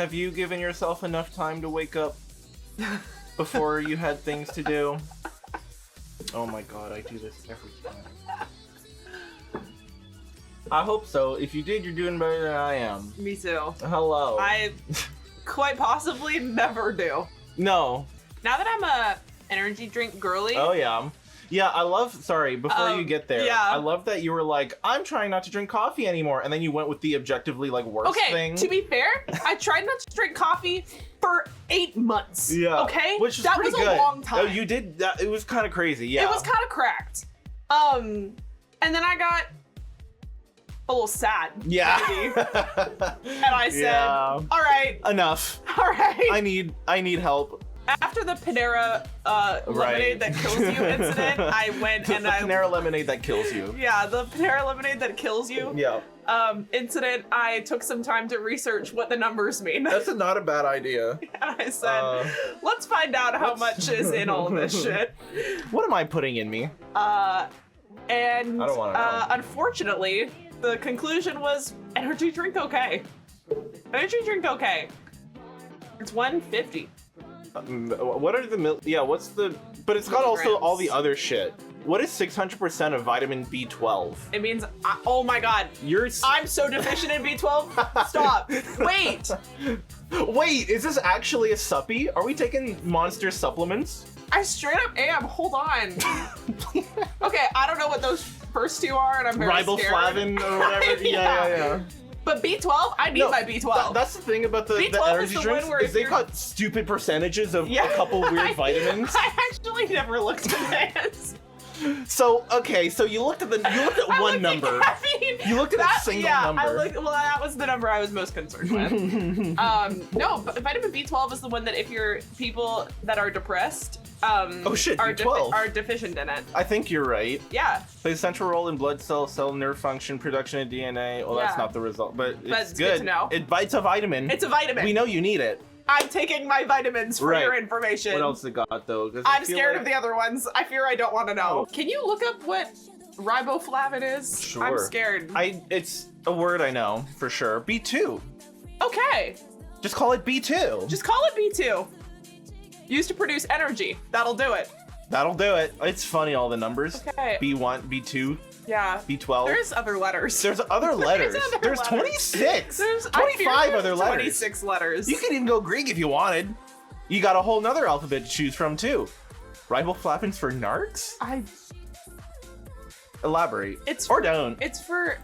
Have you given yourself enough time to wake up before you had things to do? Oh my god, I do this every time. I hope so. If you did, you're doing better than I am. Me too. Hello. I quite possibly never do. No. Now that I'm a energy drink girly. Oh yeah. Yeah, I love, sorry, before you get there, yeah. I love that you were like, I'm trying not to drink coffee anymore, and then you went with the objectively, like, worst thing. Okay, to be fair, I tried not to drink coffee for 8 months. Yeah. Okay? Which is that pretty was good. a long time. Oh, you did, that, it was kind of crazy, yeah. It was kind of cracked. And then I got a little sad. Yeah. And I said, all right. Enough. All right. I need help. After the Panera lemonade that kills you incident, I went and the Panera lemonade that kills you. Yeah, the Panera lemonade that kills you. Yeah. Incident, I took some time to research what the numbers mean. That's not a bad idea. And I said, let's find out how much is in all of this shit. What am I putting in me? And I don't want to know. Unfortunately, the conclusion was energy drink okay. Energy drink okay. It's 150. What are the what's the, but it's got also all the other shit. What is 600% of vitamin B12? It means, oh my god, I'm so deficient in B12. Stop. Wait. Wait, is this actually a suppy? Are we taking monster supplements? I straight up am. Hold on. Okay, I don't know what those first two are, and I'm very Riboflavin scared. or whatever. Yeah. But B12, I need my B12. That's the thing about the energy drinks is they've got stupid percentages of a couple weird vitamins. I actually never looked at this. So okay, so you looked at one number. You looked at that single number. Well, that was the number I was most concerned with. No, vitamin B12 is the one that if you're people that are depressed, oh shit, B12 are deficient in it. I think you're right. Yeah. Plays a central role in blood cell nerve function, production of DNA. Well, that's not the result, but it's good to know. It's a vitamin. It's a vitamin. We know you need it. I'm taking my vitamins for your information. What else it got though? I'm scared of the other ones. I fear I don't want to know. Can you look up what riboflavin is? Sure. I'm scared. It's a word I know for sure. B2. Okay. Just call it B2. Just call it B2. Used to produce energy. That'll do it. That'll do it. It's funny, all the numbers. Okay. B1, B2. Yeah. B12. There's other letters. There's other letters. There's 26. There's 25 other letters. 26 letters. You could even go Greek if you wanted. You got a whole nother alphabet to choose from too. Riboflavins for narcs? Elaborate. Or don't. It's for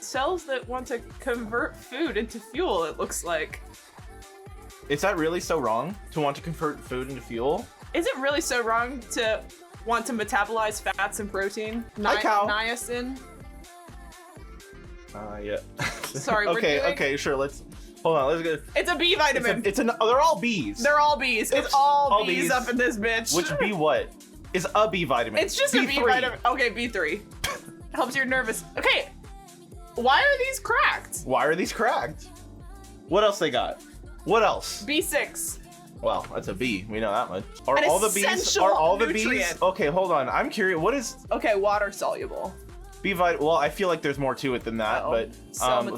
cells that want to convert food into fuel, it looks like. Is that really so wrong to want to convert food into fuel? Is it really so wrong to want to metabolize fats and protein? Niacin? Yeah. Sorry, okay, sure, let's, hold on, let's go. It's a B vitamin. They're all Bs. They're all Bs. It's all Bs up in this bitch. Which B what? Is a B vitamin. It's just B3. A B vitamin. Okay, B3. Helps your nervous. Okay, why are these cracked? Why are these cracked? What else they got? What else? B6. Well, that's a B. We know that much. Are An all the Bs? Are all the nutrient. Bs? Okay, hold on. I'm curious. What is? Okay, water soluble. B vitamin. Well, I feel like there's more to it than that, but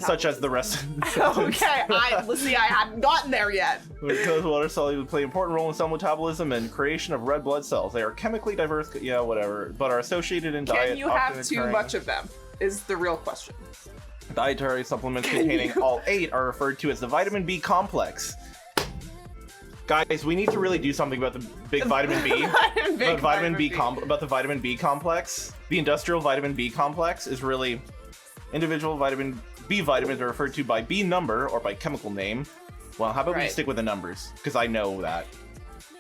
such as the rest of the sentence. Okay, let's see. I hadn't gotten there yet. Because water soluble play an important role in cell metabolism and creation of red blood cells. They are chemically diverse. Yeah, whatever. But are associated in diet. Can you have too much of them? Is the real question. Dietary supplements containing all 8 are referred to as the vitamin B complex. Guys, we need to really do something about the big vitamin B. About the vitamin B complex. The industrial vitamin B complex is really individual vitamin B vitamins are referred to by B number or by chemical name. Well, how about we stick with the numbers? Because I know that.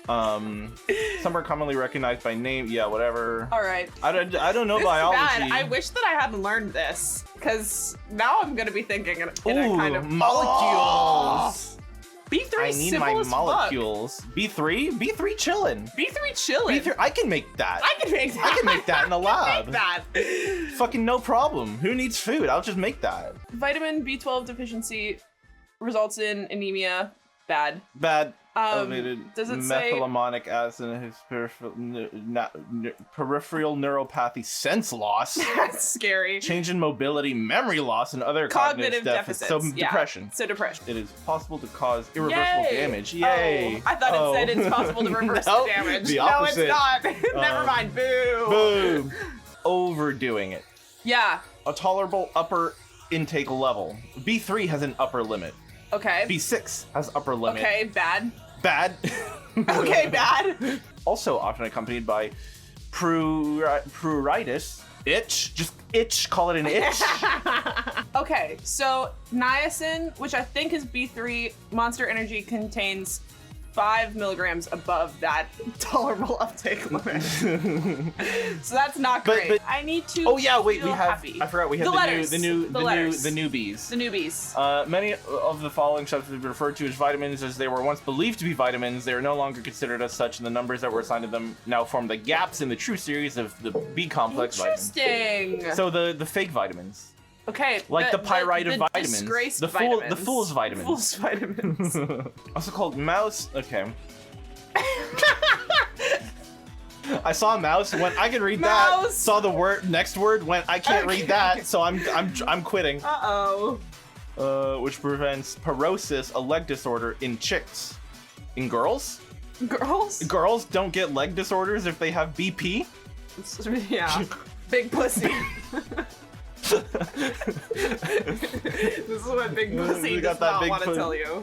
Some are commonly recognized by name. Yeah, whatever. All right. I don't know biology. Is bad. I wish that I hadn't learned this because now I'm gonna be thinking in a kind of molecules. B3 I need my molecules. B3? B3 chillin'. B3 chillin'. B3, I can make that. I can make that. I can make that in the lab. Make that. Fucking no problem. Who needs food? I'll just make that. Vitamin B12 deficiency results in anemia. Bad. Bad. Elevated does it say methylamonic acid in his peripheral neuropathy, sense loss, that's scary, change in mobility, memory loss, and other cognitive deficits. So depression. So depression. It is possible to cause irreversible damage. Yay! Oh, I thought it said it's possible to reverse the damage. The opposite. No, it's not. Never mind. Boo. Boom. Overdoing it. Yeah. A tolerable upper intake level. B3 has an upper limit. Okay. B6 has upper limit. Okay, bad. Bad. Okay, bad. Also often accompanied by pruritus. Itch. Just itch. Call it an itch. Okay, so niacin, which I think is B3, Monster Energy contains 5 milligrams above that tolerable uptake limit. So that's not great. But I need to. Oh yeah, wait. feel We have. happy. I forgot. We have the newbies. The newbies. Many of the following substances have been referred to as vitamins, as they were once believed to be vitamins. They are no longer considered as such, and the numbers that were assigned to them now form the gaps in the true series of the B complex vitamins. Interesting. So the fake vitamins. Okay, like the pyrite of vitamins. Disgraced the vitamins. fool's vitamins. Fool's vitamins. Also called mouse. Okay. I saw mouse. Went. I can read Mouse. that. Saw the next word. Went. I can't read that. So I'm quitting. Which prevents porosis, a leg disorder in chicks. In girls. Girls don't get leg disorders if they have BP. Yeah. Big pussy. This is what big pussy does not want to tell you.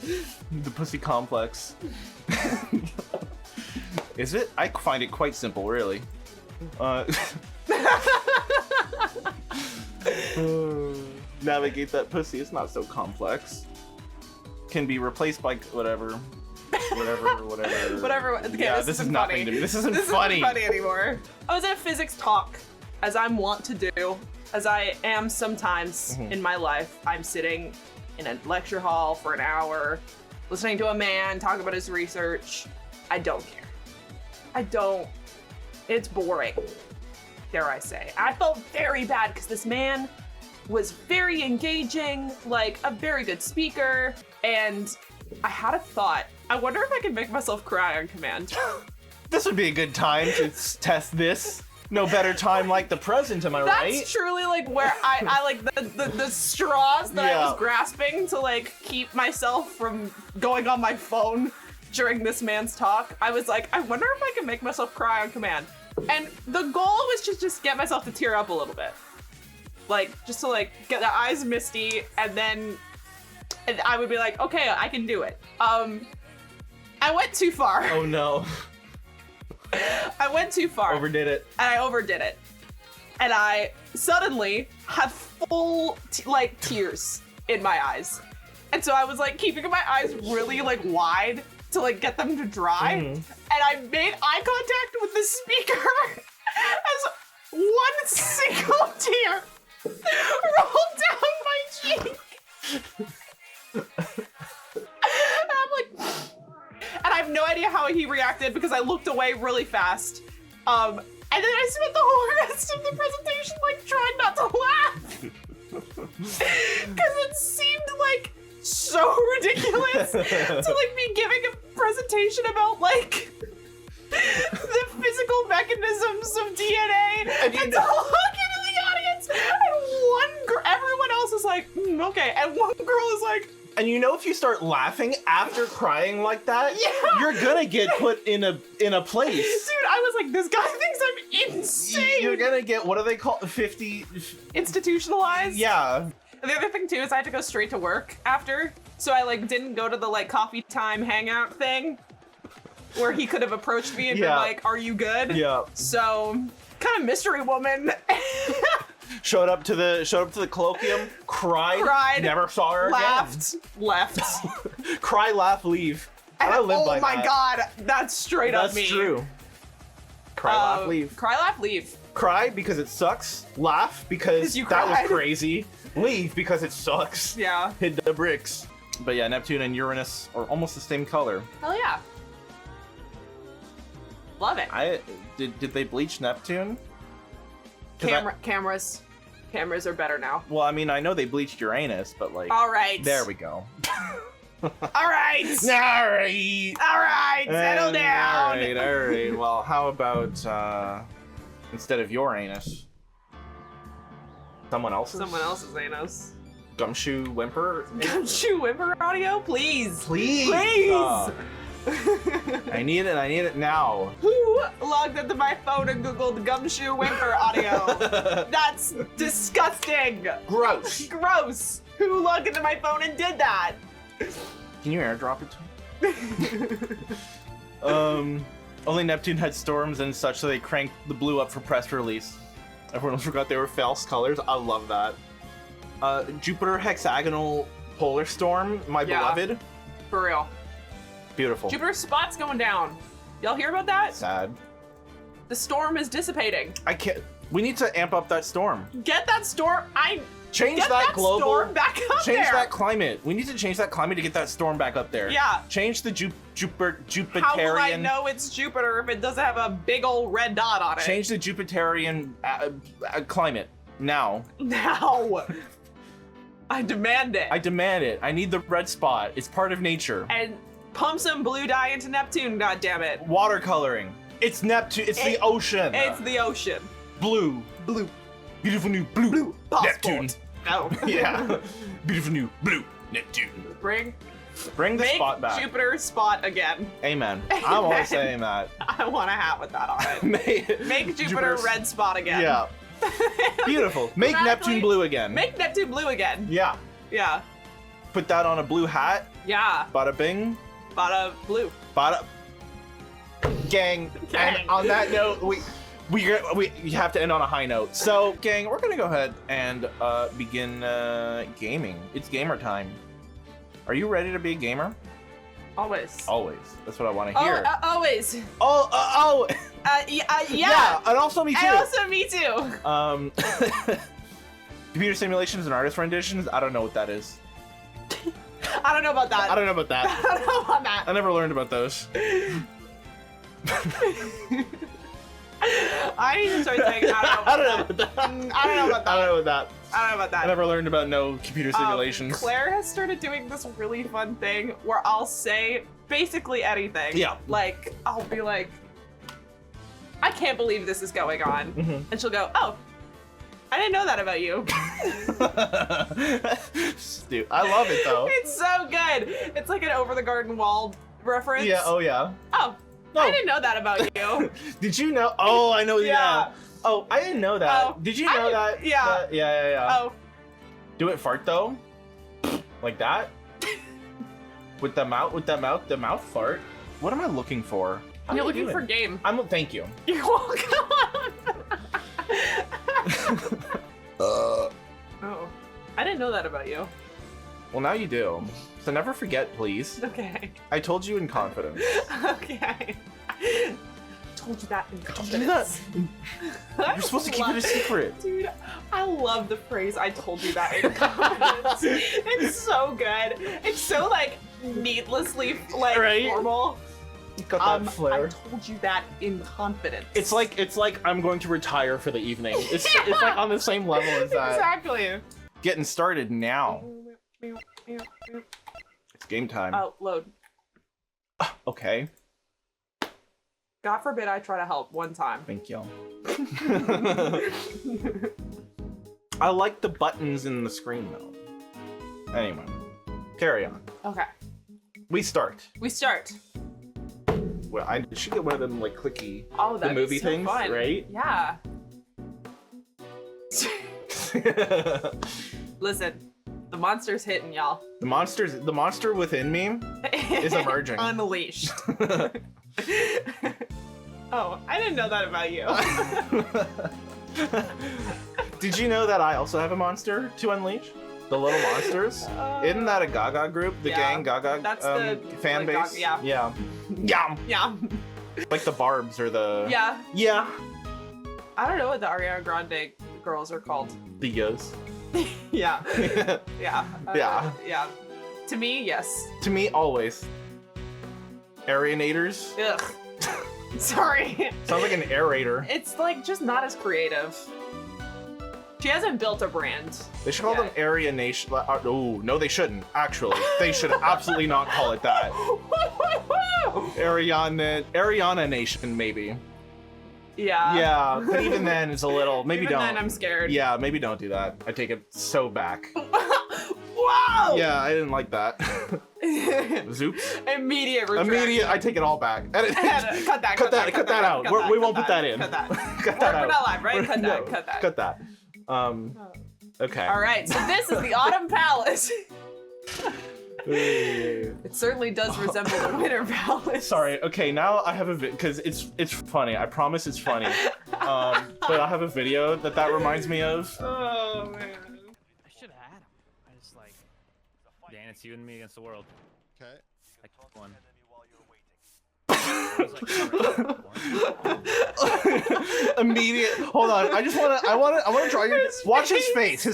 The pussy complex. Is it? I find it quite simple, really. Navigate that pussy. It's not so complex. Can be replaced by whatever. Whatever. Okay, yeah, this is nothing to me. This isn't funny anymore. I was at a physics talk, as I'm wont to do. As I am sometimes in my life. I'm sitting in a lecture hall for an hour, listening to a man talk about his research. I don't care. It's boring, dare I say. I felt very bad because this man was very engaging, like a very good speaker, and I had a thought. I wonder if I can make myself cry on command. This would be a good time to test this. No better time like the present, am I right? That's truly like where I like the straws that I was grasping to like keep myself from going on my phone during this man's talk. I was like, I wonder if I can make myself cry on command. And the goal was to just get myself to tear up a little bit. Like, just to like get the eyes misty, and then I would be like, okay, I can do it. I went too far. Oh no. I went too far. Overdid it. And I overdid it. And I suddenly have full tears in my eyes. And so I was like keeping my eyes really like wide to like get them to dry. And I made eye contact with the speaker as one single tear rolled down my cheek. And I'm like, and I have no idea how he reacted because I looked away really fast. And then I spent the whole rest of the presentation like trying not to laugh. Because it seemed like so ridiculous to like be giving a presentation about like the physical mechanisms of DNA and to look into the audience and everyone else is like, okay, and one girl is like, and you know, if you start laughing after crying like that, you're gonna get put in a place. Dude, I was like, this guy thinks I'm insane. You're gonna get, what do they call 50? Institutionalized? Yeah. And the other thing too is I had to go straight to work after, so I like didn't go to the like coffee time hangout thing where he could have approached me and been like, "Are you good?" Yeah. So kind of mystery woman. Showed up to the colloquium, cried, never saw her left. Cry, laugh, leave. And I live by that. Oh my god, that's straight up me. That's true. Cry, laugh, leave. Cry, laugh, leave. Cry because it sucks. Laugh because that was crazy. Leave because it sucks. Yeah. Hit the bricks. But yeah, Neptune and Uranus are almost the same color. Hell yeah. Love it. Did they bleach Neptune? Cameras are better now. Well, I mean, I know they bleached Uranus, but like... All right. There we go. Alright! Alright, settle down! Alright. Well, how about, instead of your anus, someone else's? Someone else's anus. Gumshoe whimper? Gumshoe whimper audio? Please! Please! I need it now. Who logged into my phone and googled gumshoe whimper audio? That's disgusting! Gross! Gross! Who logged into my phone and did that? Can you airdrop it to me? Only Neptune had storms and such, so they cranked the blue up for press release. Everyone forgot they were false colors. I love that. Jupiter hexagonal polar storm, my beloved. For real. Beautiful. Jupiter's spot's going down. Y'all hear about that? Sad. The storm is dissipating. I can't. We need to amp up that storm. Get that storm. Change Get that global. Storm back up change there. that climate. We need to change that climate to get that storm back up there. Yeah. Change the Jupiterian. How will I know it's Jupiter if it doesn't have a big old red dot on it? Change the Jupiterian climate now. Now. I demand it. I demand it. I need the red spot. It's part of nature. And pump some blue dye into Neptune, goddammit. Watercoloring. It's Neptune. It's the ocean. It's the ocean. Blue. Blue. Beautiful new blue. Neptune. No. Yeah. Beautiful new blue. Neptune. Bring the spot back. Jupiter's spot again. Amen. I'm always saying that. I want a hat with that on it. Make Jupiter Jupiter's red spot again. Yeah. Beautiful. Make Neptune blue again. Make Neptune blue again. Yeah. Yeah. Put that on a blue hat. Yeah. Bada bing. Bada blue. Bada. Gang. And on that note, we have to end on a high note. So, gang, we're gonna go ahead and begin gaming. It's gamer time. Are you ready to be a gamer? Always. Always. That's what I want to hear. Always. Yeah. Yeah. And also me too. And also me too. Computer simulations and artist renditions. I don't know what that is. I don't know about that. I don't know about that. I don't know about that. I never learned about those. I need to start saying I don't know about that. I don't know about that. I don't know about that. I don't know about that. I never learned about no computer simulations. Claire has started doing this really fun thing where I'll say basically anything. Yeah. Like, I'll be like, I can't believe this is going on. Mm-hmm. And she'll go, oh, I didn't know that about you. Dude, I love it though. It's so good. It's like an Over the Garden Wall reference. Yeah, oh yeah. Oh, no. I didn't know that about you. Did you know? Oh, I know. Yeah. Oh, I didn't know that. Oh, Did you know that? Yeah. Yeah. Oh. Do it fart though. Like that? With the mouth fart. What am I looking for? You're looking for game. Thank you. You're welcome. Oh, I didn't know that about you. Well, now you do. So never forget, please. Okay. I told you in confidence. Okay. Told you that in confidence. You're supposed to keep it a secret. Dude, I love the phrase "I told you that in confidence." It's so good. It's so like needlessly like right? formal. Got that flair. I told you that in confidence. It's like I'm going to retire for the evening. It's like on the same level as that. Exactly. Getting started now. It's game time. Oh, load. Okay. God forbid I try to help one time. Thank you. I like the buttons in the screen though. Anyway, carry on. Okay. We start. Well, I should get one of them like clicky. Oh, the movie so things, fun. right? Yeah. Listen, the monster's hitting y'all. The monster within me is emerging. Unleashed. Oh, I didn't know that about you. Did you know that I also have a monster to unleash? The Little Monsters? Isn't that a Gaga group? The gang Gaga That's the fan like, base? Gaga, yeah. Yeah. Like the Barbs or the... Yeah. Yeah. I don't know what the Ariana Grande girls are called. The Yos. Yeah. Yeah. Yeah. To me, yes. To me, always. Arianators? Ugh. Sorry. Sounds like an aerator. It's like just not as creative. She hasn't built a brand. They should call them Area Nation. Oh, no, they shouldn't. Actually, they should absolutely not call it that. Ariana Nation, maybe. Yeah. Yeah, but even then, it's a little. Maybe Even don't. then, I'm scared. Yeah, maybe don't do that. I take it so back. Wow! Yeah, I didn't like that. Zoops. Immediate retraction. Immediate. I take it all back. Cut that out. We won't put that in. Cut that. Cut that out. We're not live, right? Cut that. Cut that. Cut that. Okay. All right. So this is the Autumn Palace. It certainly does resemble the Winter Palace. Sorry. Okay. Now I have a because it's funny. I promise it's funny. But I have a video that reminds me of. Oh man. I should have had him. I just like. Dan, it's you and me against the world. Okay. I took one. Immediate. Hold on. I want to draw your. Watch his face.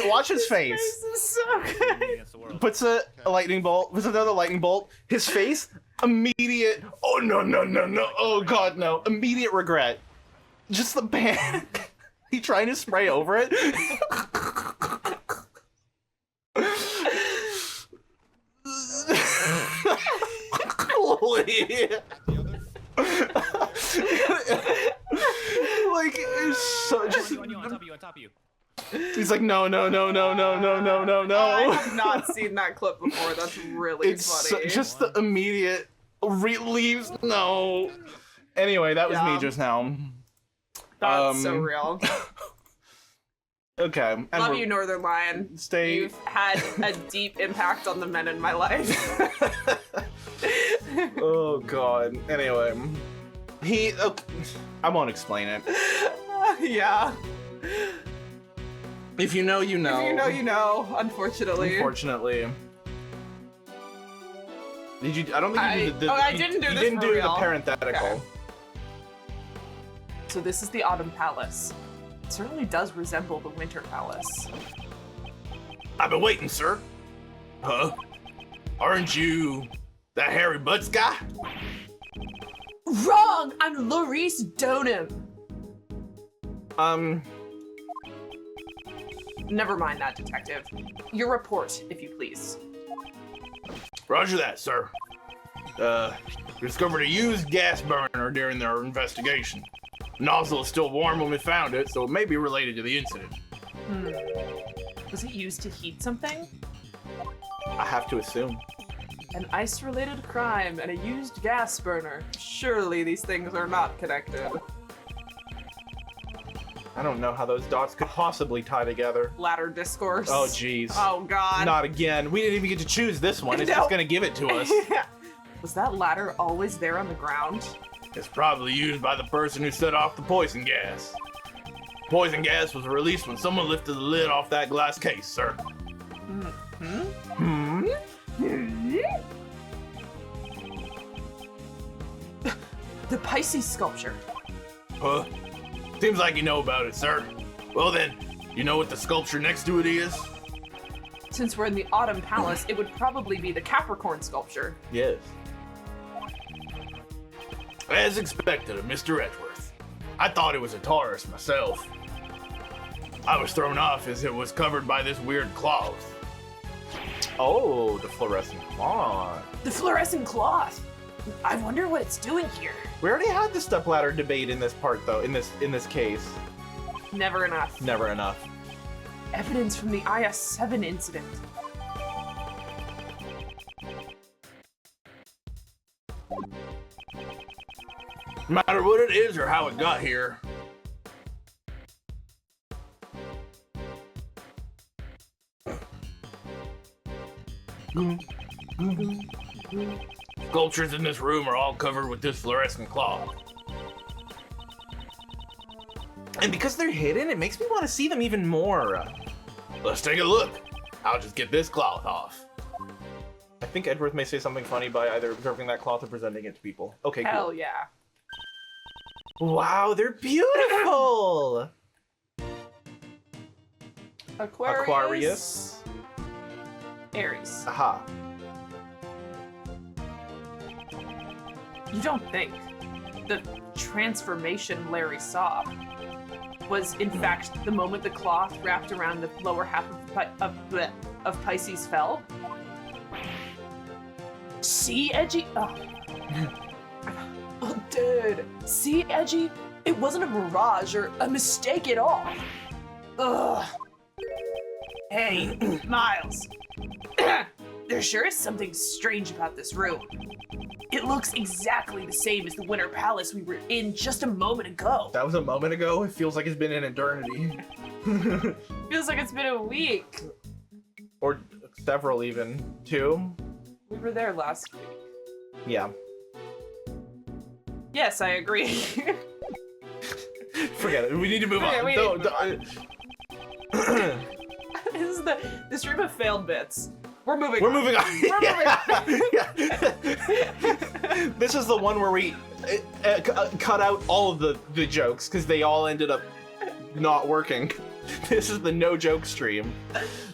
Watch his face. This is so good. Puts a lightning bolt. Puts another lightning bolt. His face. Immediate. Oh no. Oh god no. Immediate regret. Just the panic. He trying to spray over it. Like it's so just. On top of you. He's like no. I have not seen that clip before. That's really funny. Just the immediate leaves. No. Anyway, that was me just now. That's so real. Okay. And Love you, Northern Lion. You've had a deep impact on the men in my life. Oh god. Anyway, I won't explain it. Yeah. If you know, you know. If you know, you know. Unfortunately. Unfortunately. Did you? I don't think you did. I didn't do this. You didn't for do real. the parenthetical. Okay. So this is the Autumn Palace. It certainly does resemble the Winter Palace. I've been waiting, sir. Huh? Aren't you that hairy butts guy? Wrong! I'm Laurice Donham. Never mind that, detective. Your report, if you please. Roger that, sir. We discovered a used gas burner during their investigation. The nozzle is still warm when we found it, so it may be related to the incident. Was it used to heat something? I have to assume. An ice-related crime and a used gas burner. Surely these things are not connected. I don't know how those dots could possibly tie together. Ladder discourse. Oh, jeez. Oh, God. Not again. We didn't even get to choose this one. It's just gonna give it to us. Was that ladder always there on the ground? It's probably used by the person who set off the poison gas. Poison gas was released when someone lifted the lid off that glass case, sir. The Pisces sculpture. Huh? Seems like you know about it, sir. Well then, you know what the sculpture next to it is? Since we're in the Autumn Palace, it would probably be the Capricorn sculpture. Yes. As expected of Mr. Edgeworth. I thought it was a Taurus myself. I was thrown off as it was covered by this weird cloth. Oh, the fluorescent cloth. The fluorescent cloth. I wonder what it's doing here. We already had the stepladder debate in this part, though. In this case. Never enough. Never enough. Evidence from the IS-7 incident. No matter what it is or how it got here. Sculptures in this room are all covered with this fluorescent cloth. And because they're hidden, it makes me want to see them even more. Let's take a look. I'll just get this cloth off. I think Edgeworth may say something funny by either observing that cloth or presenting it to people. Okay, cool. Hell yeah. Wow, they're beautiful! Aquarius. Aries. Aha. You don't think the transformation Larry saw was in fact the moment the cloth wrapped around the lower half of Pisces fell. See, Edgy? Oh. Oh, dude. See, Edgy? It wasn't a mirage or a mistake at all. Ugh. Hey, Miles. There sure is something strange about this room. It looks exactly the same as the Winter Palace we were in just a moment ago. That was a moment ago? It feels like it's been an eternity. Feels like it's been a week. Or several even. 2? We were there last week. Yeah. Yes, I agree. Forget it. We need to move on. This is the stream of failed bits. We're moving We're on. moving on. We're moving on. This is the one where we cut out all of the jokes because they all ended up not working. This is the no joke stream.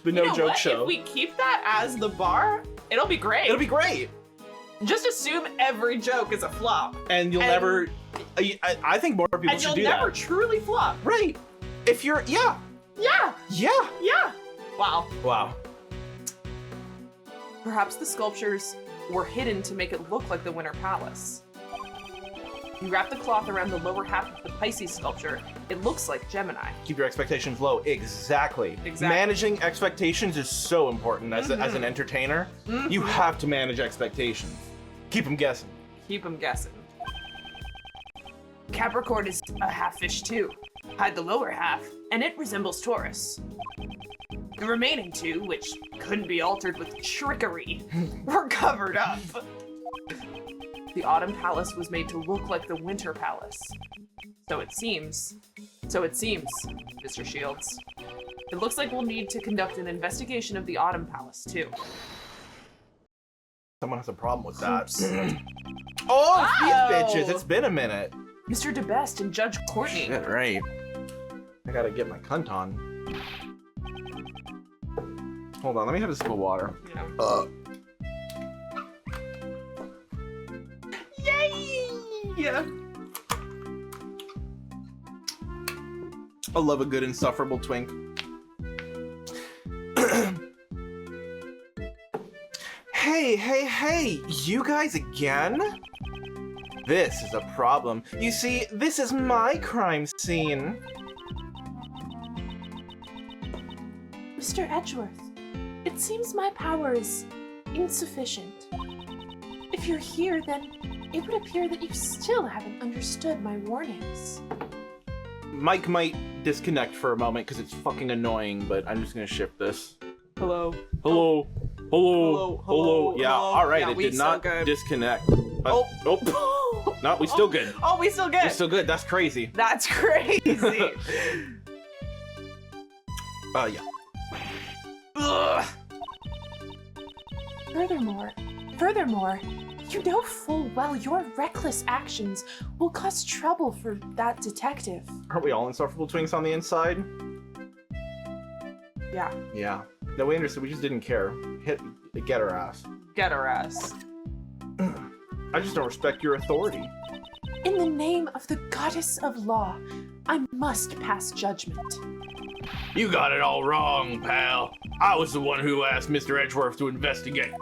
The no joke show. If we keep that as the bar, it'll be great. It'll be great. Just assume every joke is a flop. And you'll never... I think more people should do that. And you'll never truly flop. Right. If you're... Yeah. Yeah. Yeah. Yeah. Wow. Wow. Perhaps the sculptures were hidden to make it look like the Winter Palace. You wrap the cloth around the lower half of the Pisces sculpture, it looks like Gemini. Keep your expectations low. Exactly. Managing expectations is so important as an entertainer. You have to manage expectations. Keep them guessing. Keep them guessing. Capricorn is a half fish too. Hide the lower half, and it resembles Taurus. The remaining 2, which couldn't be altered with trickery, were covered up. The Autumn Palace was made to look like the Winter Palace. So it seems, Mr. Shields. It looks like we'll need to conduct an investigation of the Autumn Palace, too. Someone has a problem with that. Oh, these bitches! It's been a minute. Mr. Debeste and Judge Courtney. Shit, right. I gotta get my cunt on. Hold on, let me have a sip of water. Yeah. Yay! Yeah. I love a good insufferable twink. Hey, you guys again? This is a problem. You see, this is my crime scene. Mr. Edgeworth, it seems my power is insufficient. If you're here, then it would appear that you still haven't understood my warnings. Mike might disconnect for a moment because it's fucking annoying, but I'm just gonna shift this. Hello. Hello. Yeah, alright, yeah, it did not disconnect. Oh. No, we still good. Oh, we still good. We're still good, that's crazy. That's crazy. Yeah. Ugh. Furthermore, you know full well your reckless actions will cause trouble for that detective. Aren't we all insufferable twinks on the inside? Yeah. Yeah. No, we understood, we just didn't care. Get her ass. Get her ass. I just don't respect your authority. In the name of the goddess of law, I must pass judgment. You got it all wrong, pal. I was the one who asked Mr. Edgeworth to investigate.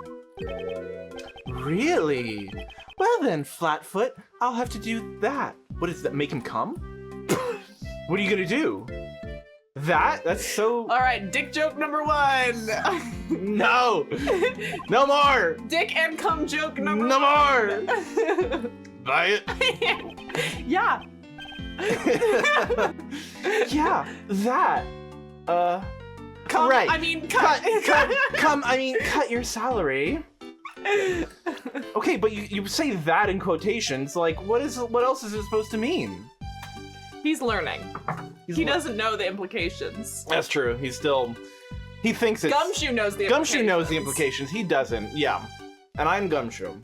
Really? Well then, Flatfoot, I'll have to do that. What is that, make him come? What are you gonna do? That's so... Alright, dick joke number 1. No! No more! Dick and cum joke number 1. No more! Buy it? Yeah. Yeah, that. Come, right. I mean, cut. Cut your salary. Okay, but you say that in quotations, like, what else is it supposed to mean? He's learning. He doesn't know the implications. That's true. He thinks it's... Gumshoe knows the implications. Gumshoe knows the implications. He doesn't. Yeah. And I'm Gumshoe.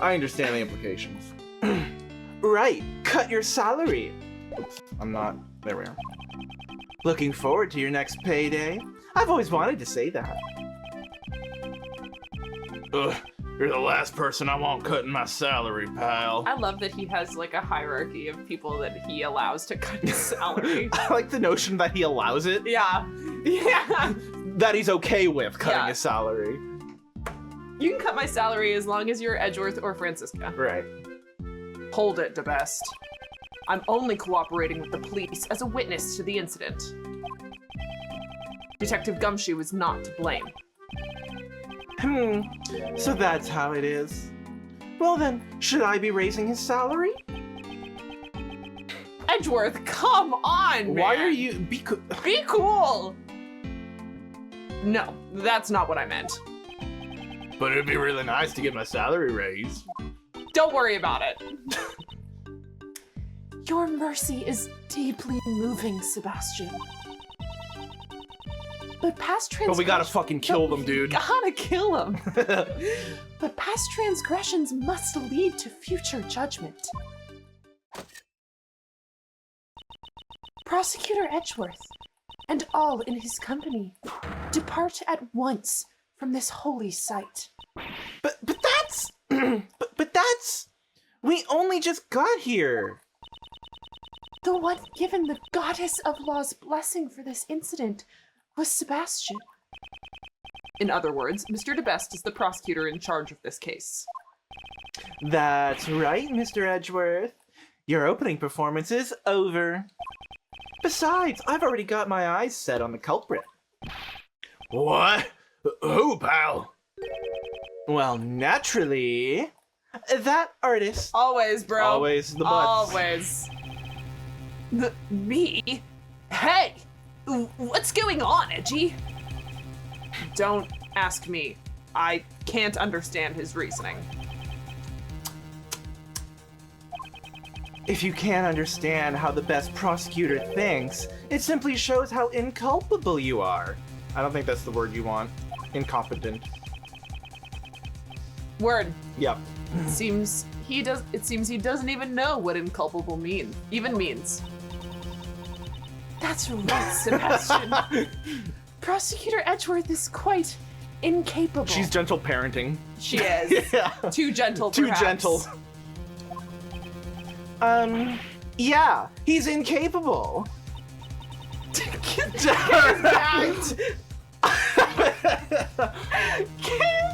I understand the implications. Right. Cut your salary. Oops, I'm not... There we are. Looking forward to your next payday. I've always wanted to say that. Ugh. You're the last person I want cutting my salary, pal. I love that he has like a hierarchy of people that he allows to cut his salary. I like the notion that he allows it. Yeah. Yeah. That he's okay with cutting Yeah. his salary. You can cut my salary as long as you're Edgeworth or Francisca. Right. Hold it, Debeste. I'm only cooperating with the police as a witness to the incident. Detective Gumshoe was not to blame. So that's how it is. Well then, should I be raising his salary? Edgeworth, come on, man! Why are you... Be cool! No, that's not what I meant. But it'd be really nice to get my salary raised. Don't worry about it. Your mercy is deeply moving, Sebastian. But past transgressions... But we gotta fucking kill them, dude. Gotta kill him. But past transgressions must lead to future judgment. Prosecutor Edgeworth and all in his company depart at once from this holy site. But that's... but that's... We only just got here. The one given the goddess of law's blessing for this incident was Sebastian. In other words, Mr. Debeste is the prosecutor in charge of this case. That's right, Mr. Edgeworth. Your opening performance is over. Besides, I've already got my eyes set on the culprit. What? Who, pal? Well, naturally, that artist. Always, bro. Always the butts. Always. Me? Hey! What's going on, Edgy? Don't ask me. I can't understand his reasoning. If you can't understand how the best prosecutor thinks, it simply shows how inculpable you are. I don't think that's the word you want. Incompetent. Word. Yep. It seems he doesn't even know what inculpable means. That's right, Sebastian. Prosecutor Edgeworth is quite incapable. She's gentle parenting. She is. Yeah. Too gentle, Too perhaps. gentle. Yeah, he's incapable. Kay's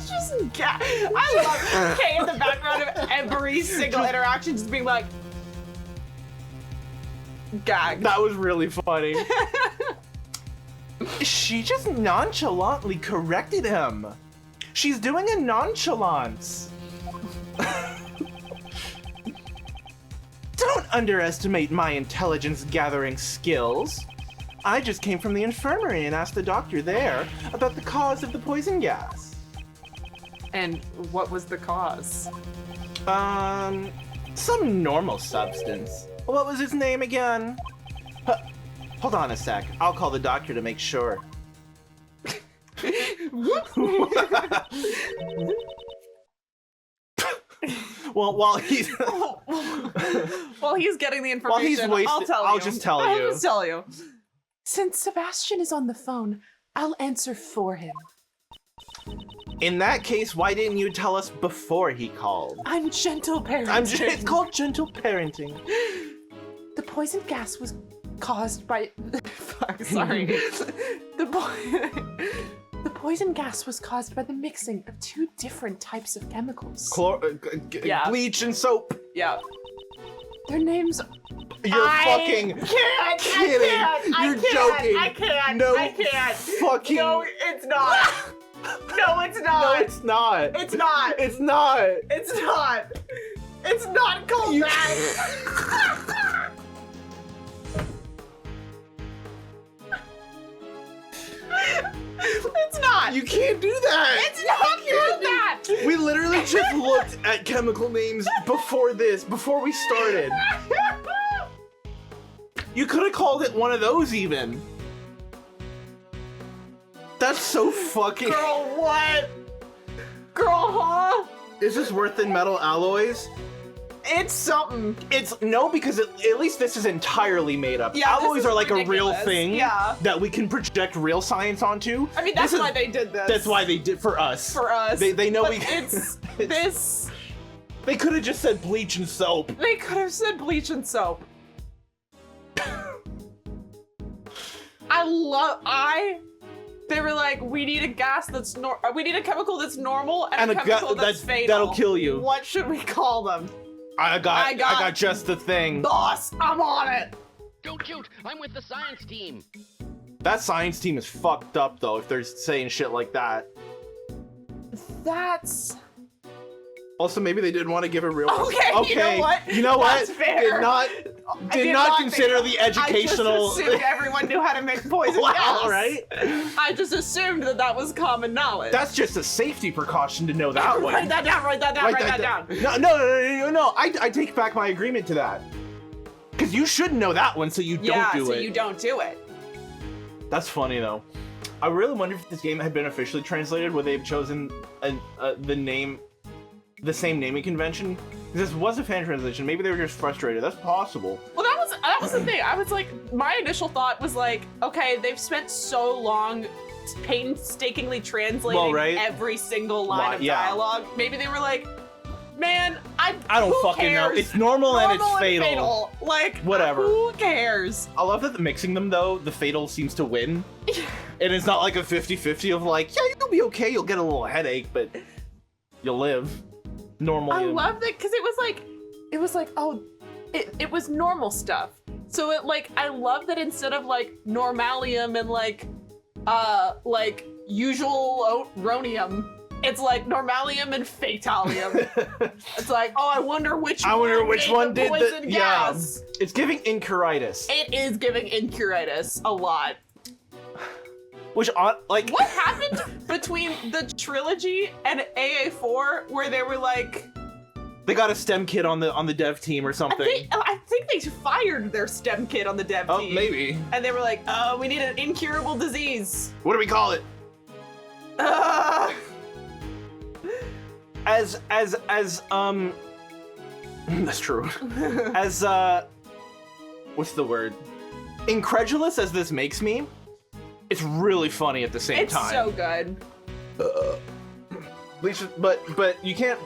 just I love Kay in the background of every single interaction just being like gag. That was really funny. She just nonchalantly corrected him. She's doing a nonchalance. Don't underestimate my intelligence gathering skills. I just came from the infirmary and asked the doctor there about the cause of the poison gas. And what was the cause? Some normal substance. What was his name again? Hold on a sec. I'll call the doctor to make sure. Well, while he's getting the information, I'll just tell you. Since Sebastian is on the phone, I'll answer for him. In that case, why didn't you tell us before he called? I'm gentle parenting. It's called gentle parenting. The poison gas was caused by... Fuck, sorry. The poison gas was caused by the mixing of two different types of chemicals. Yeah. Bleach and soap. Yeah. Their names... You're fucking kidding. You're joking. I can't. No, I can't. Fucking. No, it's not. No, it's not. No, it's not. It's not. It's not. It's not. It's not called that. It's not. You can't do that. It's not called that. We literally just looked at chemical names before we started. You could have called it one of those even. That's so fucking... Girl, what? Girl, huh? Is this worth in metal alloys? It's something. It's no, because at least this is entirely made up. Yeah, this alloys is are like ridiculous. a real thing that we can project real science onto. I mean, that's why they did this. That's why they did for us. For us. They know but we. It's this. They could have just said bleach and soap. They could have said bleach and soap. They were like, we need a gas that's we need a chemical that's normal and a chemical that's fatal. That'll kill you. What should we call them? I got just the thing. Boss, I'm on it. Don't shoot! I'm with the science team. That science team is fucked up though. If they're saying shit like that. That's. Also, maybe they didn't want to give a real. Okay. You know what? That's fair. Did not consider the educational. I just assumed everyone knew how to make poison gas. Wow, right? I just assumed that was common knowledge. That's just a safety precaution to know that one. Write that down. Write that down. No. I take back my agreement to that. Because you should know that one, so you don't do it. Yeah, so you don't do it. That's funny though. I really wonder if this game had been officially translated, would they have chosen the same naming convention? This was a fan translation. Maybe they were just frustrated. That's possible. Well, that was the thing. I was like, my initial thought was like, okay, they've spent so long painstakingly translating every single line of dialogue. Maybe they were like, man, I don't fucking know. It's normal and it's fatal. Like, whatever. Who cares? I love that mixing them though, the fatal seems to win. And it's not like a 50-50 of like, yeah, you'll be okay, you'll get a little headache, but you'll live. Normal. I love that because it was like, oh, it was normal stuff. So I love that instead of like Normallium and like usual rhonium, it's like Normallium and Fatallium. It's like, oh, I wonder which one did the gas. Yeah. It's giving Inherited. It is giving Inherited a lot. Which, like... What happened between the trilogy and AA4 where they were like... They got a STEM kid on the dev team or something. I think they fired their STEM kid on the dev team. Oh, maybe. And they were like, we need an incurable disease. What do we call it? That's true. What's the word? Incredulous as this makes me, it's really funny at the same time. It's so good. Bleach, but you can't.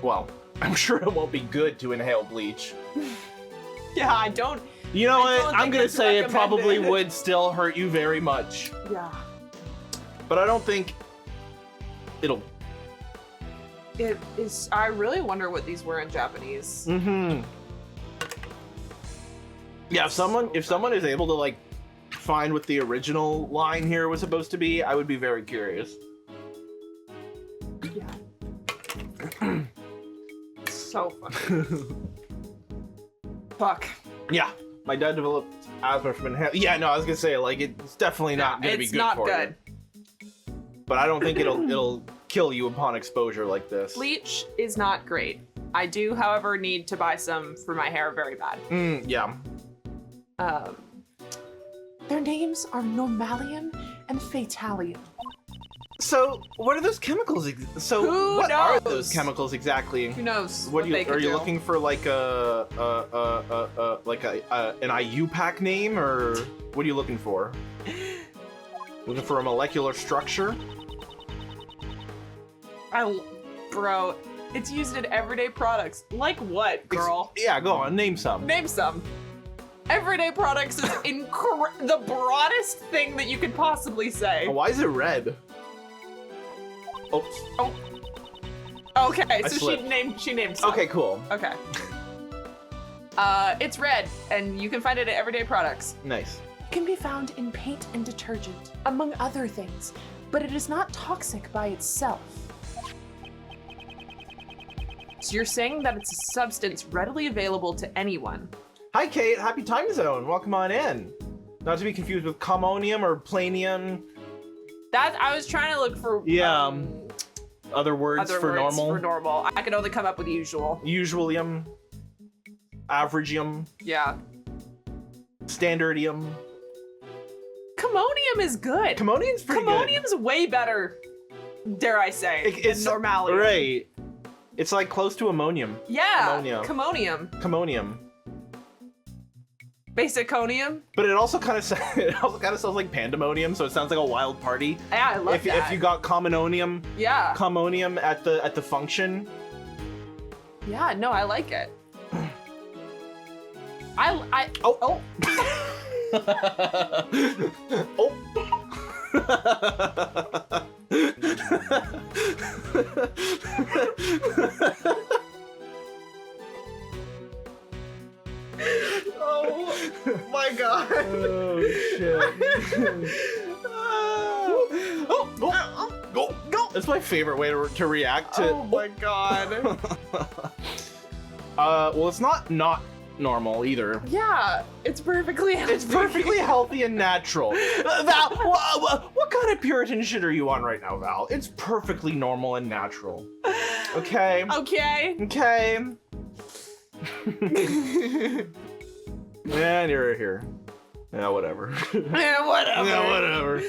Well, I'm sure it won't be good to inhale bleach. Yeah, I don't. You know what? I'm gonna say it probably would still hurt you very much. Yeah. But I don't think it'll. It is. I really wonder what these were in Japanese. Mm-hmm. Yeah, if someone is able to like find what the original line here was supposed to be, I would be very curious. Yeah. So funny. Fuck. Yeah, my dad developed asthma from inhaling. Yeah, no, I was gonna say like it's definitely not gonna be good for you. It's not good. But I don't think it'll kill you upon exposure like this. Bleach is not great. I do, however, need to buy some for my hair very bad. Yeah. Their names are Normallium and Fatallium. So, what are those chemicals? What are those chemicals exactly? Who knows? What are you looking for? Like an IU pack name, or what are you looking for? Looking for a molecular structure? Bro, it's used in everyday products. Like what, girl? Yeah, go on, name some. Name some. Everyday products is the broadest thing that you could possibly say. Why is it red? Oops. Oh. Okay, so she named some. Okay, cool. Okay. It's red, and you can find it at everyday products. Nice. It can be found in paint and detergent, among other things, but it is not toxic by itself. So you're saying that it's a substance readily available to anyone. Hi, Kate. Happy time zone. Welcome on in. Not to be confused with commonium or planium. That I was trying to look for. Yeah. Other words for normal. For normal. I could only come up with usual. Usualium. Averagium. Yeah. Standardium. Commonium is good. Commonium's pretty good. Commonium's way better, dare I say, than Normallium. Right. It's like close to ammonium. Yeah, Ammonia. Commonium. Commonium. Basiconium. But it also kind of sounds like pandemonium, so it sounds like a wild party. Yeah, I love that. If you got commonium at the function. Yeah, no, I like it. Oh. Oh. Oh my god. Oh shit. Go. That's my favorite way to react to. Oh my god. Well, it's not normal either. Yeah, it's perfectly healthy. It's perfectly healthy and natural. Val, what kind of Puritan shit are you on right now, Val? It's perfectly normal and natural. Okay. Okay. Okay. And you're here. Yeah, whatever. Yeah, whatever. Yeah, whatever.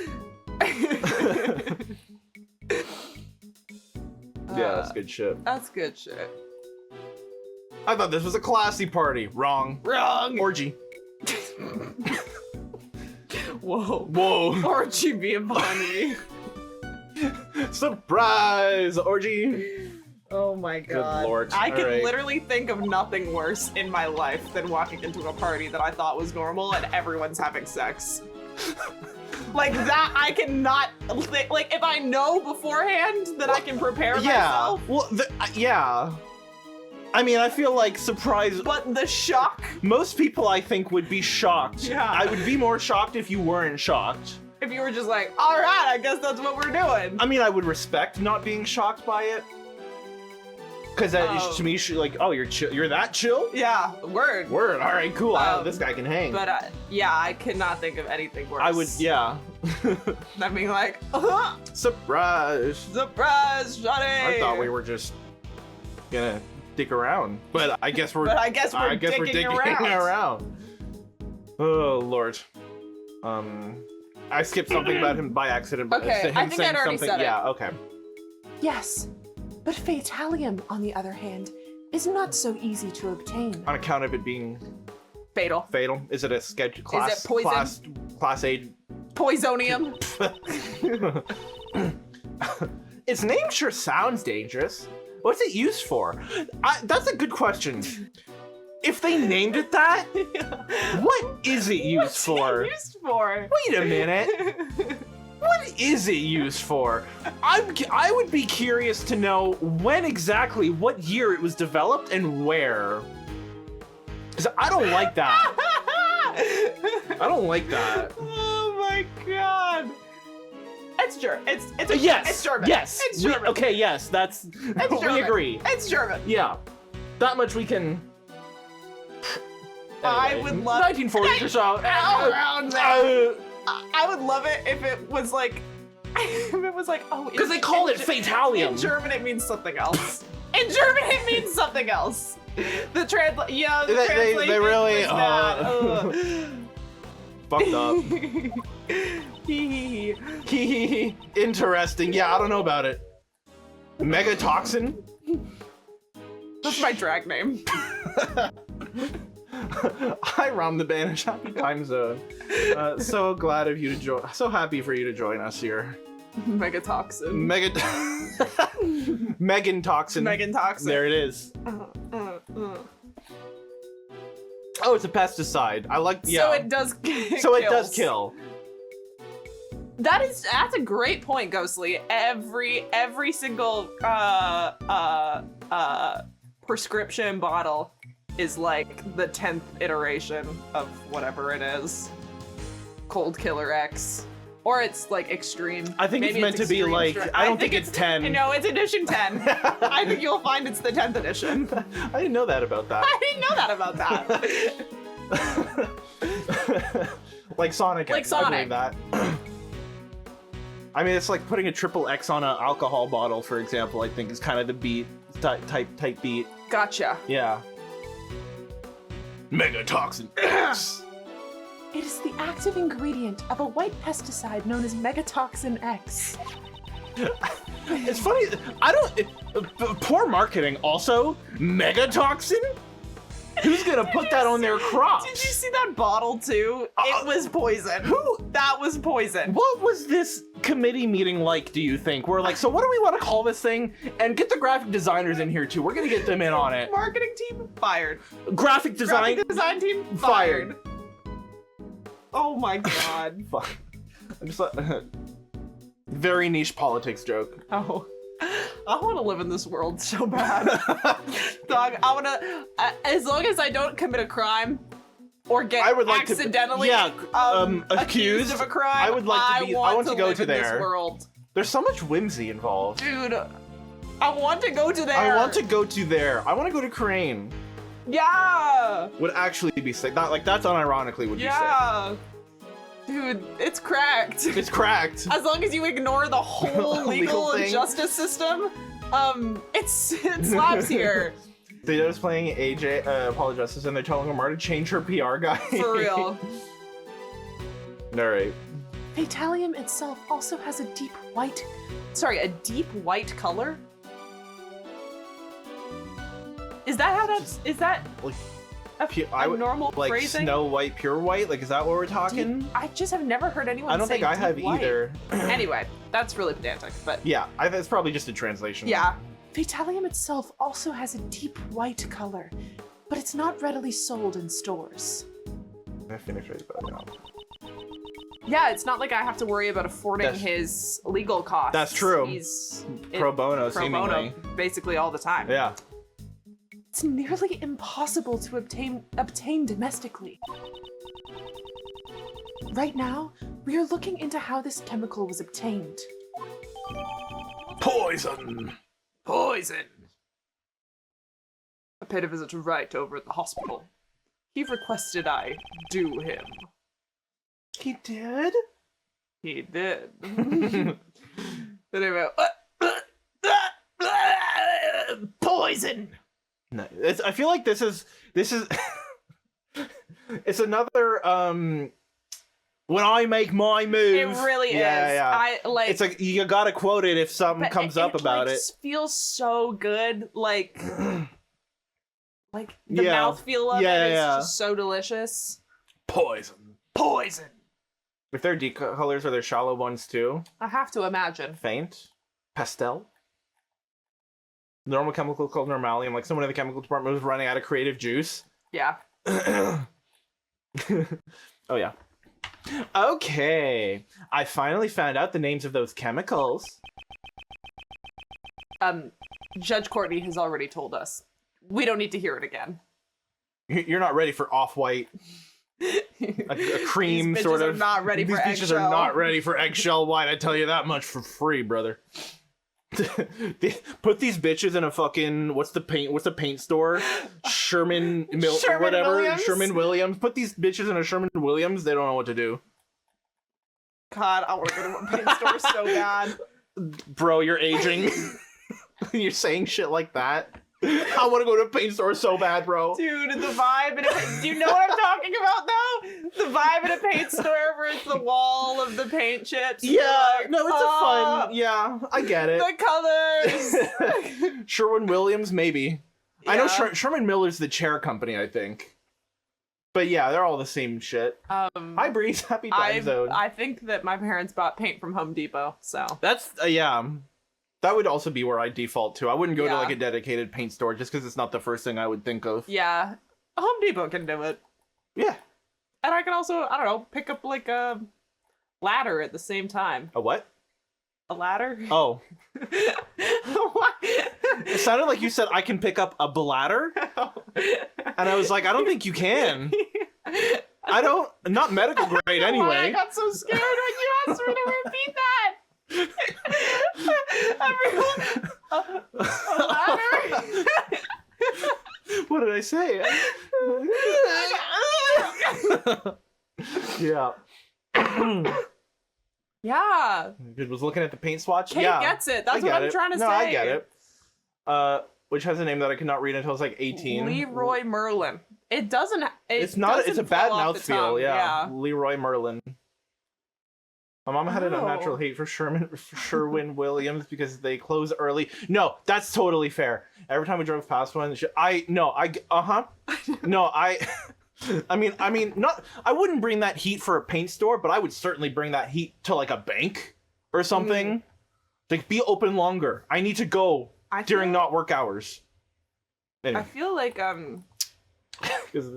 Yeah, that's good shit. That's good shit. I thought this was a classy party. Wrong. Wrong. Orgy. Whoa. Whoa. Orgy be upon me. Surprise! Orgy. Oh my god. Good lord. I can All right. literally think of nothing worse in my life than walking into a party that I thought was normal and everyone's having sex. Like that, I cannot, like if I know beforehand that I can prepare myself. Well, yeah. I mean, I feel like surprise. But the shock. Most people, I think, would be shocked. Yeah. I would be more shocked if you weren't shocked. If you were just like, all right, I guess that's what we're doing. I mean, I would respect not being shocked by it. Because that is, to me, like, oh, you're chill. You're that chill? Yeah, word. Word. All right, cool. This guy can hang. But yeah, I cannot think of anything worse. I would, yeah. I mean, like, Surprise. surprise, Johnny. I thought we were just gonna dick around, but I guess we're. But I guess we're dicking around. Oh Lord. I skipped something about him by accident. But Okay, him I think saying I'd already something. said it. Yeah. Okay. Yes, but Fatallium, on the other hand, is not so easy to obtain. On account of it being Fatal. fatal, is it a schedule class? Is it poison? Class A. Poisonium. Its name sure sounds dangerous. What's it used for? That's a good question. If they named it that, what is it used for? Used for? Wait a minute. What is it used for? I would be curious to know when exactly, what year it was developed and where. Because I don't like that. I don't like that. Oh my god. It's German. It's Yes. It's German. Yes. It's German. Okay. Yes. That's. It's we German. agree. It's German. Yeah. That much we can. I would love 1940s or so. Around there. I would love it if it was like, oh, Because they call it Fatallium. In German, it means something else. In German, it means something else. The translation. They really is bad. fucked up. Interesting. Yeah, I don't know about it. Megatoxin? That's my drag name. Hi, Rom the Banish. Happy time zone. So glad of you to join. So happy for you to join us here. Megatoxin. Meagan Toxin. Meagan Toxin. There it is. Oh, it's a pesticide. I like. Yeah. So it does. So it does kill. That's a great point, Ghostly. Every single prescription bottle is like the 10th iteration of whatever it is. Cold Killer X. Or it's like extreme. I think Maybe it's meant to be extreme like, strength. I don't think it's 10. No, it's edition 10. I think you'll find it's the 10th edition. I didn't know that about that. I didn't know that about that. Like Sonic. Like I Sonic. believe that. I mean, it's like putting a triple X on an alcohol bottle, for example. I think is kind of the beat type beat. Gotcha. Yeah. Megatoxin X. It is the active ingredient of a white pesticide known as Megatoxin X. It's funny. Poor marketing. Also, megatoxin? Who's gonna put that on their crops? Did you see that bottle too? It was poison. Who? That was poison. What was this committee meeting like, do you think? We're like, so what do we want to call this thing? And get the graphic designers in here too. We're gonna get them in on it. Marketing team fired. Graphic design Team fired. Oh my god. Fuck. I'm just like, very niche politics joke. Oh. I want to live in this world so bad. Dog, I want to, as long as I don't commit a crime or get accidentally accused of a crime, I would like to be, I want to go live to in there. This world. There's so much whimsy involved. Dude, I want to go to there. I want to go to there. I want to go to Crane. Yeah. Would actually be sick. Not like that's unironically would be sick. Yeah. Dude, it's cracked. It's cracked. As long as you ignore the whole legal and thing. justice system, it slaps here. They're just playing AJ, Apollo Justice, and they're telling Amar to change her PR guy. For real. Alright. Fatallium itself also has a deep white color? Is that how that's, is that Like, a normal like phrasing? Snow White, pure white? Like, is that what we're talking? Dude, I just have never heard anyone say I don't think I deep have white. either. Anyway, that's really pedantic, but Yeah, it's probably just a translation. yeah. Fatallium itself also has a deep white color, but it's not readily sold in stores. I finished right about now. Yeah, it's not like I have to worry about affording That's- his legal costs. That's true. He's Pro bono, pro seemingly. bono basically all the time. Yeah. It's nearly impossible to obtain domestically. Right now, we are looking into how this chemical was obtained. Poison! Poison. I paid a visit to Wright over at the hospital. He requested I do him. He did? He did. Anyway, poison. No, I feel like this is it's another when I make my move. It really is. Yeah. I like. It's like you gotta quote it if something comes up about it. It feels so good, like the Yeah. mouthfeel of Yeah, it is yeah. just so delicious. Poison. Poison. If they're deep colors, are there shallow ones too? I have to imagine. Faint, pastel. Normal chemical called Normallium. Like someone in the chemical department was running out of creative juice. Yeah. Oh yeah. Okay. I finally found out the names of those chemicals. Judge Courtney has already told us. We don't need to hear it again. You're not ready for off-white, a cream These bitches sort of. are not ready for These bitches are eggshell. not ready for eggshell white. I tell you that much for free, brother. Put these bitches in a fucking what's the paint store? Sherman Williams? Sherman Williams. Put these bitches in a Sherman Williams. They don't know what to do. God, I want to go to a paint store so bad. Bro, you're aging. You're saying shit like that. I want to go to a paint store so bad, bro. Dude, the vibe in a do you know what I'm talking about though? The vibe in a paint store where it's the wall of the paint chips. Yeah, Like, no, it's a fun. Yeah, I get it. The colors. Sherwin Williams, maybe. I know Yeah. Sherman Miller's the chair company, I think. But yeah, they're all the same shit. Hi, Breeze. Happy time zone. I think that my parents bought paint from Home Depot, so. That's, yeah. That would also be where I default to. I wouldn't go to Yeah. like a dedicated paint store just because it's not the first thing I would think of. Yeah. Home Depot can do it. Yeah. And I can also, I don't know, pick up like a ladder at the same time. A what? A ladder? Oh. What? It sounded like you said I can pick up a bladder. And I was like, I don't think you can. I don't, not medical grade I anyway. got so scared when you asked me to repeat that. Everyone, a ladder? What did I say? Yeah. Yeah. Dude was looking at the paint swatch. Kate yeah, gets it. That's I what get I'm it. trying to no, say. I get it. Which has a name that I could not read until I was like 18. Leroy Merlin. It doesn't. It's not. It's a bad fall off the mouthfeel. tongue, Yeah. Leroy Merlin. My mom had an unnatural hate for Sherwin Williams because they close early. No, that's totally fair. Every time we drove past one, I mean, not. I wouldn't bring that heat for a paint store, but I would certainly bring that heat to like a bank or something. Like, be open longer. I need to go during not work hours. Anyway. I feel like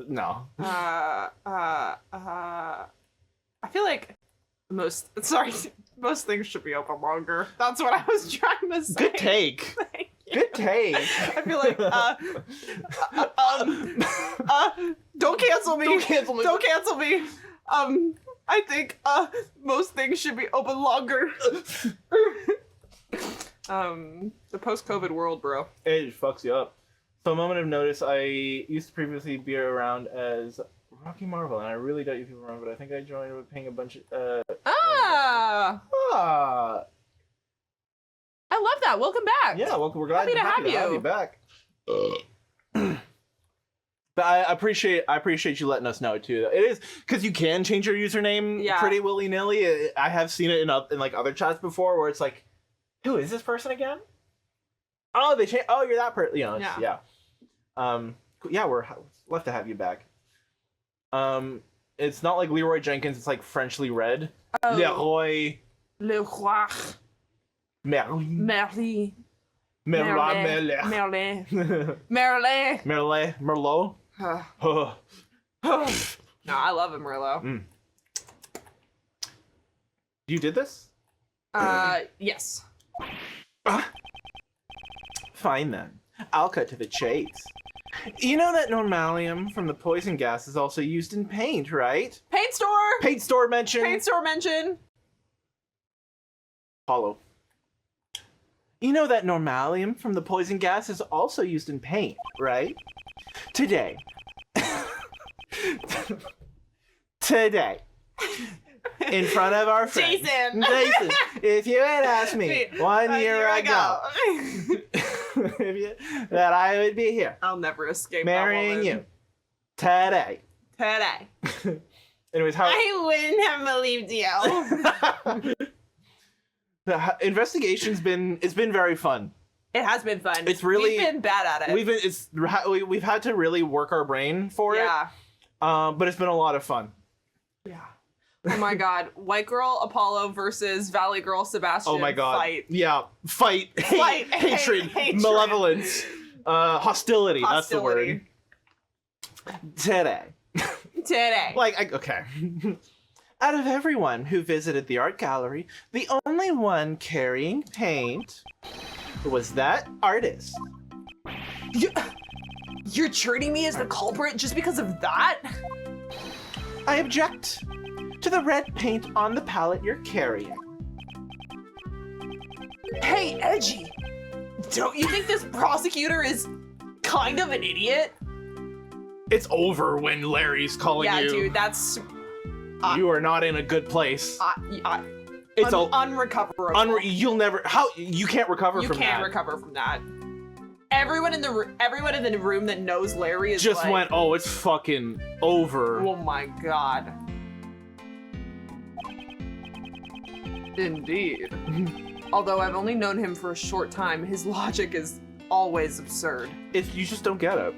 No. I feel like most things should be open longer. That's what I was trying to say. Good take. Good take. I feel like don't cancel me. Don't cancel me. Don't cancel me. I think most things should be open longer. The post-COVID world, bro. It just fucks you up. So, a moment of notice, I used to previously be around as Rocky Marvel, and I really doubt you people remember, but I think I joined with paying a bunch of... I love that. Welcome back. Yeah, welcome. We're glad happy to have you back. But I appreciate you letting us know, too. It is, because you can change your username pretty willy-nilly. I have seen it in like other chats before, where it's like, who is this person again? Oh, they changed. Oh, you're that person. You know, yeah. We're love to have you back. It's not like Leroy Jenkins. It's like Frenchly read. Oh. Leroy. Le Roi. Merlin. Merlin. Merlin. Merlin. Merlin. Merlot. No, I love him, Merlot. You did this? Yes. Fine then. I'll cut to the chase. You know that Normallium from the poison gas is also used in paint, right? Paint store! Paint store mention. Paint store mention. Hollow. You know that Normallium from the poison gas is also used in paint, right? Today. Today. In front of our friend. Jason, if you had asked me 1 year ago that I would be here. I'll never escape marrying you. Today. Anyways, I wouldn't have believed you. The investigation's been very fun. It has been fun. It's really we've been bad at it. We've had to really work our brain for it. Yeah. But it's been a lot of fun. Yeah. Oh my god. White girl Apollo versus Valley girl Sebastian. Oh my god. Fight. Yeah. Fight. Hatred. Malevolence. Hostility. That's the word. Today. Like, okay. Out of everyone who visited the art gallery, the only one carrying paint was that artist. You're treating me as the culprit just because of that? I object to the red paint on the palette you're carrying. Hey, Edgy! Don't you think this prosecutor is kind of an idiot? It's over when Larry's calling you. Yeah, dude, that's... you are not in a good place. It's unrecoverable. You'll never... How? You can't recover from that. You can't recover from that. Everyone in the room that knows Larry is just like, went, oh, it's fucking over. Oh my god. Indeed. Although I've only known him for a short time, his logic is always absurd. You just don't get it.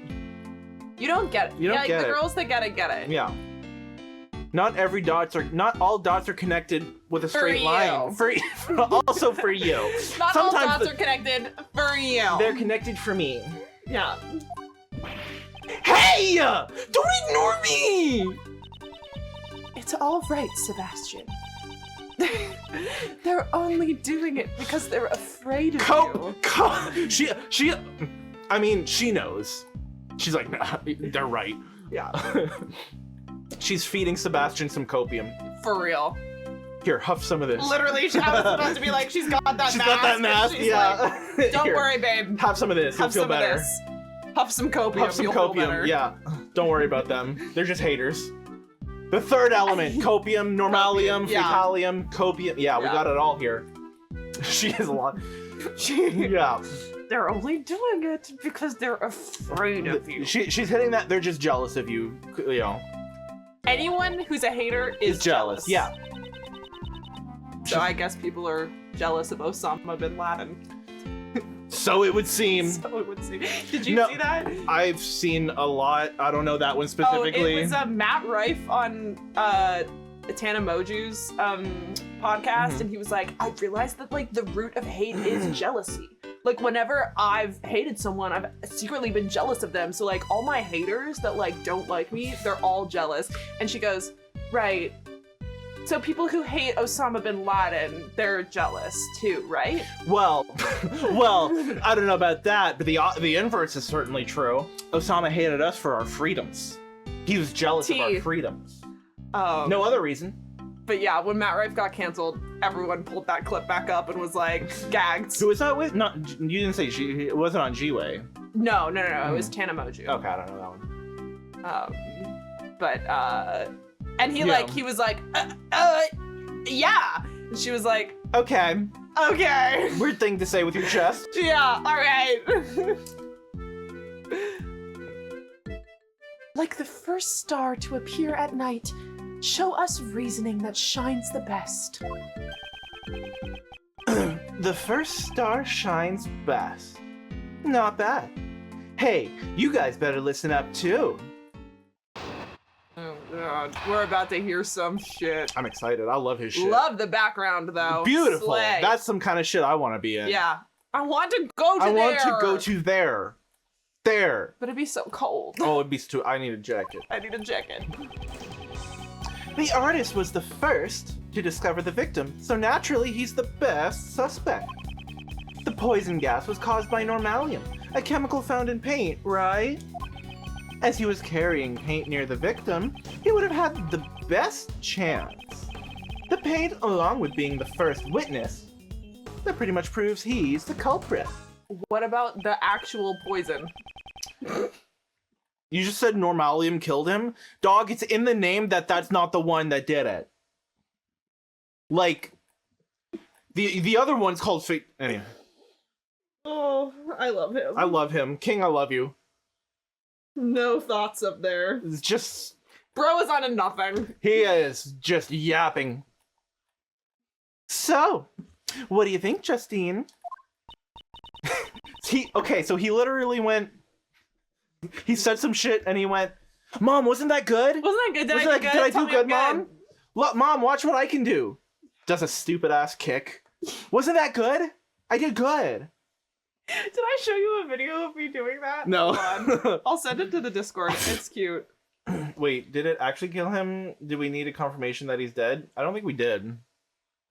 You don't get it. You don't get it. The girls that get it. Yeah. Not all dots are connected with a straight line. Also for you. Not all dots are connected for you. They're connected for me. Yeah. Hey! Don't ignore me! It's all right, Sebastian. They're only doing it because they're afraid of you. She knows. She's like, nah, they're right. Yeah. She's feeding Sebastian some copium. For real. Here, huff some of this. Literally, I was about to be like, she's got that mask. She's got that mask, yeah. Like, don't worry, babe. Have some of this, you'll feel better. Huff some copium, Huff some copium, yeah. Don't worry about them. They're just haters. The third element, copium, Normallium, Fatallium, copium. Yeah, we got it all here. She is a lot. Yeah. They're only doing it because they're afraid of you. She's hitting that. They're just jealous of you. You know. Anyone who's a hater is jealous. Yeah. So I guess people are jealous of Osama bin Laden. So it would seem. So it would seem. Did you see that? I've seen a lot. I don't know that one specifically. Oh, it was Matt Rife on Tanamoju's podcast, and he was like, I realized that like the root of hate is jealousy. Like whenever I've hated someone, I've secretly been jealous of them. So like all my haters that like don't like me, they're all jealous. And she goes, right. So people who hate Osama bin Laden, they're jealous too, right? Well, I don't know about that, but the inverse is certainly true. Osama hated us for our freedoms. He was jealous of our freedoms. No other reason. But yeah, when Matt Rife got canceled, everyone pulled that clip back up and was like gagged. Who was that with? Not you didn't say it wasn't on G-Way. No, it was Tanamoju. Okay, I don't know that one. And he he was like, yeah. And she was like, okay. Weird thing to say with your chest. Yeah, all right. Like the first star to appear at night, show us reasoning that shines the best. The first star shines best. Not bad. Hey, you guys better listen up too. Oh god, we're about to hear some shit. I'm excited. I love his shit. Love the background though. Beautiful. Slay. That's some kind of shit I want to be in. Yeah. I want to go to there. I want to go to there. There. But it'd be so cold. Oh, it'd be too. I need a jacket. I need a jacket. The artist was the first to discover the victim, so naturally he's the best suspect. The poison gas was caused by Normallium, a chemical found in paint, right? As he was carrying paint near the victim, he would have had the best chance. The paint, along with being the first witness, that pretty much proves he's the culprit. What about the actual poison? You just said Normallium killed him? Dog, it's in the name that that's not the one that did it. Like, the other one's called Fate. Anyway. Oh, I love him. I love him. King, I love you. No thoughts up there. It's just... Bro is on a nothing. He is just yapping. So, what do you think, Justine? Okay, so he literally went... He said some shit and he went, Mom, wasn't that good? Wasn't that good? Did I do good, Mom? Look, Mom, watch what I can do. Does a stupid ass kick. Wasn't that good? I did good. Did I show you a video of me doing that? No. Hold on. I'll send it to the Discord. It's cute. Wait, did it actually kill him? Did we need a confirmation that he's dead? I don't think we did.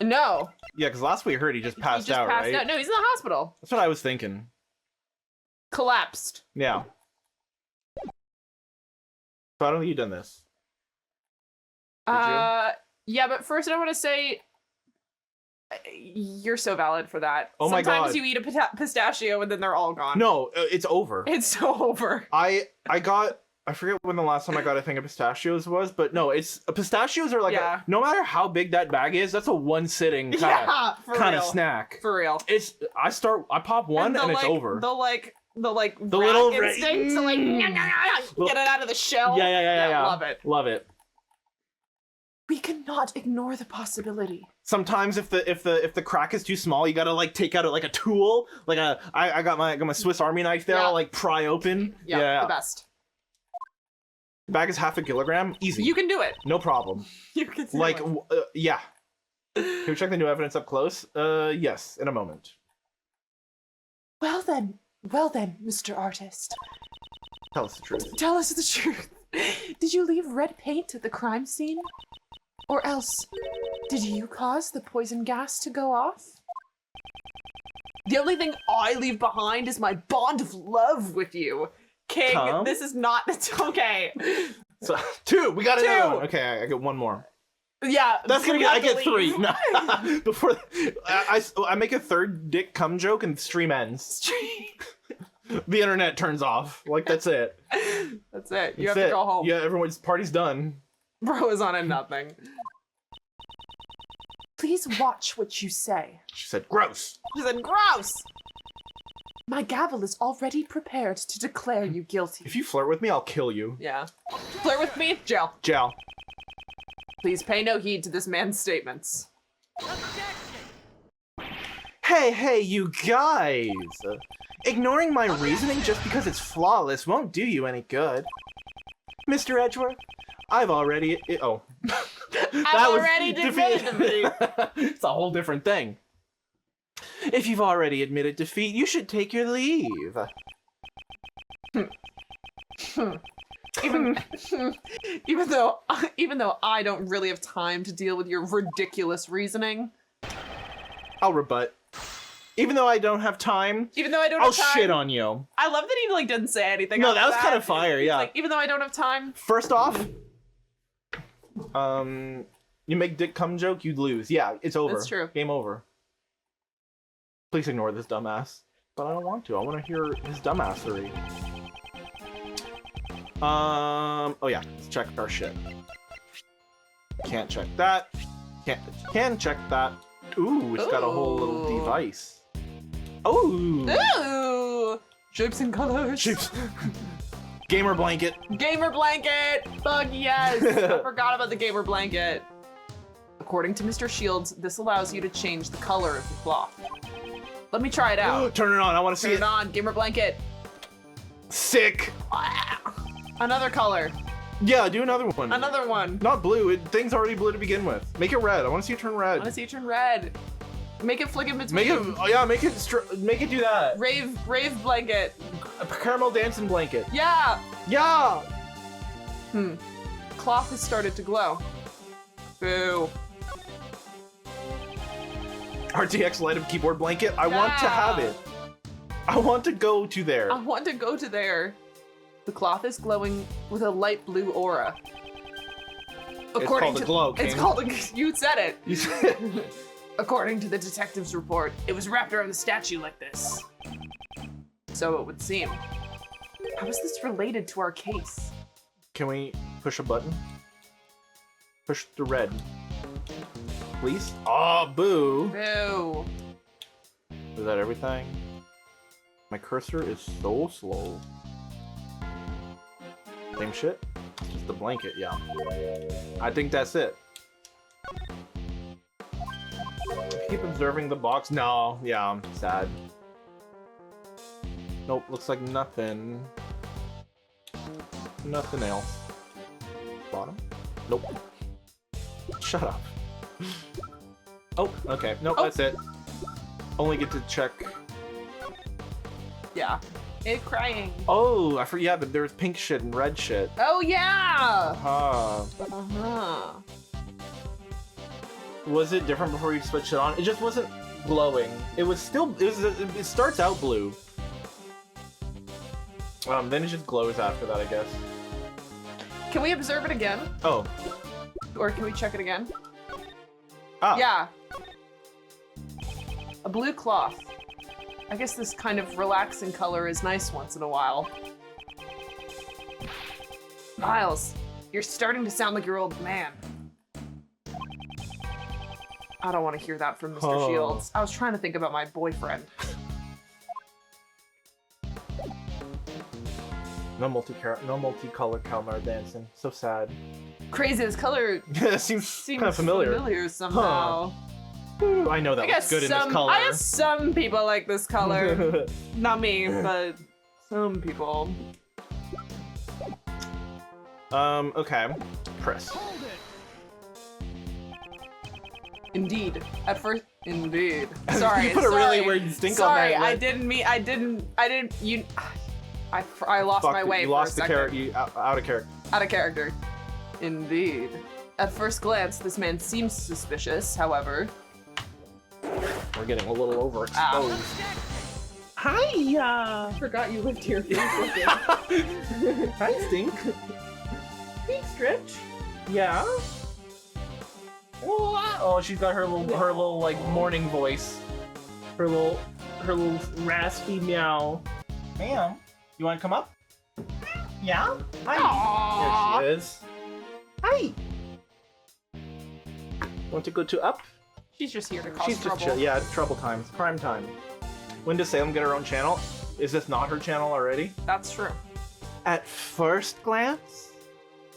No. Yeah, because last we heard he just passed out, right? No, he's in the hospital. That's what I was thinking. Collapsed. Yeah. So I don't think you've done this. Did you? Yeah, but first I want to say you're so valid for that. Oh my god. Sometimes you eat a pistachio and then they're all gone. No, it's over. It's so over. I forget when the last time I got a thing of pistachios was, but no, pistachios are like no matter how big that bag is, that's a one sitting kind of snack. For real. I pop one and it's over. The little instinct to like get it out of the shell. Yeah. Love it. Love it. We cannot ignore the possibility. Sometimes if the crack is too small, you gotta like take out like a tool, like I got my Swiss Army knife there. I'll like pry open. Yeah, the best. The bag is 1/2 kilogram. Easy. You can do it. No problem. You can do like it. yeah. Can we check the new evidence up close? Yes, in a moment. Well then, Mr. Artist. Tell us the truth. Tell us the truth. Did you leave red paint at the crime scene? Or else, did you cause the poison gas to go off? The only thing I leave behind is my bond of love with you. King, this is not... okay. So, 2! We got another one. Okay, I get one more. Yeah. That's gonna I get 3. No. Before... I make a third dick cum joke and the stream ends. The internet turns off. Like, that's it. That's it. You have to go home. Yeah, everyone's party's done. Bro is on a nothing. Please watch what you say. She said, gross. She said, gross! My gavel is already prepared to declare you guilty. If you flirt with me, I'll kill you. Yeah. Flirt with me? Jail. Jail. Please pay no heed to this man's statements. Objection! Hey, you guys! Ignoring my reasoning just because it's flawless won't do you any good. Mr. Edgeworth, I've already... Oh. I've already admitted defeat. It's a whole different thing. If you've already admitted defeat, you should take your leave. Even though I don't really have time to deal with your ridiculous reasoning. I'll rebut. Even though I don't have time, I'll shit on you. I love that he like didn't say anything. No, after that was kind of fire, yeah. Like, even though I don't have time. First off, you make dick cum joke, you'd lose. Yeah, it's over. That's true. Game over. Please ignore this dumbass. But I don't want to. I want to hear his dumbassery. Oh yeah, let's check our shit. Can't check that. Can check that. Ooh, it's got a whole little device. Ooh. Ooh. Shapes and colors. Shapes. Gamer blanket. Gamer blanket. Fuck yes. I forgot about the gamer blanket. According to Mr. Shields, this allows you to change the color of the cloth. Let me try it out. Turn it on. I want to see Turn it on. Gamer blanket. Sick. Another color. Yeah, do another one. Another one. Not blue. Thing's already blue to begin with. Make it red. I want to see it turn red. I want to see it turn red. Make it flick in between. Make it. Oh yeah, make it do that. Rave blanket. A caramel dancing blanket. Yeah. Yeah. Cloth has started to glow. Boo. RTX light up keyboard blanket. I want to have it. I want to go to there. I want to go to there. The cloth is glowing with a light blue aura. It's called a glow, King. It's called a... You said it. You said it. According to the detective's report, it was wrapped around the statue like this. So it would seem. How is this related to our case? Can we push a button? Push the red. Please? Oh, boo. Boo. Is that everything? My cursor is so slow. Same shit? Just the blanket, yeah. I think that's it. Keep observing the box. No, yeah, I'm sad. Nope, looks like nothing. Nothing else. Bottom? Nope. Shut up. Oh, okay. Nope, that's it. Only get to check. Yeah. It's crying. Oh, I forgot. Yeah, but there was pink shit and red shit. Oh, yeah! Uh-huh. Was it different before you switched it on? It just wasn't glowing. It was still, it starts out blue. Then it just glows after that, I guess. Can we observe it again? Oh. Or can we check it again? Ah. Yeah. A blue cloth. I guess this kind of relaxing color is nice once in a while. Miles, you're starting to sound like your old man. I don't want to hear that from Mr. Shields. I was trying to think about my boyfriend. No multicolor Kalmar dancing. So sad. Crazy, this color seems kind of familiar. Somehow. Ooh, I know that looks good in this color. I guess some people like this color. Not me, but some people. Okay. Press. Indeed. At first, indeed. Sorry. You put a really weird stink on that. Sorry, I didn't, you, I lost my way you for lost a the second. character, you out of character. Out of character. Indeed. At first glance, this man seems suspicious, however. We're getting a little overexposed. Hi! Forgot you lived here. Hi, Stink. Hey, Stretch. Yeah? Oh, she's got her little like morning voice. Her little raspy meow. Ma'am, you want to come up? Yeah? Hi. There she is. Hi. Want to go to up? She's just here to cause trouble. Yeah, it's trouble times, crime time. When does Salem get her own channel? Is this not her channel already? That's true. At first glance?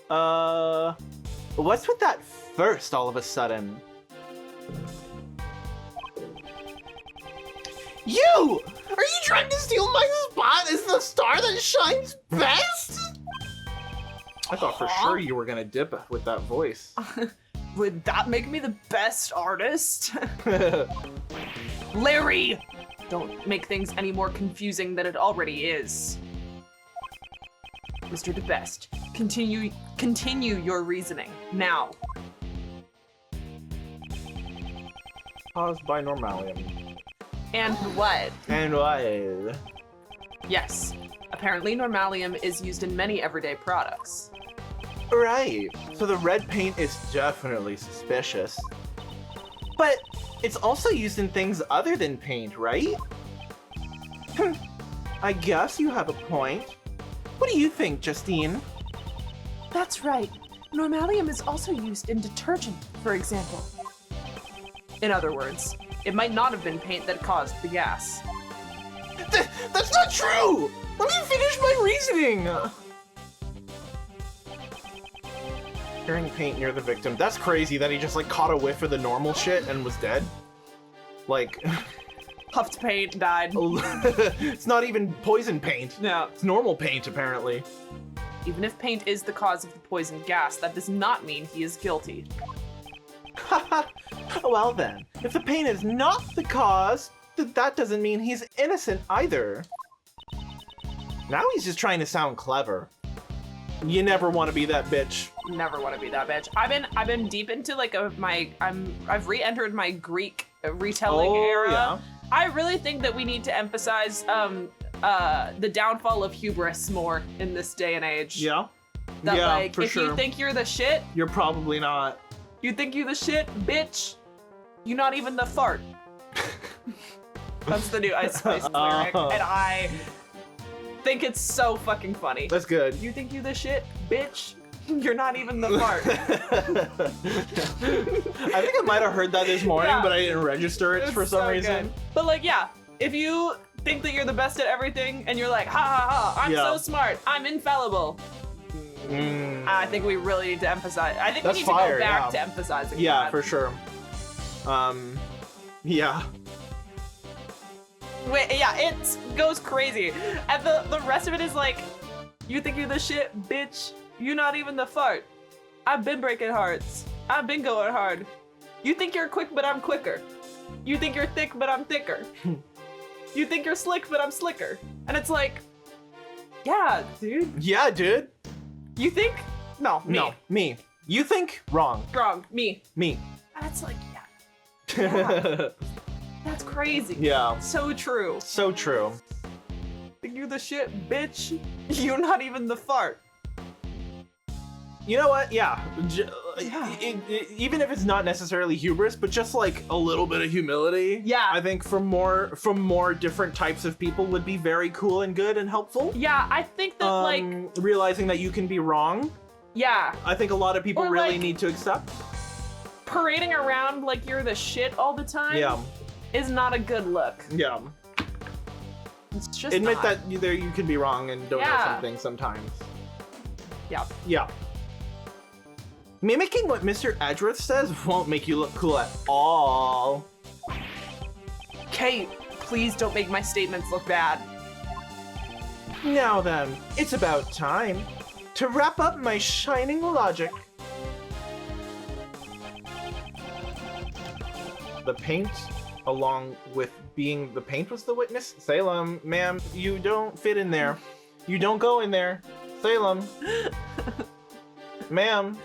What's with that first all of a sudden? You! Are you trying to steal my spot as the star that shines best? I thought for sure you were gonna dip with that voice. Would that make me the best artist? Larry! Don't make things any more confusing than it already is. Mr. Debeste, continue your reasoning, now. Caused by Normallium. And what? And what? Yes, apparently Normallium is used in many everyday products. Right. So the red paint is definitely suspicious. But it's also used in things other than paint, right? I guess you have a point. What do you think, Justine? That's right. Normallium is also used in detergent, for example. In other words, it might not have been paint that caused the gas. That's not true! Let me finish my reasoning! Hearing paint near the victim. That's crazy that he just like caught a whiff of the normal shit and was dead. Like, Puffed paint, died. it's not even poison paint. No. It's normal paint, apparently. Even if paint is the cause of the poison gas, that does not mean he is guilty. Well then, if the paint is not the cause, that doesn't mean he's innocent either. Now he's just trying to sound clever. You never want to be that bitch. Never want to be that bitch. I've been deep into like I've re-entered my Greek retelling era. Yeah. I really think that we need to emphasize the downfall of hubris more in this day and age. Yeah. That yeah, like for if sure. you think you're the shit, You're probably not. you think you the shit, bitch. You not even the fart. That's the new Ice Spice lyric, and I think it's so fucking funny. That's good. You think you the shit, bitch? You're not even the fart. I think I might have heard that this morning, Yeah. but I didn't register it It's for some so reason. good. But like, yeah, if you think that you're the best at everything and you're like, ha ha ha, I'm Yeah. so smart, I'm infallible. I think we really need to emphasize. I think That's we need to fire, go back yeah. to emphasizing Yeah, that. for sure. Yeah. Wait, yeah, it goes crazy. And the rest of it is like, you think you're the shit, bitch. You not even the fart. I've been breaking hearts. I've been going hard. You think you're quick, but I'm quicker. You think you're thick, but I'm thicker. You think you're slick, but I'm slicker. And it's like, yeah, dude. Yeah, dude. You think? No, me. No, me. You think? Wrong. Wrong, me. Me. And it's like, yeah, that's crazy. Yeah. So true. So true. Think you the shit, bitch. You not even the fart. You know what? Yeah. Yeah. Even if it's not necessarily hubris, but just like a little bit of humility. Yeah. I think from more different types of people would be very cool and good and helpful. Yeah, I think that like, realizing that you can be wrong. yeah, I think a lot of people Or, really like- need to accept. parading around like you're the shit all the time Yeah. is not a good look. Yeah. It's just Admit not. that you can be wrong and don't know Yeah. something sometimes. Yeah. Yeah. Mimicking what Mr. Edgeworth says won't make you look cool at all. Kate, please don't make my statements look bad. Now then, it's about time to wrap up my shining logic. The paint, along with being the paint was the witness? Salem, ma'am, you don't fit in there. You don't go in there. Salem. Ma'am,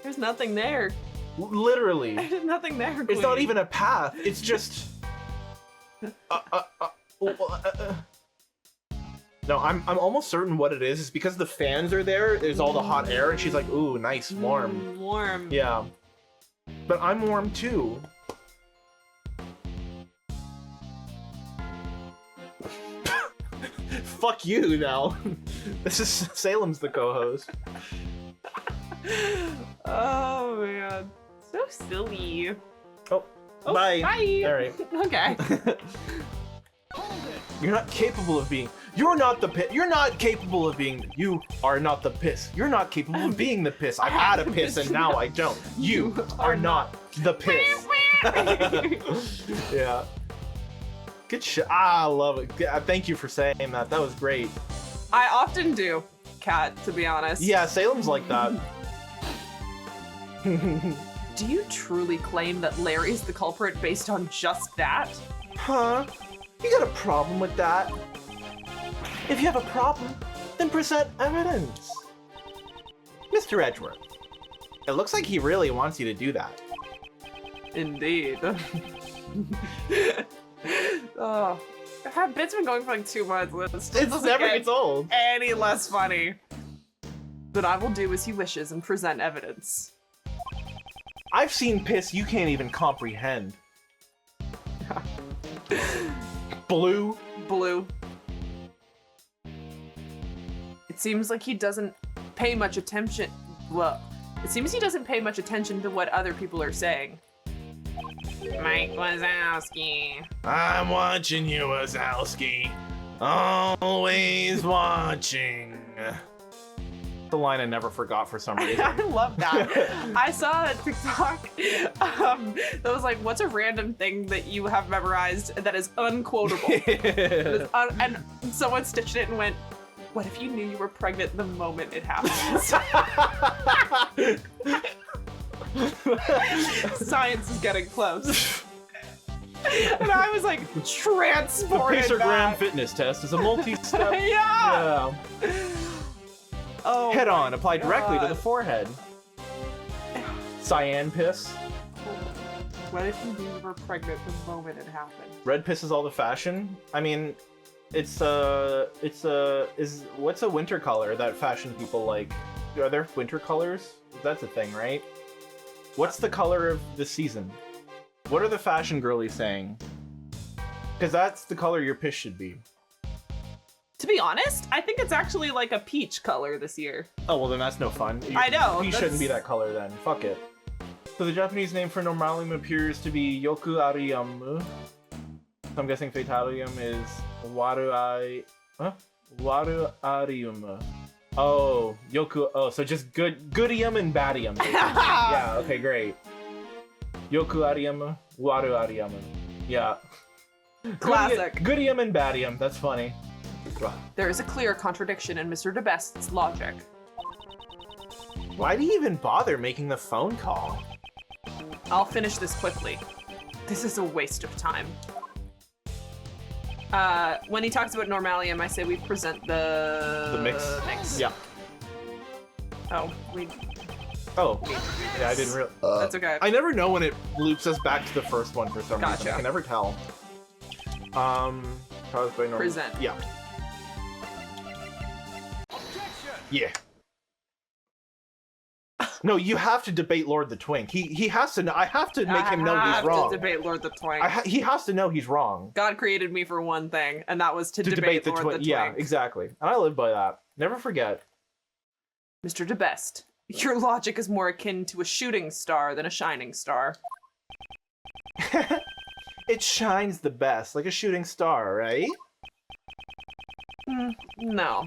There's nothing there. literally. There's nothing there. It's not Queen. even a path. It's just. No, I'm almost certain what it is. It's because the fans are there. There's all the hot air, and she's like, "Ooh, nice, warm." Warm. Yeah, but I'm warm too. Fuck you now. This is Salem's the co-host. Oh man, so silly. Oh, bye. Bye. All right. Okay. You're not capable of being. You're not the piss. You're not capable of being. You are not the piss. You're not capable of being the piss. I had a piss and now I don't. You are not the piss. Yeah. Good shit. I love it. Thank you for saying that. That was great. I often do, Kat, to be honest. Yeah, Salem's like that. Do you truly claim that Larry's the culprit based on just that? Huh? You got a problem with that? If you have a problem, then present evidence. Mr. Edgeworth, it looks like he really wants you to do that. Indeed. Oh, that bit's been going for like 2 months. It Never gets old. any less funny. But I will do as he wishes and present evidence. I've seen piss you can't even comprehend. Blue. Blue. It seems like he doesn't pay much attention. Well, it seems he doesn't pay much attention to what other people are saying. Mike Wazowski. I'm watching you, Wazowski. Always watching. The line I never forgot for some reason. I love that. I saw a TikTok that was like, what's a random thing that you have memorized that is unquotable? And someone stitched it and went, what if you knew you were pregnant the moment it happens? Science is getting close. And I was like transported The Pacergram back. fitness test is a multi-step. Yeah. Oh, Head on, my apply directly to the God. forehead. Cyan piss. What if you knew you were pregnant the moment it happened? Red piss is all the fashion. I mean, what's a winter color that fashion people like? Are there winter colors? That's a thing, right? What's the color of the season? What are the fashion girlies saying? Because that's the color your piss should be. To be honest, I think it's actually like a peach color this year. Oh, well then that's no fun. I know, You shouldn't be that color then. Fuck it. So the Japanese name for Normallium appears to be Yoku Ariyamu. So I'm guessing Fatallium is Waruarium. Oh, Yoku. Oh, so just goodium and badium. Yeah, okay, great. Yoku Ariyamu, Waruarium. Yeah. Classic. Goodium and badium. That's funny. There is a clear contradiction in Mr. Debeste's logic. Why do you even bother making the phone call? I'll finish this quickly. This is a waste of time. When he talks about Normallium, I say we present the mix. Yeah. Oh, Oh. Yeah, I didn't realize. that's okay. I never know when it loops us back to the first one for some reason. Gotcha. I can never tell. Caused by normal. Present. Yeah. Yeah. No, you have to debate Lord the Twink. He has to know. I have to make him know he's wrong. To debate Lord the Twink. He has to know he's wrong. God created me for one thing, and that was to debate Lord the Twink. Yeah, exactly. And I live by that. Never forget. Mr. Debeste, your logic is more akin to a shooting star than a shining star. It shines the best, like a shooting star, right? No.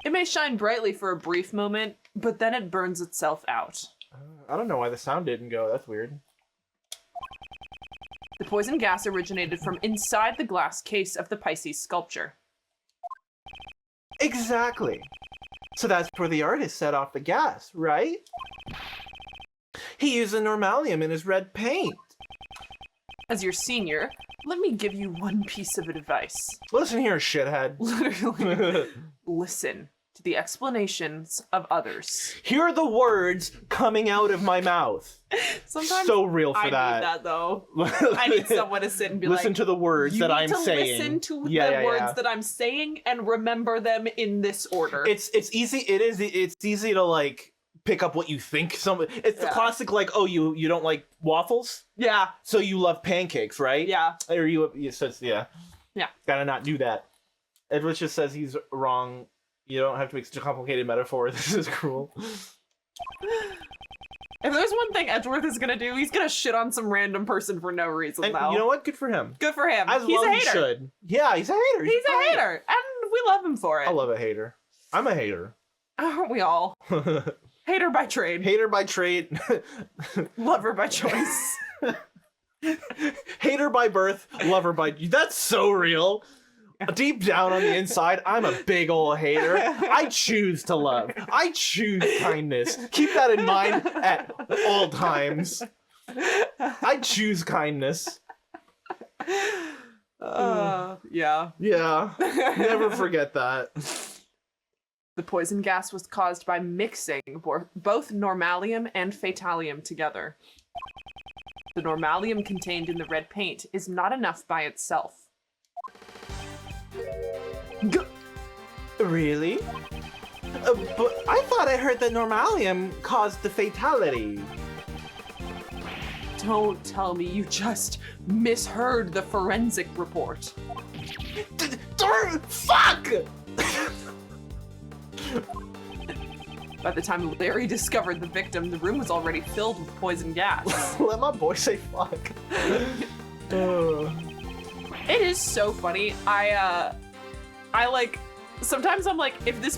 It may shine brightly for a brief moment, but then it burns itself out. I don't know why the sound didn't go. That's weird. The poison gas originated from inside the glass case of the Pisces sculpture. Exactly. So that's where the artist set off the gas, right? He used a Normallium in his red paint. As your senior, let me give you one piece of advice. Listen here, shithead. Literally, listen to the explanations of others. Hear the words coming out of my mouth. Sometimes So real for I that. need that though. I need someone to sit and be listen like, to the words you that need I'm to saying. listen to Yeah, the words that I'm saying and remember them in this order. It's easy. It's easy to like pick up what you think. It's the classic like, oh, you don't like waffles, yeah, so you love pancakes, right? yeah. Or you says yeah. Yeah. Gotta not do that. Edward just says he's wrong. You don't have to make such a complicated metaphor. This is cruel. If there's one thing Edgeworth is gonna do, he's gonna shit on some random person for no reason, And though. you know what? Good for him. Good for him. As He's well a he hater. should. Yeah, he's a hater. He's a hater, and we love him for it. I love a hater. I'm a hater. Aren't we all? Hater by trade. Hater by trade. Lover by choice. Hater by birth, lover by... That's so real. Deep down on the inside, I'm a big ol' hater. I choose to love. I choose kindness. Keep that in mind at all times. I choose kindness. Yeah. Yeah. Never forget that. The poison gas was caused by mixing both Normallium and Fatallium together. The Normallium contained in the red paint is not enough by itself. Really? But I thought I heard that Normallium caused the fatality. Don't tell me you just misheard the forensic report. Fuck! By the time Larry discovered the victim, the room was already filled with poison gas. Let my boy say fuck. It is so funny. I like, sometimes I'm like, if this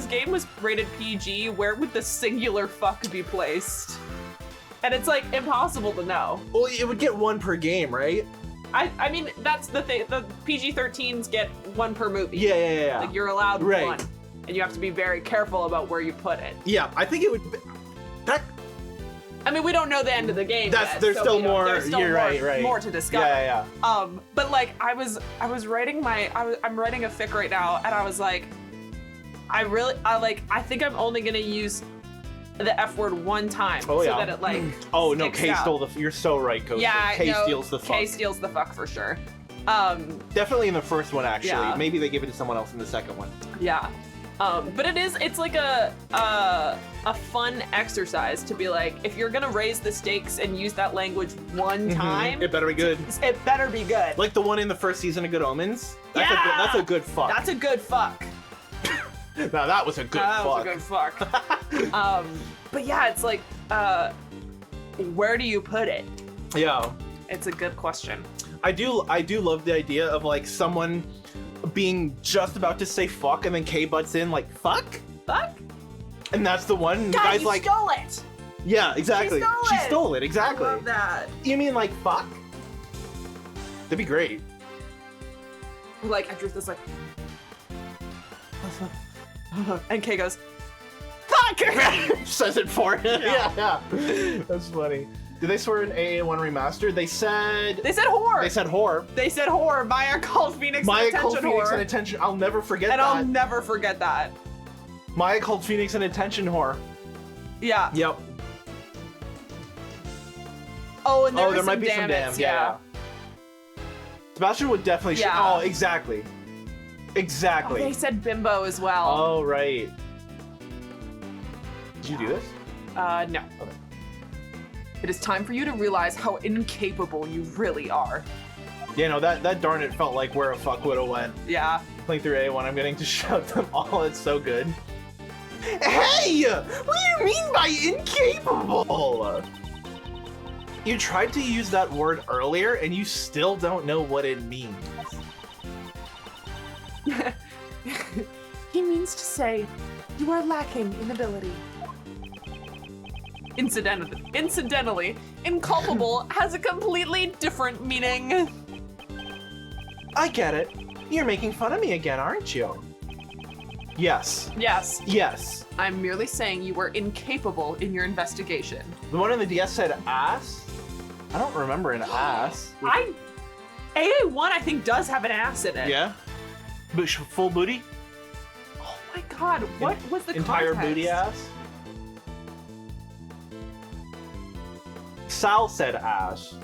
game was rated PG, where would the singular fuck be placed? And it's like impossible to know. Well, it would get one per game, right? I mean, that's the thing. The PG-13s get one per movie. Yeah. Like you're allowed Right. one, and you have to be very careful about where you put it. Yeah, I think it would. That. I mean, we don't know the end of the game. Yet, There's so still we don't- more. There's still You're right. more to discover. Yeah. But like I was writing I'm writing a fic right now, and I was like, I think I'm only gonna use the F word one time, Oh, so yeah. that it like. Oh no, sticks K out. stole the. You're so right, Coach. Yeah, K no, steals the fuck. K steals the fuck for sure. Definitely in the first one, actually. Yeah. Maybe they give it to someone else in the second one. Yeah. But it's like a fun exercise to be like, if you're gonna raise the stakes and use that language one time, It better be good. it better be good. Like the one in the first season of Good Omens. That's Yeah! that's a good fuck. That's a good fuck. Now that was a good That fuck. was a good fuck. But yeah, it's like, where do you put it? Yeah. It's a good question. I do love the idea of like someone being just about to say fuck and then K butts in like fuck? Fuck? And that's the one. And the God, guy's you like, stole it! yeah, exactly. She stole it! Exactly. I love that. You mean like fuck? That'd be great. Like, I drew this like, and Kay goes, fuck! Says it for him. Yeah. That's funny. Did they swear in AA1 remastered? They said whore! They said whore. They said whore. Maya called Phoenix Maya an attention called Phoenix whore. an attention. I'll never forget And that. I'll never forget that. Maya called Phoenix an attention whore. Yeah. Yep. Oh, and there might be some damn. Yeah. Sebastian would definitely. Yeah. Oh, exactly. Exactly. Oh, they said bimbo as well. Oh, right. Did you do this? No. Okay. It is time for you to realize how incapable you really are. Yeah, no, that darn it felt like where a fuck would have went. Yeah. Playing through A1, I'm getting to shout them all. It's so good. Hey! What do you mean by incapable? You tried to use that word earlier, and you still don't know what it means. He means to say, you are lacking in ability. Incidentally, inculpable has a completely different meaning. I get it. You're making fun of me again, aren't you? Yes. Yes. Yes. I'm merely saying you were incapable in your investigation. The one in the DS said ass? I don't remember an ass. AA1 I think does have an ass in it. Yeah? But full booty? Oh my god, what was the Entire context? booty ass? Sal said ass.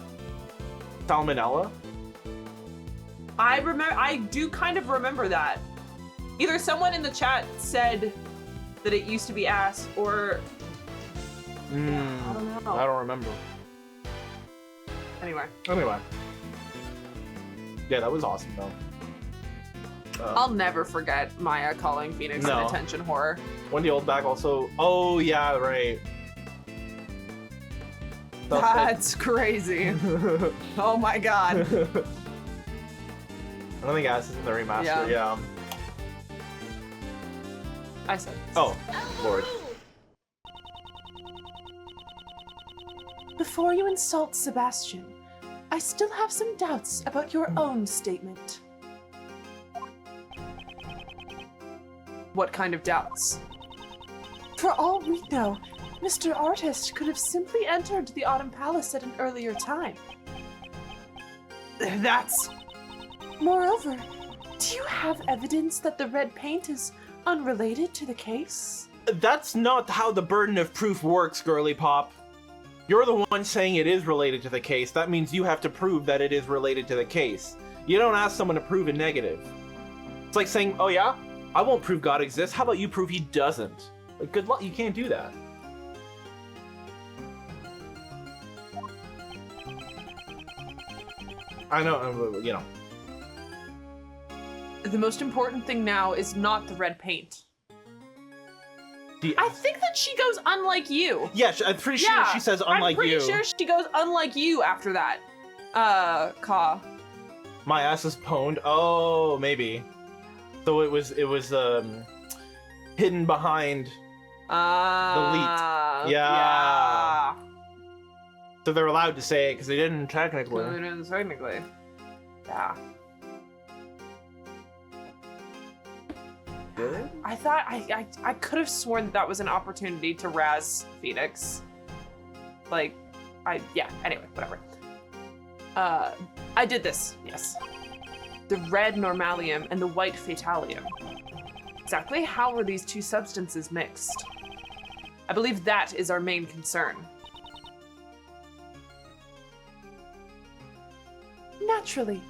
Salmonella? I do kind of remember that. Either someone in the chat said that it used to be ass, or I don't know. I don't remember. Anyway, Yeah, that was awesome though. I'll never forget Maya calling Phoenix No. an attention whore. Wendy Oldback also. Oh yeah, right. That's crazy. Oh my god. I don't think ass is in the remaster. Yeah. I said. Oh, Lord. Before you insult Sebastian, I still have some doubts about your own statement. What kind of doubts? For all we know, Mr. Artist could have simply entered the Autumn Palace at an earlier time. That's... Moreover, do you have evidence that the red paint is unrelated to the case? That's not how the burden of proof works, girly pop. You're the one saying it is related to the case. That means you have to prove that it is related to the case. You don't ask someone to prove a negative. It's like saying, oh yeah, I won't prove God exists. How about you prove he doesn't? Like, good luck, you can't do that. I know, you know. The most important thing now is not the red paint. I think that she goes unlike you. Yeah, I'm pretty sure she says unlike you. I'm pretty sure she goes unlike you after that. Ka. My ass is pwned. Oh, maybe. So it was hidden behind the leet. Yeah. So they're allowed to say it because they didn't technically. Yeah. Good. I thought I could have sworn that was an opportunity to razz Phoenix. Like, anyway, whatever. I did this, yes. The red Normallium and the white Fatallium. Exactly how were these two substances mixed? I believe that is our main concern. Naturally.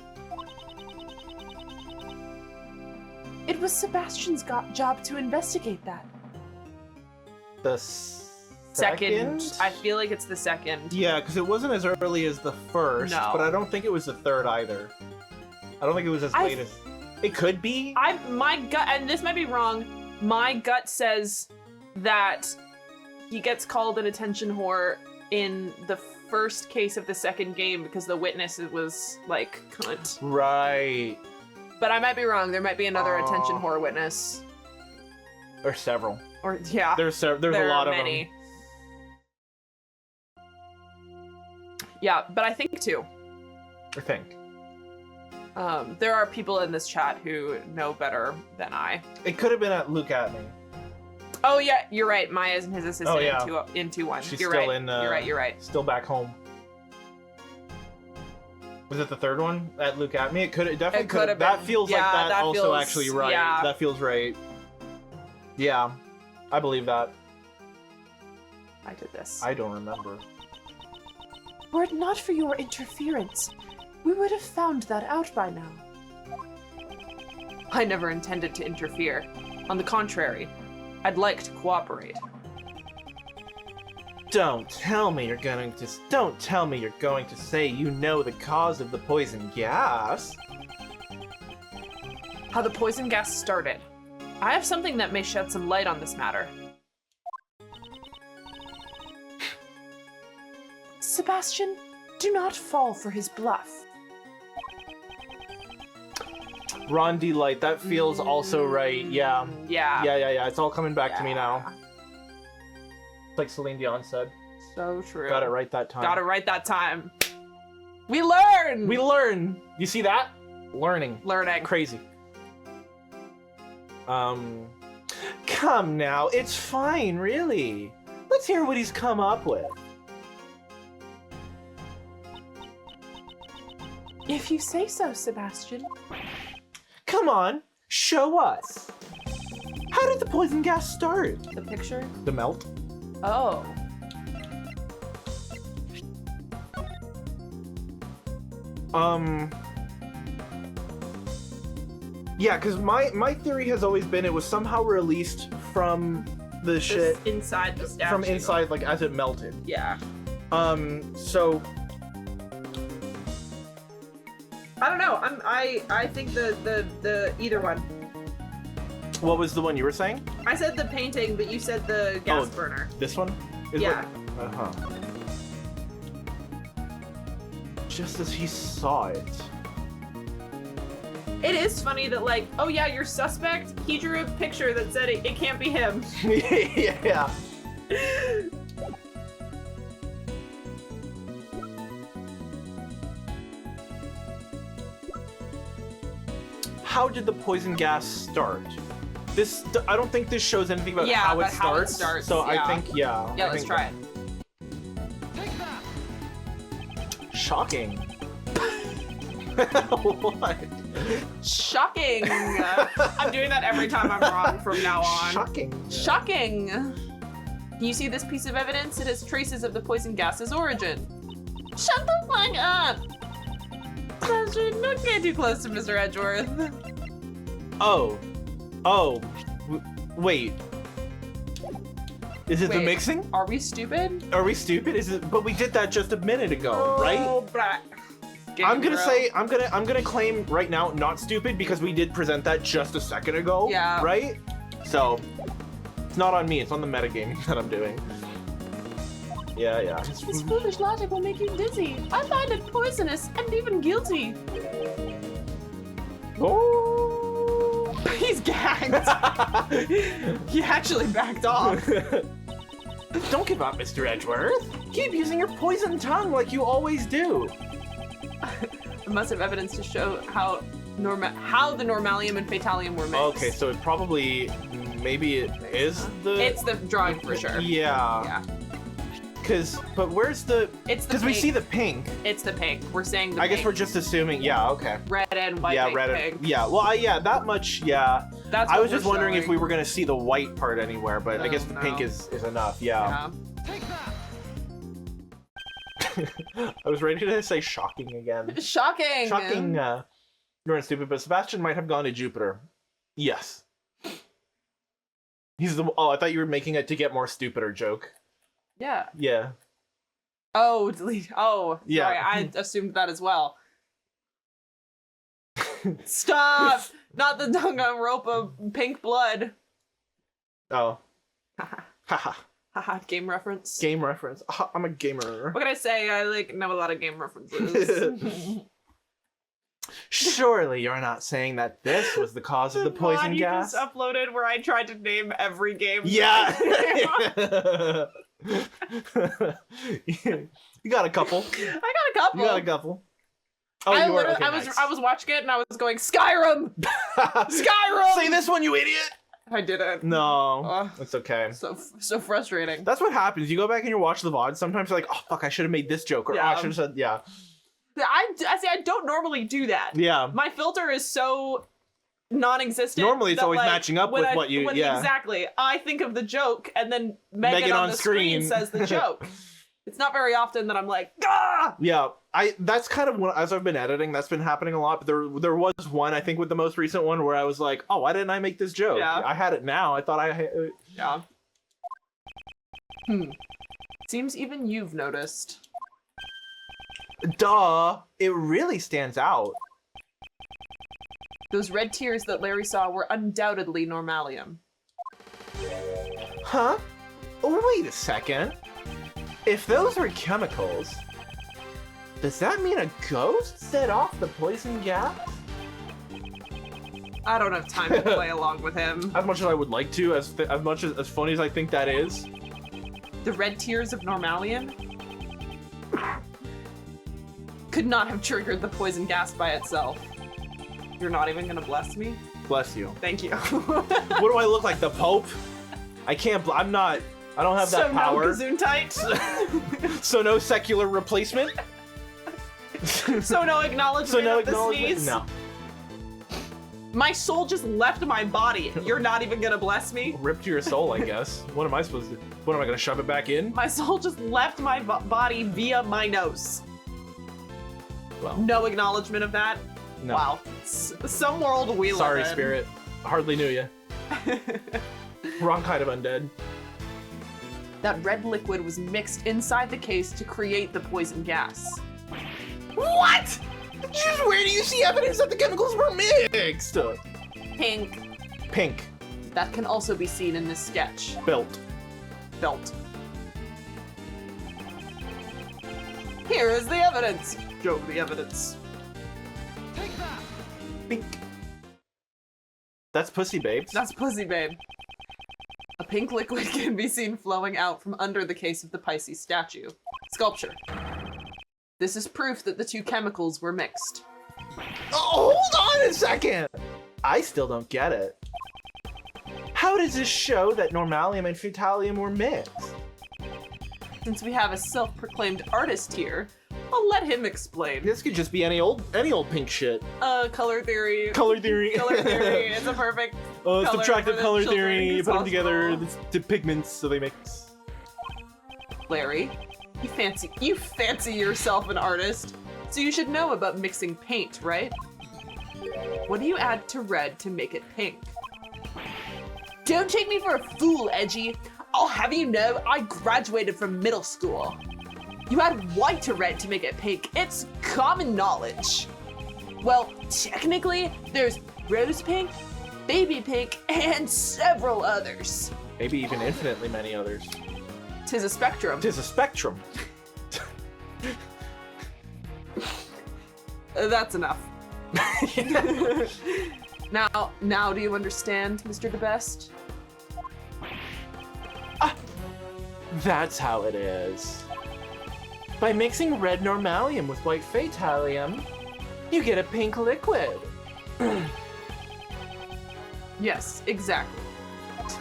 It was Sebastian's job to investigate that. The second? I feel like it's the second. Yeah, because it wasn't as early as the first, No. but I don't think it was the third either. I don't think it was as late as... It could be? My gut, and this might be wrong, my gut says that he gets called an attention whore in the first case of the second game because the witness was, like, cunt. Right. But I might be wrong. There might be another attention whore witness. Or several. Or, yeah. There's a lot of them. Yeah, but I think too. I think. There are people in this chat who know better than I. It could have been at Look At Me. Oh yeah, you're right. Maya's and his assistant in 2-1. She's you're still right. in. You're right. Still back home. Was it the third one at Look At Me? It definitely could have. That feels like that also feels, actually right. Yeah. That feels right. Yeah, I believe that. I did this. I don't remember. Were it not for your interference, we would have found that out by now. I never intended to interfere. On the contrary, I'd like to cooperate. Don't tell me you're going to say you know the cause of the poison gas. How the poison gas started. I have something that may shed some light on this matter. Sebastian, do not fall for his bluff. Ron-D Light, that feels also right. Yeah. Yeah. It's all coming back to me now. Like Celine Dion said. So true. Got it right that time. We learn! We learn! You see that? Learning. Crazy. Come now, it's fine, really. Let's hear what he's come up with. If you say so, Sebastian. Come on, show us. How did the poison gas start? The picture? The melt? Oh. Yeah, because my theory has always been it was somehow released from the shit inside the statue. From inside, like as it melted. Yeah. So I don't know. I think the either one. What was the one you were saying? I said the painting, but you said the gas burner. This one? Yeah. Just as he saw it. It is funny that, like, oh yeah, your suspect, he drew a picture that said it can't be him. Yeah. how did the poison gas start? I don't think this shows anything about how it starts. So yeah. I think, yeah. Yeah, let's try it. Shocking. What? Shocking. I'm doing that every time I'm wrong from now on. Shocking. Shocking. You see this piece of evidence? It has traces of the poison gas's origin. Shut the fuck up. Sebastian, don't get too close to Mr. Edgeworth. Oh. Wait. Is it the mixing? Are we stupid? Are we stupid? Is it? But we did that just a minute ago, right? I'm gonna claim right now not stupid because we did present that just a second ago. Yeah. Right? So it's not on me. It's on the metagame that I'm doing. Yeah. This foolish logic will make you dizzy. I find it poisonous and even guilty. Oh. He's gagged. He actually backed off. Don't give up, Mr. Edgeworth. Keep using your poison tongue like you always do. I must have evidence to show how the Normallium and Fatallium were mixed. Okay, so it probably, maybe it is the... It's the drawing for sure. Yeah. But where's the... It's the Because we see the pink. It's the pink. We're saying the I pink. guess we're just assuming, yeah, okay. Red and white, Yeah, pink, red pink. and... Yeah, well, yeah, that much, yeah. That's I what was just we're wondering if showing. we were going to see the white part anywhere, but I guess the no. pink is enough, yeah. Take that! I was ready to say shocking again. Shocking! Shocking. You're stupid, but Sebastian might have gone to Jupiter. Yes. He's the... Oh, I thought you were making it to get more stupider joke. Yeah. Yeah. Oh, delete. Oh, Yeah. sorry. I assumed that as well. Stop! Not the doggone rope of pink blood. Oh. Haha. Haha, game reference. Game reference. I'm a gamer. What can I say? I know a lot of game references. Surely you're not saying that this was the cause of the poison VOD gas? you just uploaded where I tried to name every game. Yeah. You got a couple. I got a couple. You got a couple. Oh, I you were. Okay, I was watching it and I was going Skyrim. Skyrim. Say this one, you idiot. I didn't. No, it's okay. So frustrating. That's what happens. You go back and you watch the VOD. Sometimes you're like, oh fuck, I should have made this joke, or oh, I should have said, yeah. I see. I don't normally do that. Yeah. My filter is so non-existent. Normally, it's that, always like, matching up when with what you. Yeah. Exactly. I think of the joke, and then Meagan on the screen says the joke. It's not very often that I'm like, ah! Yeah, that's kind of what, as I've been editing, that's been happening a lot. But there was one, I think, with the most recent one where I was like, oh, why didn't I make this joke? Yeah. I had it now. I thought Yeah. Seems even you've noticed. Duh. It really stands out. Those red tears that Larry saw were undoubtedly Normallium. Huh? Wait a second. If those were chemicals, does that mean a ghost set off the poison gas? I don't have time to play along with him. As much as I would like to, as funny as I think that is. The red tears of Normallium could not have triggered the poison gas by itself. You're not even gonna bless me? Bless you. Thank you. What do I look like, the Pope? I can't. I'm not. I don't have that power. No Gesundheit. So no secular replacement. So no acknowledgement of the sneeze. No. My soul just left my body. You're not even gonna bless me? Rip to your soul, I guess. What am I supposed to? What am I gonna shove it back in? My soul just left my body via my nose. Well, no acknowledgement of that. No. Wow. Some world we live in. Sorry, spirit. Hardly knew you. Wrong kind of undead. That red liquid was mixed inside the case to create the poison gas. What? Just where do you see evidence that the chemicals were mixed? Pink. Pink. That can also be seen in this sketch. Built. Here is the evidence. Show the evidence. Take that! Pink. That's Pussy Babes. That's Pussy Babe. A pink liquid can be seen flowing out from under the case of the Pisces statue. Sculpture. This is proof that the two chemicals were mixed. Oh, hold on a second! I still don't get it. How does this show that Normallium and Fatallium were mixed? Since we have a self-proclaimed artist here, I'll let him explain. This could just be any old pink shit. Color theory. Color theory. Color theory. It's a perfect color subtractive for the color children. theory. You It's put them together. possible. The pigments, so they mix. Larry, you fancy yourself an artist, so you should know about mixing paint, right? What do you add to red to make it pink? Don't take me for a fool, Edgy. I'll have you know I graduated from middle school. You add white to red to make it pink. It's common knowledge. Well, technically, there's rose pink, baby pink, and several others. Maybe even infinitely many others. 'Tis a spectrum. 'Tis a spectrum. That's enough. Now do you understand, Mr. Debeste? That's how it is. By mixing red Normallium with white Fatallium, you get a pink liquid. Yes, exactly.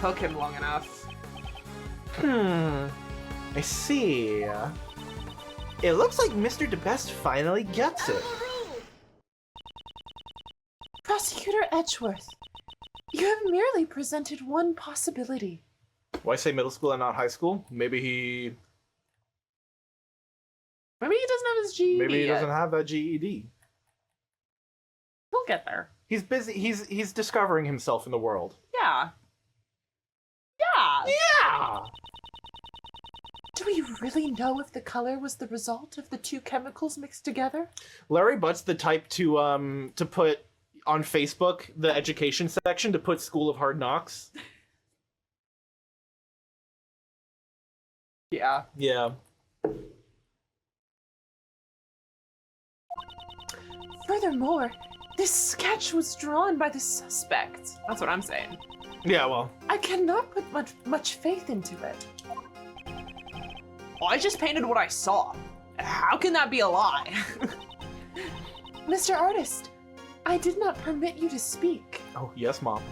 Took him long enough. I see. It looks like Mr. Debeste finally gets it. Prosecutor Edgeworth, you have merely presented one possibility. Why say middle school and not high school? Maybe he Maybe he doesn't have his GED maybe he yet. doesn't have that GED. He'll get there. He's busy. He's discovering himself in the world. Yeah. Yeah. Yeah. Do we really know if the color was the result of the two chemicals mixed together? Larry Butt's the type to put on Facebook the education section to put School of Hard Knocks. Yeah. Yeah. Furthermore, this sketch was drawn by the suspect. That's what I'm saying. Yeah. Well. I cannot put much faith into it. Well, I just painted what I saw. How can that be a lie? Mr. Artist, I did not permit you to speak. Oh yes, Mom.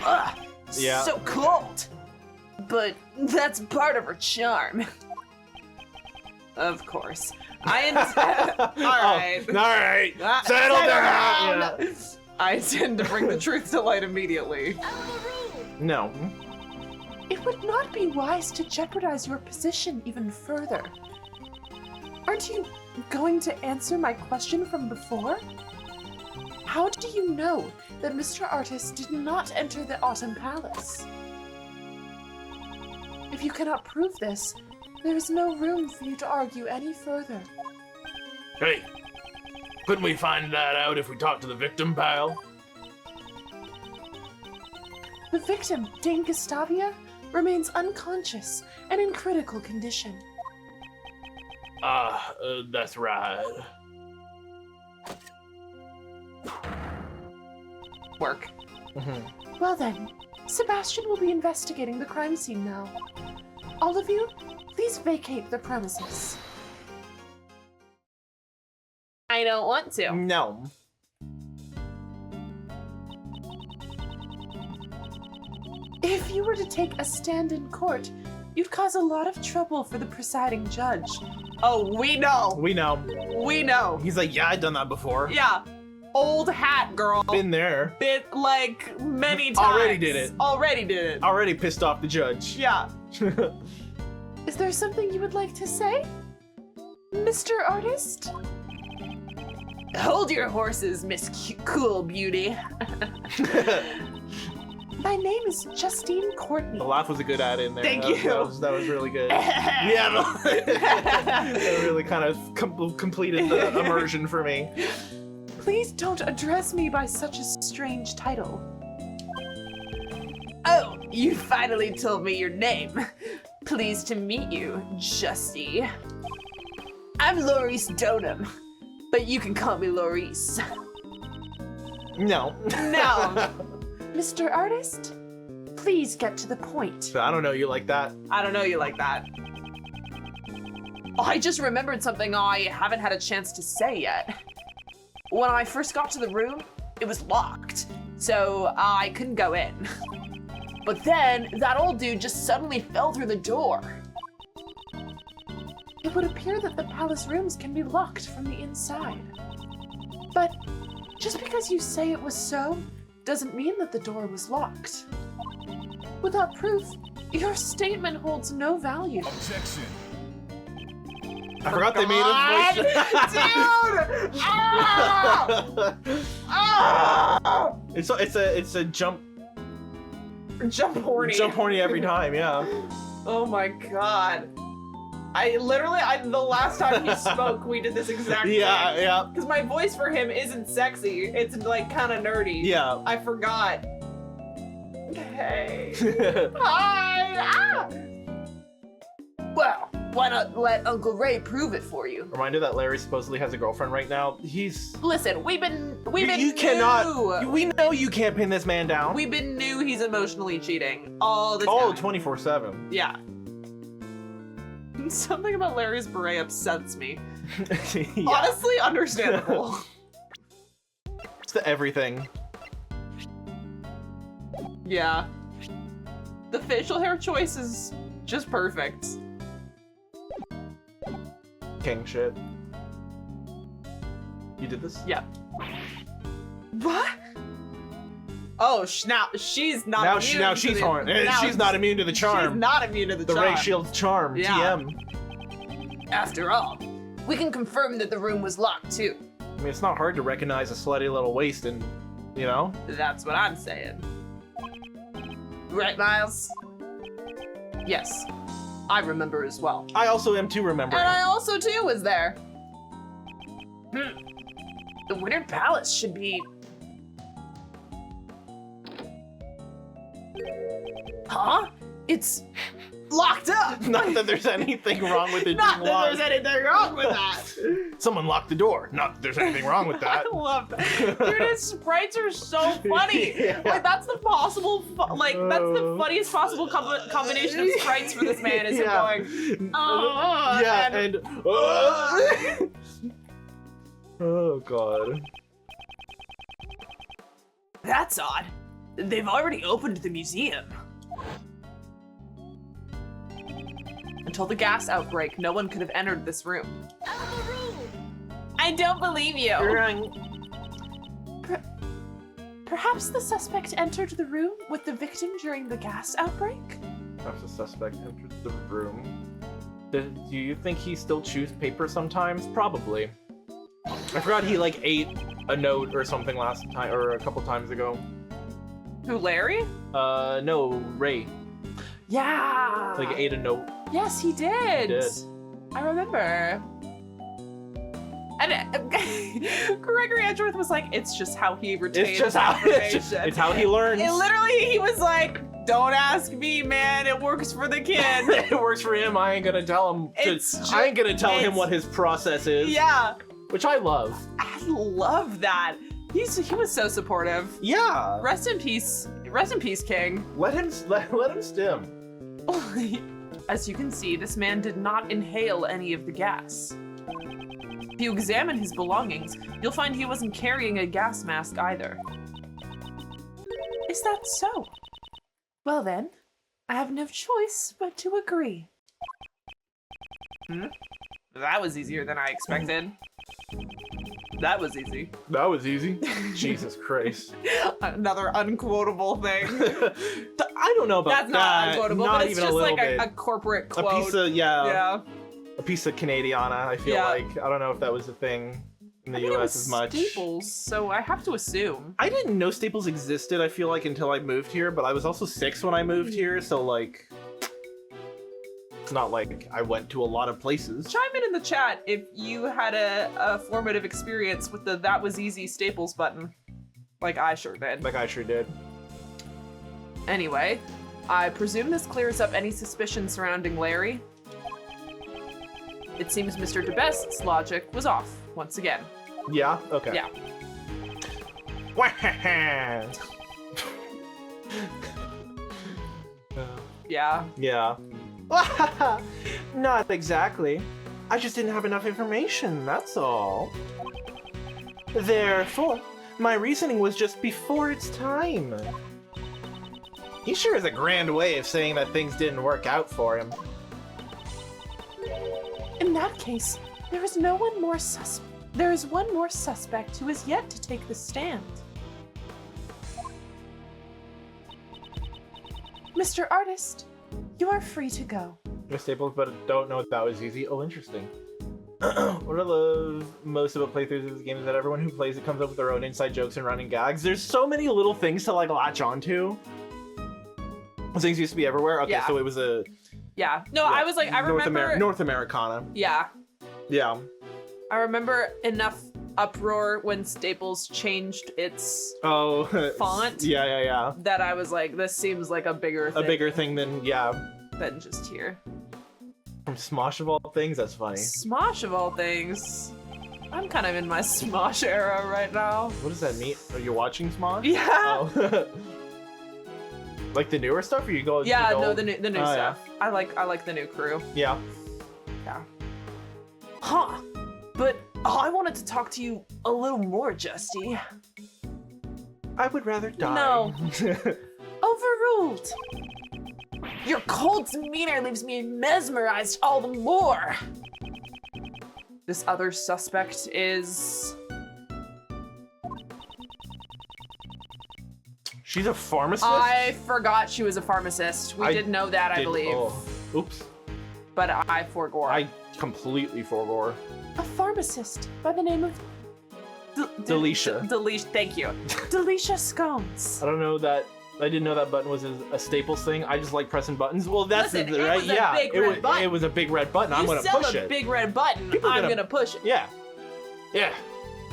Ugh, Yeah. so cold. But that's part of her charm. Of course. I intend. Alright. Oh, all right. Ah, Settle down. Yeah. I intend to bring the truth to light immediately. No. It would not be wise to jeopardize your position even further. Aren't you going to answer my question from before? How do you know that Mr. Artist did not enter the Autumn Palace? If you cannot prove this, there is no room for you to argue any further. Hey, couldn't we find that out if we talked to the victim, pal? The victim, Dane Gustavia, remains unconscious and in critical condition. That's right. Work. Well then, Sebastian will be investigating the crime scene now. All of you, please vacate the premises. I don't want to. No. If you were to take a stand in court, you'd cause a lot of trouble for the presiding judge. Oh, we know. We know. We know. He's like, yeah, I've done that before. Yeah. Old hat, girl. Been there. Bit like many times. Already did it. Already did it. Already pissed off the judge. Yeah. Is there something you would like to say? Mr. Artist? Hold your horses, Miss Cool Beauty. My name is Justine Courtney. The laugh was a good add in there. Thank That was- you. That was really good. Yeah, that really kind of completed the immersion for me. Please don't address me by such a strange title. Oh, you finally told me your name. Pleased to meet you, Justy. I'm Laurice Donham, but you can call me Laurice. No. No. Mr. Artist, please get to the point. I don't know you like that. I don't know you like that. Oh, I just remembered something I haven't had a chance to say yet. when I first got to the room, it was locked, so I couldn't go in. But then that old dude just suddenly fell through the door. It would appear that the palace rooms can be locked from the inside. But just because you say it was so, doesn't mean that the door was locked. Without proof, your statement holds no value. Objection. I forgot they made his voice. Dude! Ah! Ah! It's a jump horny. every time, yeah. Oh my god. The last time he spoke, we did this exact thing. Yeah. Because my voice for him isn't sexy. It's like kind of nerdy. Yeah. I forgot. Hey. Hi. Ah! Well, why not let Uncle Ray prove it for you? Reminder that Larry supposedly has a girlfriend right now. Listen, we've been You cannot. We know you can't pin this man down. We've been new he's emotionally cheating all the time. Oh, 24/7. Yeah. Something about Larry's beret upsets me. Yeah. Honestly, understandable. It's the everything. Yeah. The facial hair choice is just perfect. King shit. You did this? Yeah. What? Oh, now she's not Now, immune now to she's the- horny. now She's not immune to the charm. She's not immune to the The charm. Ray Shield's charm. Yeah. TM. After all, we can confirm that the room was locked too. I mean, it's not hard to recognize a slutty little waist and, you know? That's what I'm saying. Right, Miles? Yes, I remember as well. I also am too remembering. And I also too was there. The Winter Palace should be... Huh? It's locked up. Not that there's anything wrong with it. Not being that locked. there's anything wrong with that. Someone locked the door. Not that there's anything wrong with that. I love that. Dude, his sprites are so funny. Yeah. Like, that's the possible, that's the funniest possible combination of sprites for this man is him Yeah. going, oh, Yeah, and oh god. That's odd. They've already opened the museum. Until the gas outbreak, no one could have entered this room. I don't believe you. Perhaps the suspect entered the room with the victim during the gas outbreak? Perhaps the suspect entered the room. Do you think he still chews paper sometimes? Probably. I forgot he like ate a note or something last time or a couple times ago. Who, Larry? No, Ray. Yeah. Like ate a note. Yes, he did. He did. I remember. And Gregory Edgeworth was like, it's just how he retains It's just how it's how he learns. It literally, he was like, don't ask me, man. It works for the kid. It works for him. I ain't gonna tell him. I ain't gonna tell him what his process is. Yeah. Which I love. I love that. He was so supportive. Yeah. Rest in peace, King. Let him stim. As you can see, this man did not inhale any of the gas. If you examine his belongings, you'll find he wasn't carrying a gas mask either. Is that so? Well then, I have no choice but to agree. That was easier than I expected. That was easy. That was easy. Jesus Christ. Another unquotable thing. I don't know about That's not unquotable, not but it's even just a little like bit. a corporate A quote. piece of yeah. a piece of Canadiana. I feel Yeah. like I don't know if that was a thing in the I mean, U.S. it was as much. Staples, so I have to assume. I didn't know Staples existed. I feel like until I moved here, but I was also 6 when I moved here, so like. It's not like I went to a lot of places. Chime in the chat if you had a formative experience with the "That was easy" Staples button, like I sure did. Like I sure did. Anyway, I presume this clears up any suspicion surrounding Larry. It seems Mr. Debeste's logic was off once again. Yeah. Okay. Yeah. Yeah. Yeah. Not exactly. I just didn't have enough information, that's all. Therefore, my reasoning was just before its time. He sure has a grand way of saying that things didn't work out for him. In that case, there is one more suspect who is yet to take the stand. Mr. Artist, you are free to go. Miss Staples, but don't know if that was easy. Oh, interesting. What I love most about playthroughs of this game is that everyone who plays it comes up with their own inside jokes and running gags. There's so many little things to like latch onto. Those things used to be everywhere. Okay, Yeah. so it was a Yeah. No, I was like, I remember. North Americana. Yeah. Yeah. I remember enough uproar when Staples changed its Oh. font. Yeah. That I was like, this seems like a bigger thing. A bigger thing than than just here. From Smosh of all things. That's funny. Smosh of all things. I'm kind of in my Smosh era right now. What does that mean? Are you watching Smosh? Yeah. Oh. Like the newer stuff, or you go? Yeah, the no, old? the new Oh, stuff. I like the new crew. Yeah. Yeah. Huh. But I wanted to talk to you a little more, Justy. I would rather die. No. Overruled. Your cold demeanor leaves me mesmerized all the more. This other suspect is... She's a pharmacist? I forgot she was a pharmacist. We did know that, I believe. Oh. Oops. But I forgore. I completely forgore. A pharmacist by the name of Delicia. Delicia, thank you. Delicia Scones. I don't know that. I didn't know that button was a Staples thing. I just like pressing buttons. Well, that's Listen, the it right. was a Yeah, big red button. It was a big red button. I'm You gonna sell push a it. big red button, People are I'm gonna- gonna push it. Yeah. Yeah.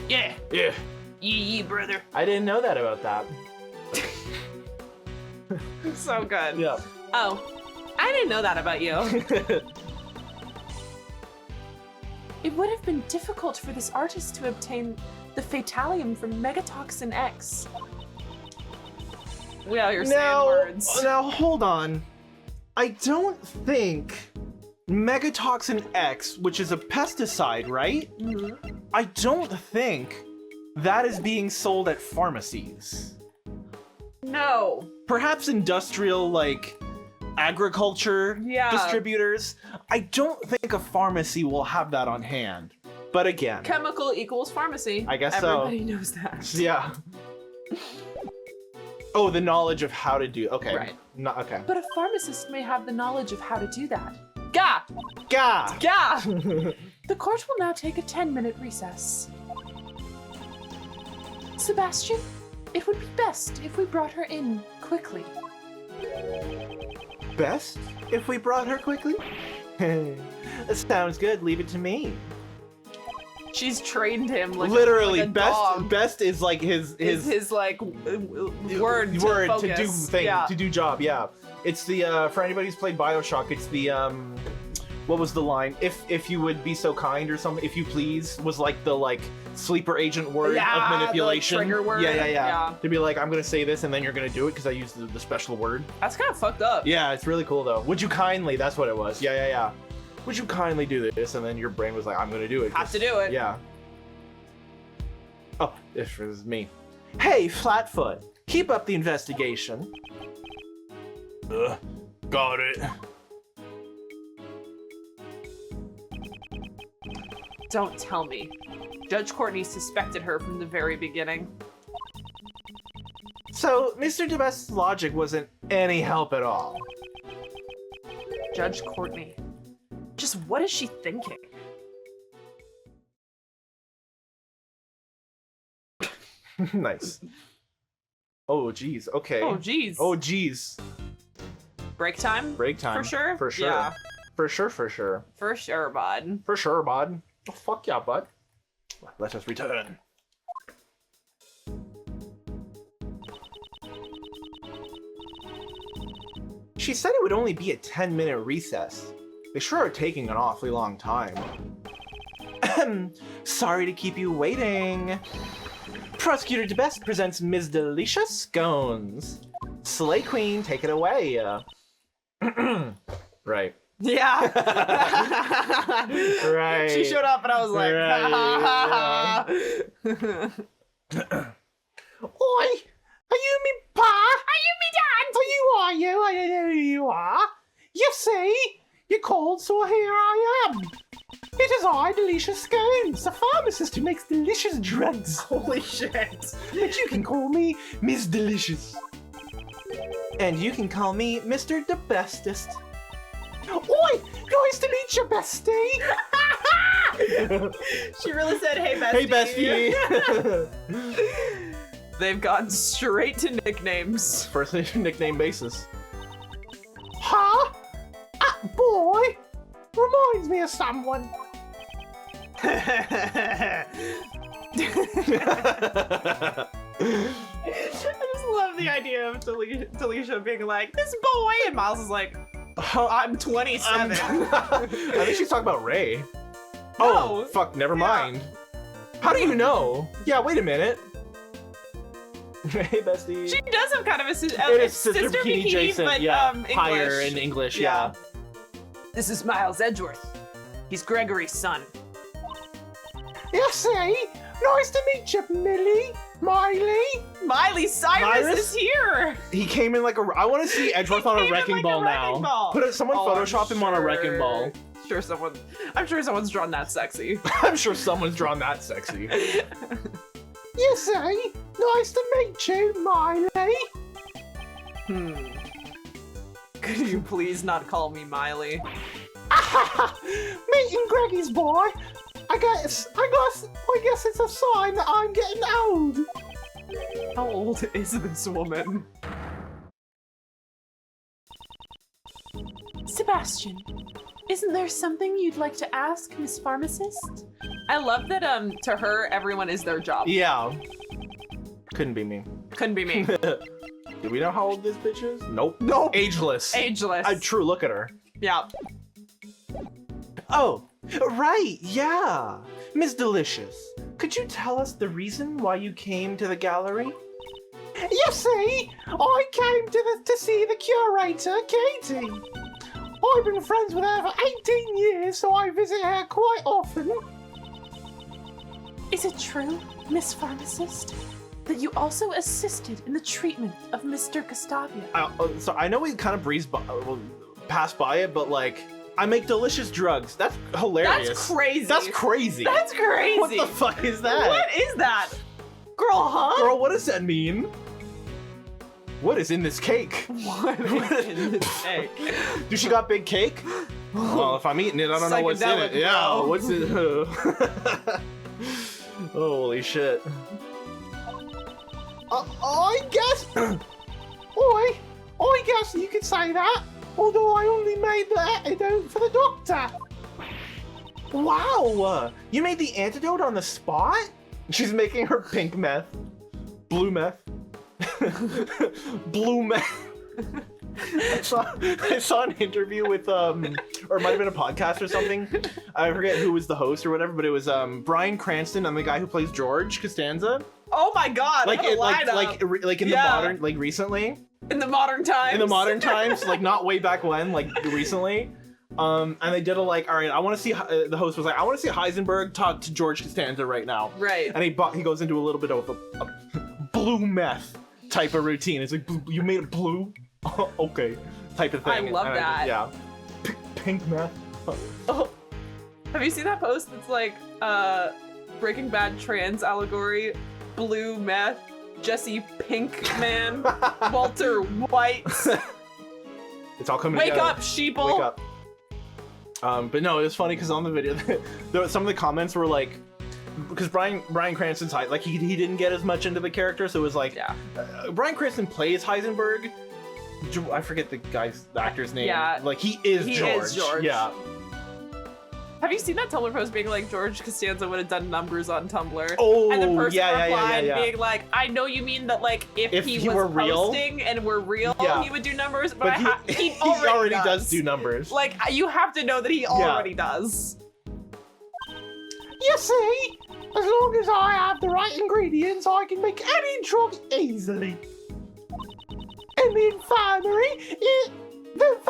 Yeah. Yeah. Yee, brother. I didn't know that about that. So good. Yeah. Oh, I didn't know that about you. It would have been difficult for this artist to obtain the Fatallium from Megatoxin X. Well, you're saying words. Now hold on. I don't think Megatoxin X, which is a pesticide, right? Mm-hmm. I don't think that is being sold at pharmacies. No. Perhaps industrial, like, agriculture Yeah. distributors. I don't think a pharmacy will have that on hand. But again, Chemical equals pharmacy. I guess so. Everybody knows that. yeah. Oh, the knowledge of how to do. Okay. Right. No, okay. But a pharmacist may have the knowledge of how to do that. Gah! Gah! Gah! The court will now take a 10-minute recess. Sebastian, it would be best if we brought her in quickly. Best if we brought her quickly? Sounds good. Leave it to me. She's trained him like Literally, like a dog. best is like his like word to to focus. do thing Yeah. to do job. Yeah, it's the for anybody who's played BioShock. It's the what was the line? If you would be so kind or something. If you please was like the sleeper agent word Yeah, of the, like, manipulation. trigger word. Yeah. Yeah. To be like, I'm gonna say this and then you're gonna do it because I used the special word. That's kind of fucked up. Yeah, it's really cool though. Would you kindly? That's what it was. Yeah. Would you kindly do this? And then your brain was like, I'm gonna do it. Have to do it. Yeah. Oh, this was me. Hey, Flatfoot. Keep up the investigation. Got it. Don't tell me. Judge Courtney suspected her from the very beginning. So, Mr. Debeste's logic wasn't any help at all. Judge Courtney. Just what is she thinking? Nice. Oh, geez. Okay. Oh, jeez. Oh, geez. Break time? Break time. For sure? For sure. Yeah. For sure, for sure. For sure, bud. For sure, bud. Oh, fuck yeah, bud. Let us return. She said it would only be a 10-minute recess. They sure are taking an awfully long time. Sorry to keep you waiting. Prosecutor Debeste presents Ms. Delicia Scones. Slay Queen, take it away. Right. Yeah. Right. She showed up and I was like, Oi! Are you me pa? Are you me dad? Are you? I don't know who you are. You see? You called, so here I am. It is I, Delicia Scones, a pharmacist who makes delicious drugs. holy shit. But you can call me Miss Delicious. And you can call me Mr. Debestest. Oi! Nice to meet you, bestie! She really said, hey, bestie. Hey, bestie. They've gone straight to nicknames. First nickname basis. Huh? That boy reminds me of someone. I just love the idea of Delicia being like, this boy, and Miles is like, I'm 27. I think she's talking about Ray. No. Oh, fuck, never mind. How do you know? Yeah, wait a minute. Hey, bestie. She does have kind of a It is Sister Bikini adjacent, but yeah. English. Higher in English, yeah. This is Miles Edgeworth. He's Gregory's son. You see? Nice to meet you, Miley. Miley Cyrus is here. He came in like a. I want to see Edgeworth on a came in wrecking like ball a wrecking now. ball. Put someone Oh, Photoshop him on a wrecking ball. I'm sure someone's drawn that sexy. I'm sure someone's drawn that sexy. You see? Nice to meet you, Miley. Could you please not call me Miley? Meeting Greggy's boy. I guess it's a sign that I'm getting old. How old is this woman? Sebastian, isn't there something you'd like to ask, Miss Pharmacist? I love that to her everyone is their job. Yeah. Couldn't be me. Couldn't be me. Do we know how old this bitch is? Nope. Nope. Ageless. Ageless. A true look at her. Yeah. Oh, right, yeah. Miss Delicious, could you tell us the reason why you came to the gallery? You see, I came to see the curator, Katie. I've been friends with her for 18 years, so I visit her quite often. Is it true, Miss Pharmacist, that you also assisted in the treatment of Mr. Gustavia? So I know we kind of breezed by, passed by it, but like, I make delicious drugs. That's hilarious. That's crazy. That's crazy. That's crazy. What the fuck is that? What is that? Girl, huh? Girl, what does that mean? What is in this cake? What is in this cake? Do she got big cake? Well, if I'm eating it, I don't know what's in it. Psychedelic, Yeah, bro. what's it? Holy shit. I guess. I guess you could say that. Although I only made the antidote for the doctor. Wow! You made the antidote on the spot? She's making her pink meth. Blue meth. Blue meth. I saw an interview with, or it might have been a podcast or something. I forget who was the host or whatever, but it was Bryan Cranston and the guy who plays George Costanza. Oh my god! Like, what a lineup. like in the modern, like recently. In the modern times. In the modern times, like not way back when, like recently. And they did a like, all right, I want to see. The host was like, I want to see Heisenberg talk to George Costanza right now. Right. And he goes into a little bit of a blue meth type of routine. It's like, you made it blue, okay, type of thing. I love that. Yeah. Pink meth. Oh. Have you seen that post that's like Breaking Bad trans allegory, blue meth, Jesse Pinkman, Walter White. It's all coming Wake together. up, sheeple. Wake up. But no, it was funny because on the video, some of the comments were like, because Bryan Cranston's like he didn't get as much into the character, so it was like, Yeah. Bryan Cranston plays Heisenberg. I forget the actor's name. Yeah. Like he is George. Yeah. Have you seen that Tumblr post being like George Costanza would have done numbers on Tumblr? Oh, and the person yeah, replied being like, I know you mean that like if he was were real? posting and were real, Yeah. he would do numbers, but, he he already does do numbers. Like, you have to know that he already does. You see, as long as I have the right ingredients, I can make any drug easily. In the infirmary,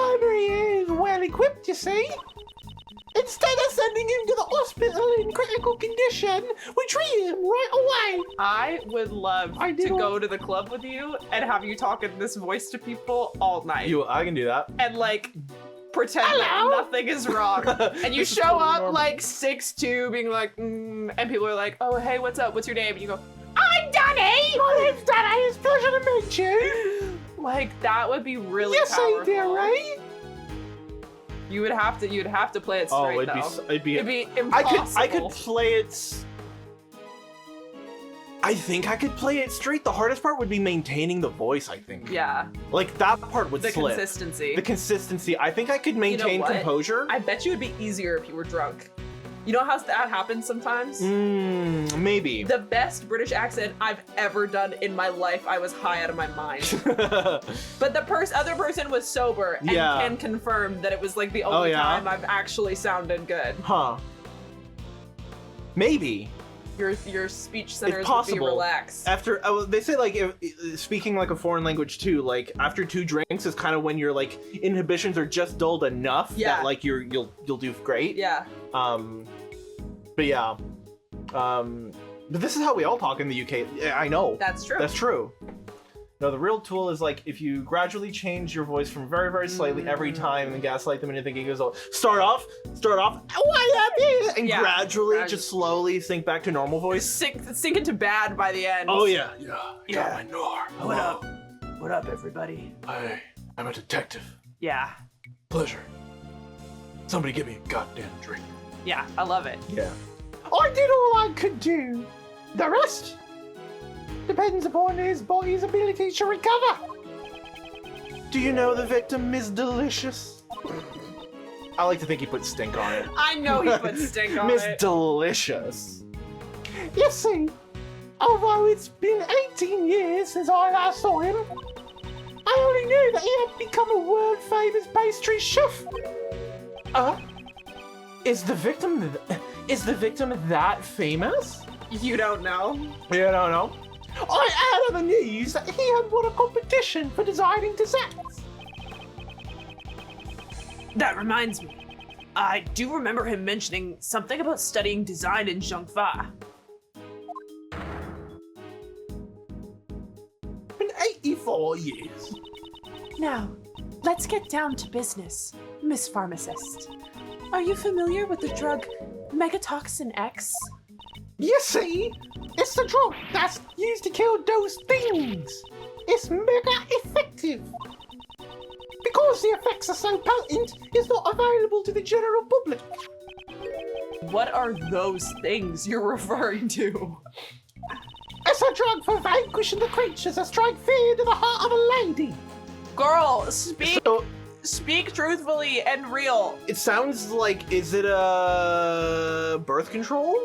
primary is well equipped, you see. Instead of sending him to the hospital in critical condition, we treat him right away. I would love I to did go to the club with you and have you talk in this voice to people all night. I can do that. And like pretend Hello? that nothing is wrong. And you This is show totally up normal. like 6'2", being like, and people are like, oh, hey, what's up? What's your name? And you go, I'm Danny! My name's Danny, it's a pleasure to meet you. Like, that would be really Yes, powerful. I do, right? You'd have to play it Oh, straight, it'd be. It'd be impossible. I could play it. I think I could play it straight. The hardest part would be maintaining the voice, I think. Yeah, Like, that part would the slip. consistency. The consistency. I think I could maintain what? composure. I bet you it'd be easier if you were drunk. You know how that happens sometimes? Maybe. The best British accent I've ever done in my life, I was high out of my mind. But the other person was sober and Yeah. can confirm that it was like the only yeah? time I've actually sounded good. Huh. Maybe. Your speech centers would be possible. relaxed. After they say like if, speaking like a foreign language too, like after 2 drinks is kind of when your like inhibitions are just dulled enough Yeah. that like you'll do great. Yeah. But yeah. But this is how we all talk in the UK. Yeah, I know. That's true. That's true. No, the real tool is like if you gradually change your voice from very, very slightly every time and gaslight them into thinking it goes, oh, start off, why am and Yeah. gradually just slowly sink back to normal voice. Sink into bad by the end. Oh yeah. Yeah. My Nor. What up? What up, everybody? I'm a detective. Yeah. Pleasure. Somebody give me a goddamn drink. Yeah, I love it. Yeah. I did all I could do. The rest depends upon his body's ability to recover. Do you know the victim, Miss Delicious? I like to think he put stink on it. I know he put stink on Miss it. Delicious. You see, although it's been 18 years since I last saw him, I only knew that he had become a world-famous pastry chef. Is the victim that famous? You don't know. Yeah, I don't know. I heard on the news that he had won a competition for designing desserts. That reminds me. I do remember him mentioning something about studying design in Zhongfa. Been 84 years. Now, let's get down to business, Miss Pharmacist. Are you familiar with the drug Megatoxin X? You see, it's the drug that's used to kill those things. It's mega effective. Because the effects are so potent, it's not available to the general public. What are those things you're referring to? It's a drug for vanquishing the creatures that strike fear to the heart of a lady. Girl, speak So speak truthfully and real. it sounds like, is it a birth control?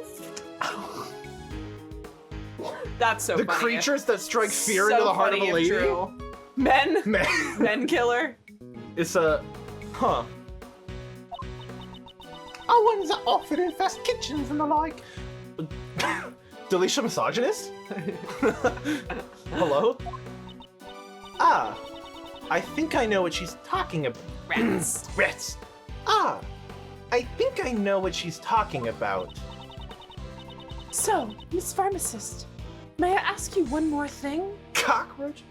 That's so The funny. creatures that strike fear So into the heart of funny a if lady? true. Men? Man. Men killer? It's a... Huh. Are ones that often infest kitchens and the like. Delicia misogynist? Hello? Ah, I think I know what she's talking about. Rats. Rats. Ah, I think I know what she's talking about. So, Miss Pharmacist, may I ask you one more thing? Cockroach?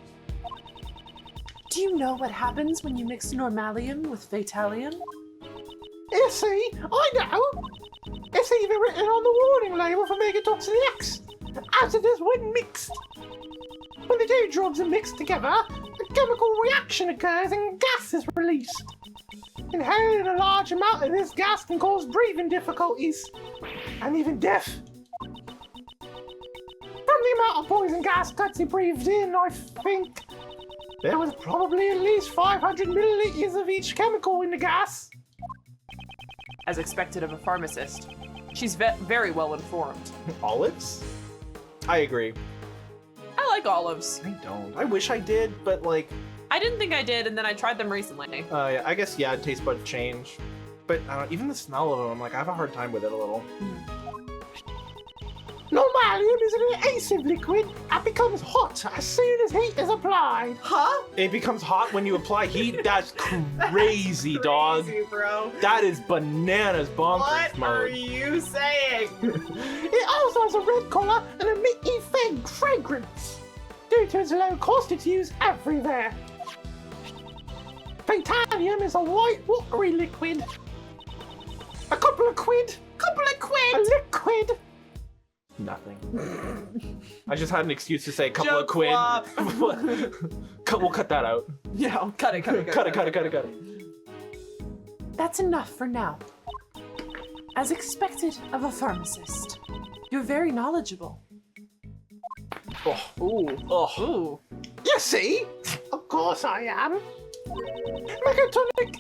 Do you know what happens when you mix Normallium with Fatallium? You see, I know. It's even written on the warning label for Megatoxin X. Hazardous when mixed. When the two drugs are mixed together, a chemical reaction occurs and gas is released. Inhaling a large amount of this gas can cause breathing difficulties and even death. From the amount of poison gas Gutsy breathed in, I think there was probably at least 500 milliliters of each chemical in the gas. As expected of a pharmacist. She's very well informed. Olives? I agree. I like olives. I don't. I wish I did, but like, I didn't think I did, and then I tried them recently. yeah, I guess, yeah, taste buds change. But I don't, even the smell of them, I'm like, I have a hard time with it a little. Normallium is an adhesive liquid that becomes hot as soon as heat is applied. Huh? It becomes hot when you apply heat? That's crazy, dog. Crazy, bro. That is bananas bonkers What are mode. you saying? It also has a red colour and a minty fragrance. Due to its low cost, it's used everywhere. Fatallium is a white watery liquid. A couple of quid. A liquid. Nothing. I just had an excuse to say a couple of Joke quid. flop. We'll cut that out. Yeah, cut it. Cut it. That's enough for now. As expected of a pharmacist, you're very knowledgeable. Ooh. You see? Of course I am.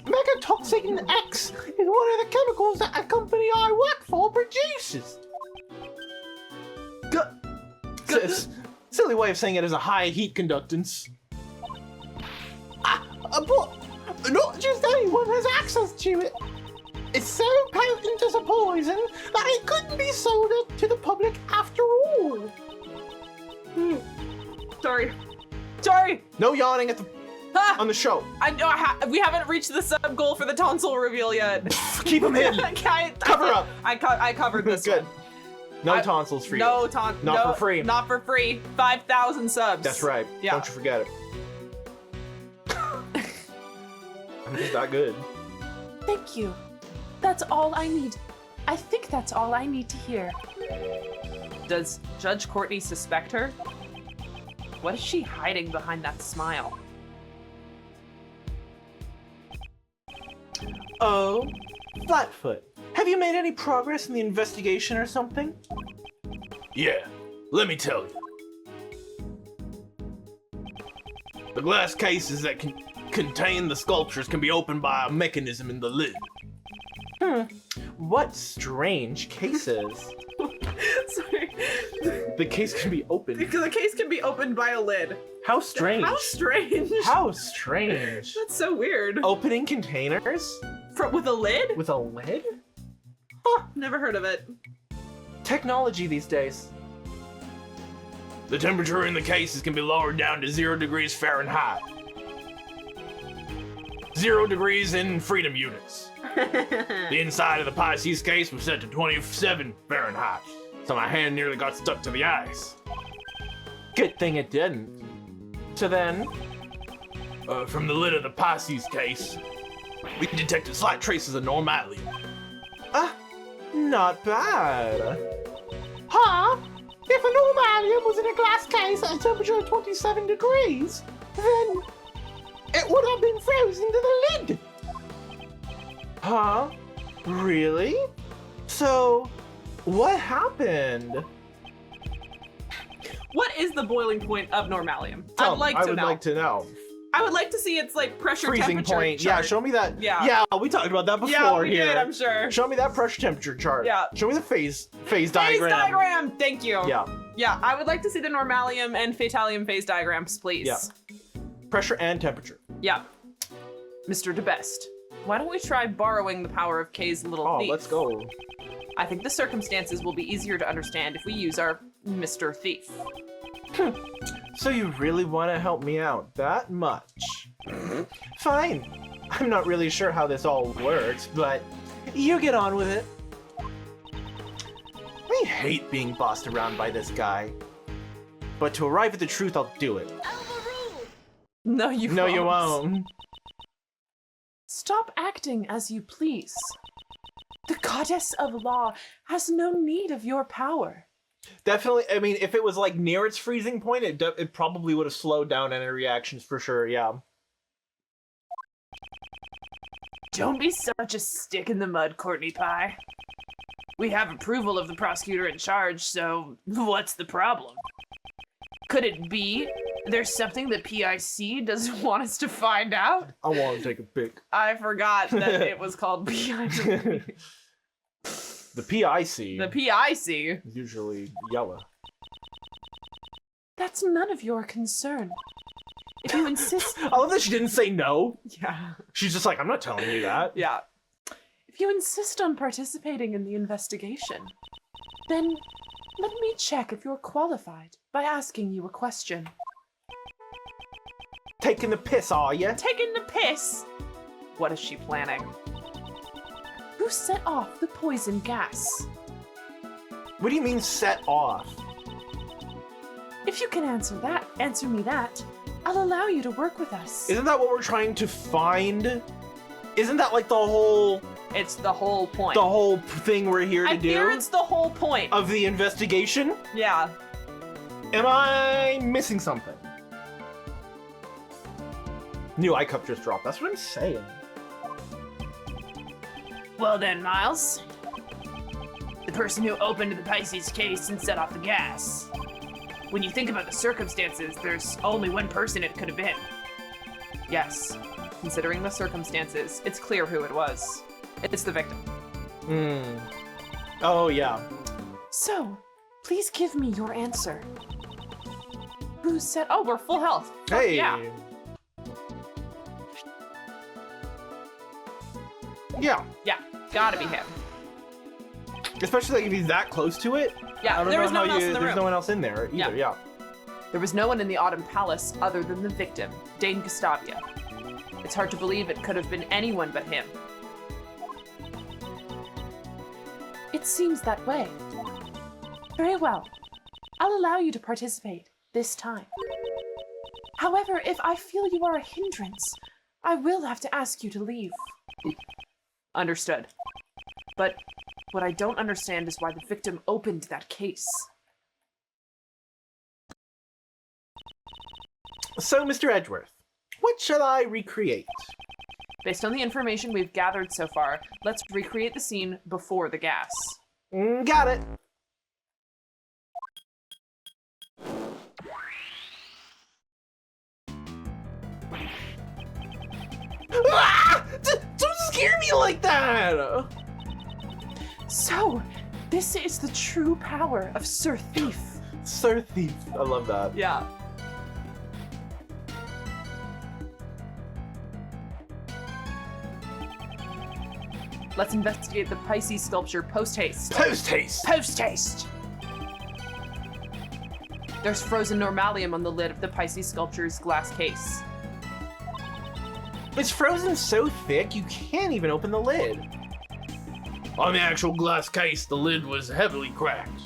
Megatoxin X is one of the chemicals that a company I work for produces. Silly way of saying it is a high heat conductance. But not just anyone has access to it. It's so potent as a poison that it couldn't be sold to the public after all. Sorry. No yawning on Ah, the show. I know we haven't reached the sub goal for the tonsil reveal yet. Keep them hidden. Cover up. I covered this. Good. One. No tonsils for you. No Not for free. Not for free. 5,000 subs. That's right. Yeah. Don't you forget it. I'm just that good. Thank you. That's all I need. I think that's all I need to hear. Does Judge Courtney suspect her? What is she hiding behind that smile? Oh, Flatfoot. Have you made any progress in the investigation or something? Yeah, let me tell you. The glass cases that contain the sculptures can be opened by a mechanism in the lid. What strange cases. Sorry. The case can be opened. The case can be opened by a lid. How strange. How strange. How strange. That's so weird. Opening containers? With a lid? With a lid? Never heard of it. Technology these days. The temperature in the cases can be lowered down to 0 degrees Fahrenheit. 0 degrees in freedom units. The inside of the Pisces case was set to 27 Fahrenheit, so my hand nearly got stuck to the ice. Good thing it didn't. So then, From the lid of the Pisces case, we detected slight traces of Normallium. not bad. Huh? If a Normallium was in a glass case at a temperature of 27 degrees, then it would have been frozen to the lid. Huh? Really? So, what happened? What is the boiling point of Normallium? I I would like to know. I would like to see its like pressure Freezing temperature point. chart. Yeah, show me that. Yeah. we talked about that before Yeah, we here. did, I'm sure. Show me that pressure temperature chart. Yeah. Show me the phase Phase diagram. diagram. Thank you. Yeah. Yeah, I would like to see the Normallium and Fatallium phase diagrams, please. Yeah. Pressure and temperature. Yeah. Mr. Debeste, why don't we try borrowing the power of Kay's little Oh, thief? let's go. I think the circumstances will be easier to understand if we use our Mr. Thief. So you really want to help me out that much? Fine. I'm not really sure how this all works, but you get on with it. I hate being bossed around by this guy. But to arrive at the truth, I'll do it. No, you No, won't. you won't. Stop acting as you please. The goddess of law has no need of your power. Definitely, I mean, if it was like near its freezing point, it probably would have slowed down any reactions for sure, yeah. Don't be such a stick in the mud, Courtney Pie. We have approval of the prosecutor in charge, so what's the problem? Could it be there's something that PIC doesn't want us to find out? I want to take a pic. I forgot that it was called PIC. The PIC The PIC. is usually yellow. That's none of your concern. If you insist, I love that she didn't say no. Yeah. She's just like, I'm not telling you that. Yeah. if you insist on participating in the investigation, then Let me check if you're qualified by asking you a question. Taking the piss, are ya? Taking the piss? What is she planning? Who set off the poison gas? What do you mean set off? If you can answer me that, I'll allow you to work with us. Isn't that what we're trying to find? Isn't that like the whole It's the whole point. thing we're here to I do? hear it's the whole point. Of the investigation? Yeah. Am I missing something? New eye cup just dropped. That's what I'm saying. Well then, Miles. The person who opened the Pisces case and set off the gas. When you think about the circumstances, there's only one person it could have been. Yes. Considering the circumstances, it's clear who it was. It's the victim. Oh, yeah. So, please give me your answer. Who set... Oh, we're full health. Hey. Yeah. Yeah. Yeah. Gotta be him. Especially like if he's that close to it. Yeah, I don't there know was no how one else in the there's room. no one else in there either. Yeah. There was no one in the Autumn Palace other than the victim, Dane Gustavia. It's hard to believe it could have been anyone but him. It seems that way. Very well. I'll allow you to participate this time. However, if I feel you are a hindrance, I will have to ask you to leave. Understood. But what I don't understand is why the victim opened that case. So, Mr. Edgeworth, what shall I recreate? Based on the information we've gathered so far, let's recreate the scene before the gas. Got it. Ah! Don't scare me like that! So, this is the true power of Sir Thief. Sir Thief. I love that. Yeah. Let's investigate the Pisces sculpture post-haste. Post-haste. Post-haste! There's frozen Normallium on the lid of the Pisces sculpture's glass case. It's frozen so thick you can't even open the lid. On the actual glass case, the lid was heavily cracked.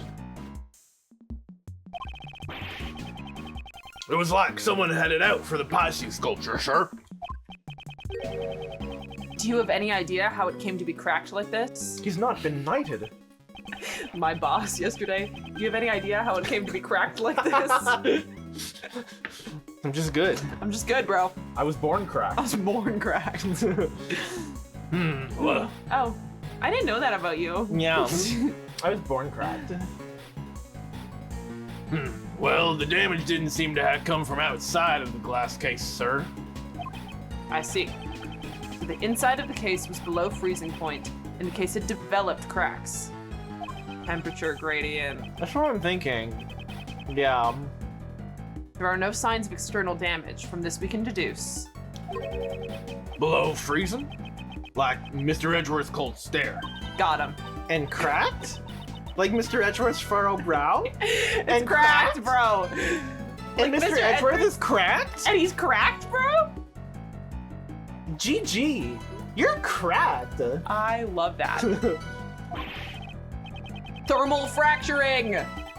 It was like someone had it out for the Pisces sculpture, sir. Do you have any idea how it came to be cracked like this? He's not been knighted. My boss yesterday. Do you have any idea how it came to be cracked like this? I'm just good. I'm just good, bro. I was born cracked. I was born cracked. Well, Oh, I didn't know that about you. Yeah. I was born cracked. well, the damage didn't seem to have come from outside of the glass case, sir. I see. So the inside of the case was below freezing point, and the case had developed cracks. Temperature gradient. That's what I'm thinking. Yeah. There are no signs of external damage. From this we can deduce. Below freezing? Like Mr. Edgeworth's cold stare. Got him. And cracked? Like Mr. Edgeworth's furrowed brow? It's cracked, bro. And Like Mr. Edgeworth is cracked? And he's cracked, bro? GG. You're cracked. I love that. Thermal fracturing!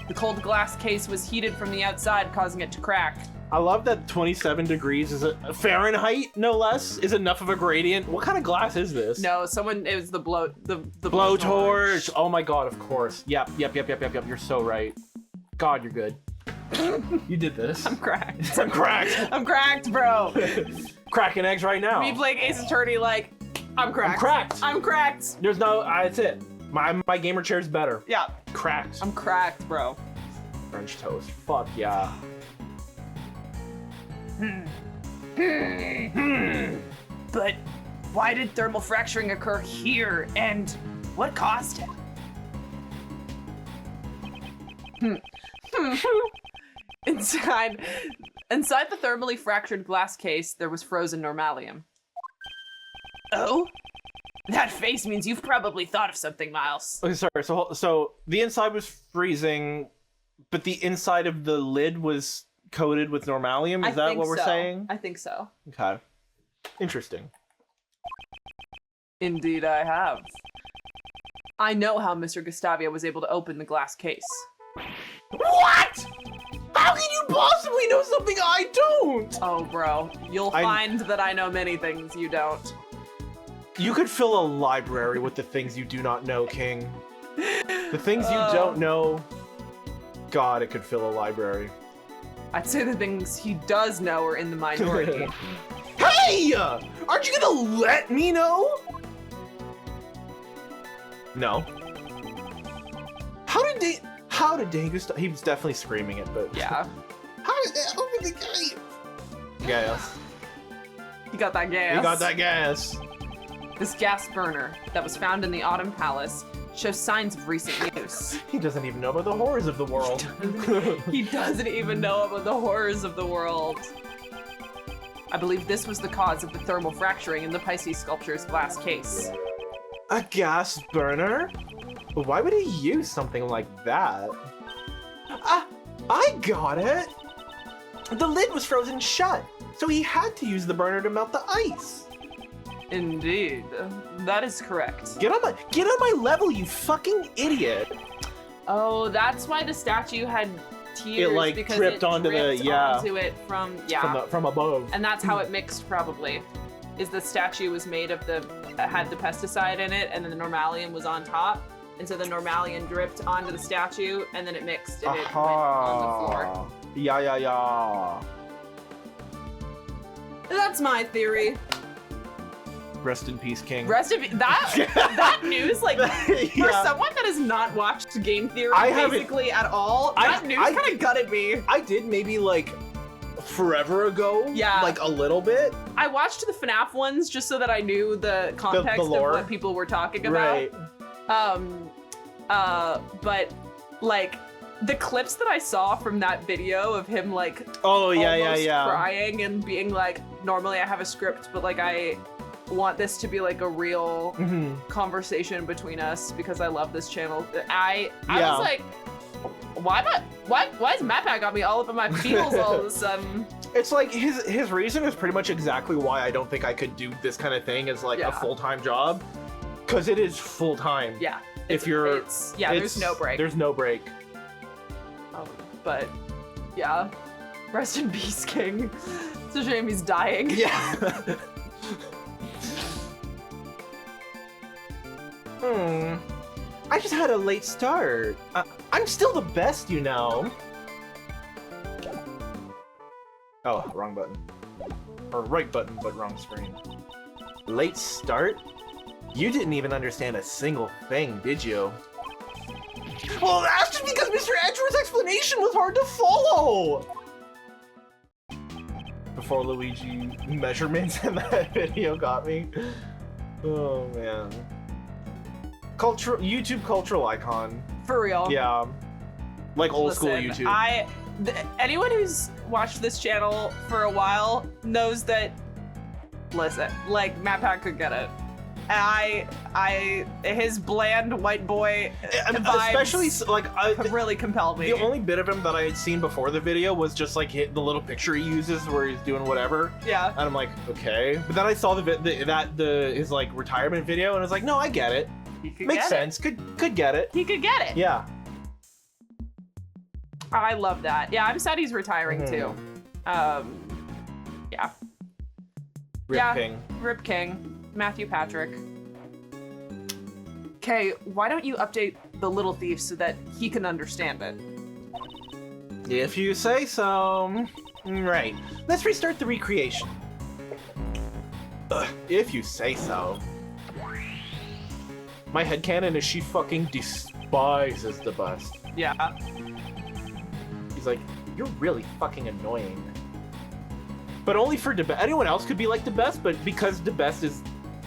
The cold glass case was heated from the outside, causing it to crack. I love that 27 degrees is a Fahrenheit, no less, is enough of a gradient. What kind of glass is this? No, it was the Blowtorch. Oh my god, of course. Yep. You're so right. God, you're good. You did this. I'm cracked. I'm cracked. I'm cracked, bro. Cracking eggs right now. Me playing Ace Attorney like, I'm cracked. I'm cracked. I'm cracked. There's no, that's it. My gamer chair's better. Yeah, Cracked. I'm cracked, bro. French toast. Fuck yeah. But why did thermal fracturing occur here, and what caused it? Inside the thermally fractured glass case, there was frozen Normallium. Oh? That face means you've probably thought of something, Miles. Okay, sorry. So the inside was freezing, but the inside of the lid was coated with Normallium. Is that what we're saying? I think so. Okay. Interesting. Indeed, I have. I know how Mr. Gustavia was able to open the glass case. What? How can you possibly know something I don't? Oh, bro, you'll find that I know many things you don't. You could fill a library with the things you do not know, King. The things you don't know, God, it could fill a library. I'd say the things he does know are in the minority. Hey! Aren't you gonna let me know? No. How did Gustav? He was definitely screaming it, but Yeah. How did that open the gate? Gas. He got that gas. He got that gas. This gas burner that was found in the Autumn Palace shows signs of recent use. He doesn't even know about the horrors of the world. He doesn't even know about the horrors of the world. I believe this was the cause of the thermal fracturing in the Pisces sculpture's glass case. A gas burner? Why would he use something like that? I got it! The lid was frozen shut, so he had to use the burner to melt the ice. Indeed, that is correct. Get on my level, you fucking idiot! Oh, that's why the statue had tears. It, like, because dripped onto onto it from from above. And that's how it mixed, probably. Is the statue was made of had the pesticide in it, and then the Normallium was on top, and so the Normallium dripped onto the statue, and then it mixed and it went on the floor. Yeah. That's my theory. Rest in peace, King. Rest of that news, like for someone that has not watched game theory basically at all, that news kind of gutted me. I did maybe like forever ago. Yeah. Like a little bit. I watched the FNAF ones just so that I knew the context of what people were talking about. Right. But like the clips that I saw from that video of him like almost almost crying and being like, normally I have a script, but like I want this to be like a real conversation between us because I love this channel. I was like, why is MatPat got me all up in my feels all of a sudden? It's like his reason is pretty much exactly why I don't think I could do this kind of thing as like a full-time job, because it is full-time. Yeah. There's no break. There's no break. But yeah, rest in peace, King. It's a shame he's dying. Yeah. I just had a late start. I'm still the best, you know. Oh, wrong button. Or right button, but wrong screen. Late start? You didn't even understand a single thing, did you? Well, that's just because Mr. Edgeworth's explanation was hard to follow! Before Luigi measurements in that video got me. Oh, man. YouTube cultural icon. For real. Yeah. Like old school YouTube. Anyone who's watched this channel for a while knows that, listen, like, MatPat could get it. His bland white boy vibes especially like really compelled me. The only bit of him that I had seen before the video was just like the little picture he uses where he's doing whatever. Yeah. And I'm like, okay. But then I saw his like retirement video, and I was like, no, I get it. Makes sense. Could get it. He could get it. Yeah. I love that. Yeah, I'm sad he's retiring too. Yeah. Rip King. Rip King. Matthew Patrick. Okay, why don't you update the Little Thief so that he can understand it? If you say so. Right. Let's restart the recreation. If you say so. My headcanon is she fucking despises Debeste. Yeah. He's like, you're really fucking annoying. But only for Debeste. Anyone else could be like Debeste, but because Debeste is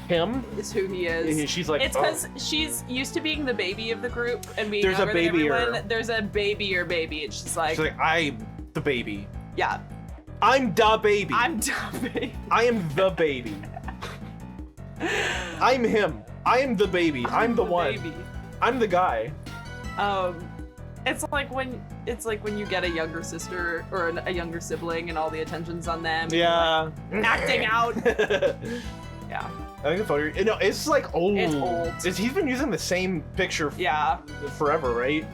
him, is who he is. She's like, it's because she's used to being the baby of the group and being there's younger a baby than everyone. There's a baby-er baby. And she's like, I'm the baby. Yeah. I'm da baby. I'm da baby. I am the baby. I'm him. I am the baby. I'm the one. Baby. I'm the guy. It's like when you get a younger sister or a younger sibling and all the attention's on them. Yeah. Like, acting out. Yeah. I think the photo. No, it's like old. It's old. He's been using the same picture. Yeah. Forever, right?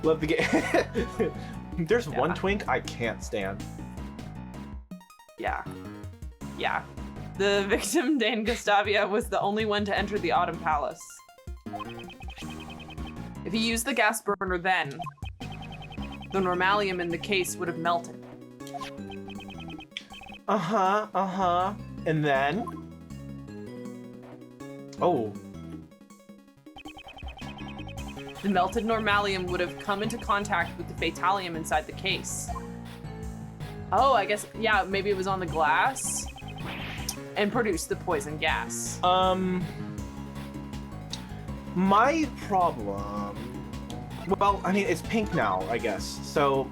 Love the game. There's one twink I can't stand. Yeah. Yeah. The victim, Dane Gustavia, was the only one to enter the Autumn Palace. If he used the gas burner then, the Normallium in the case would have melted. And then? Oh. The melted Normallium would have come into contact with the Fatallium inside the case. Oh, I guess, yeah, maybe it was on the glass and produced the poison gas. My problem... Well, I mean, it's pink now, I guess, so...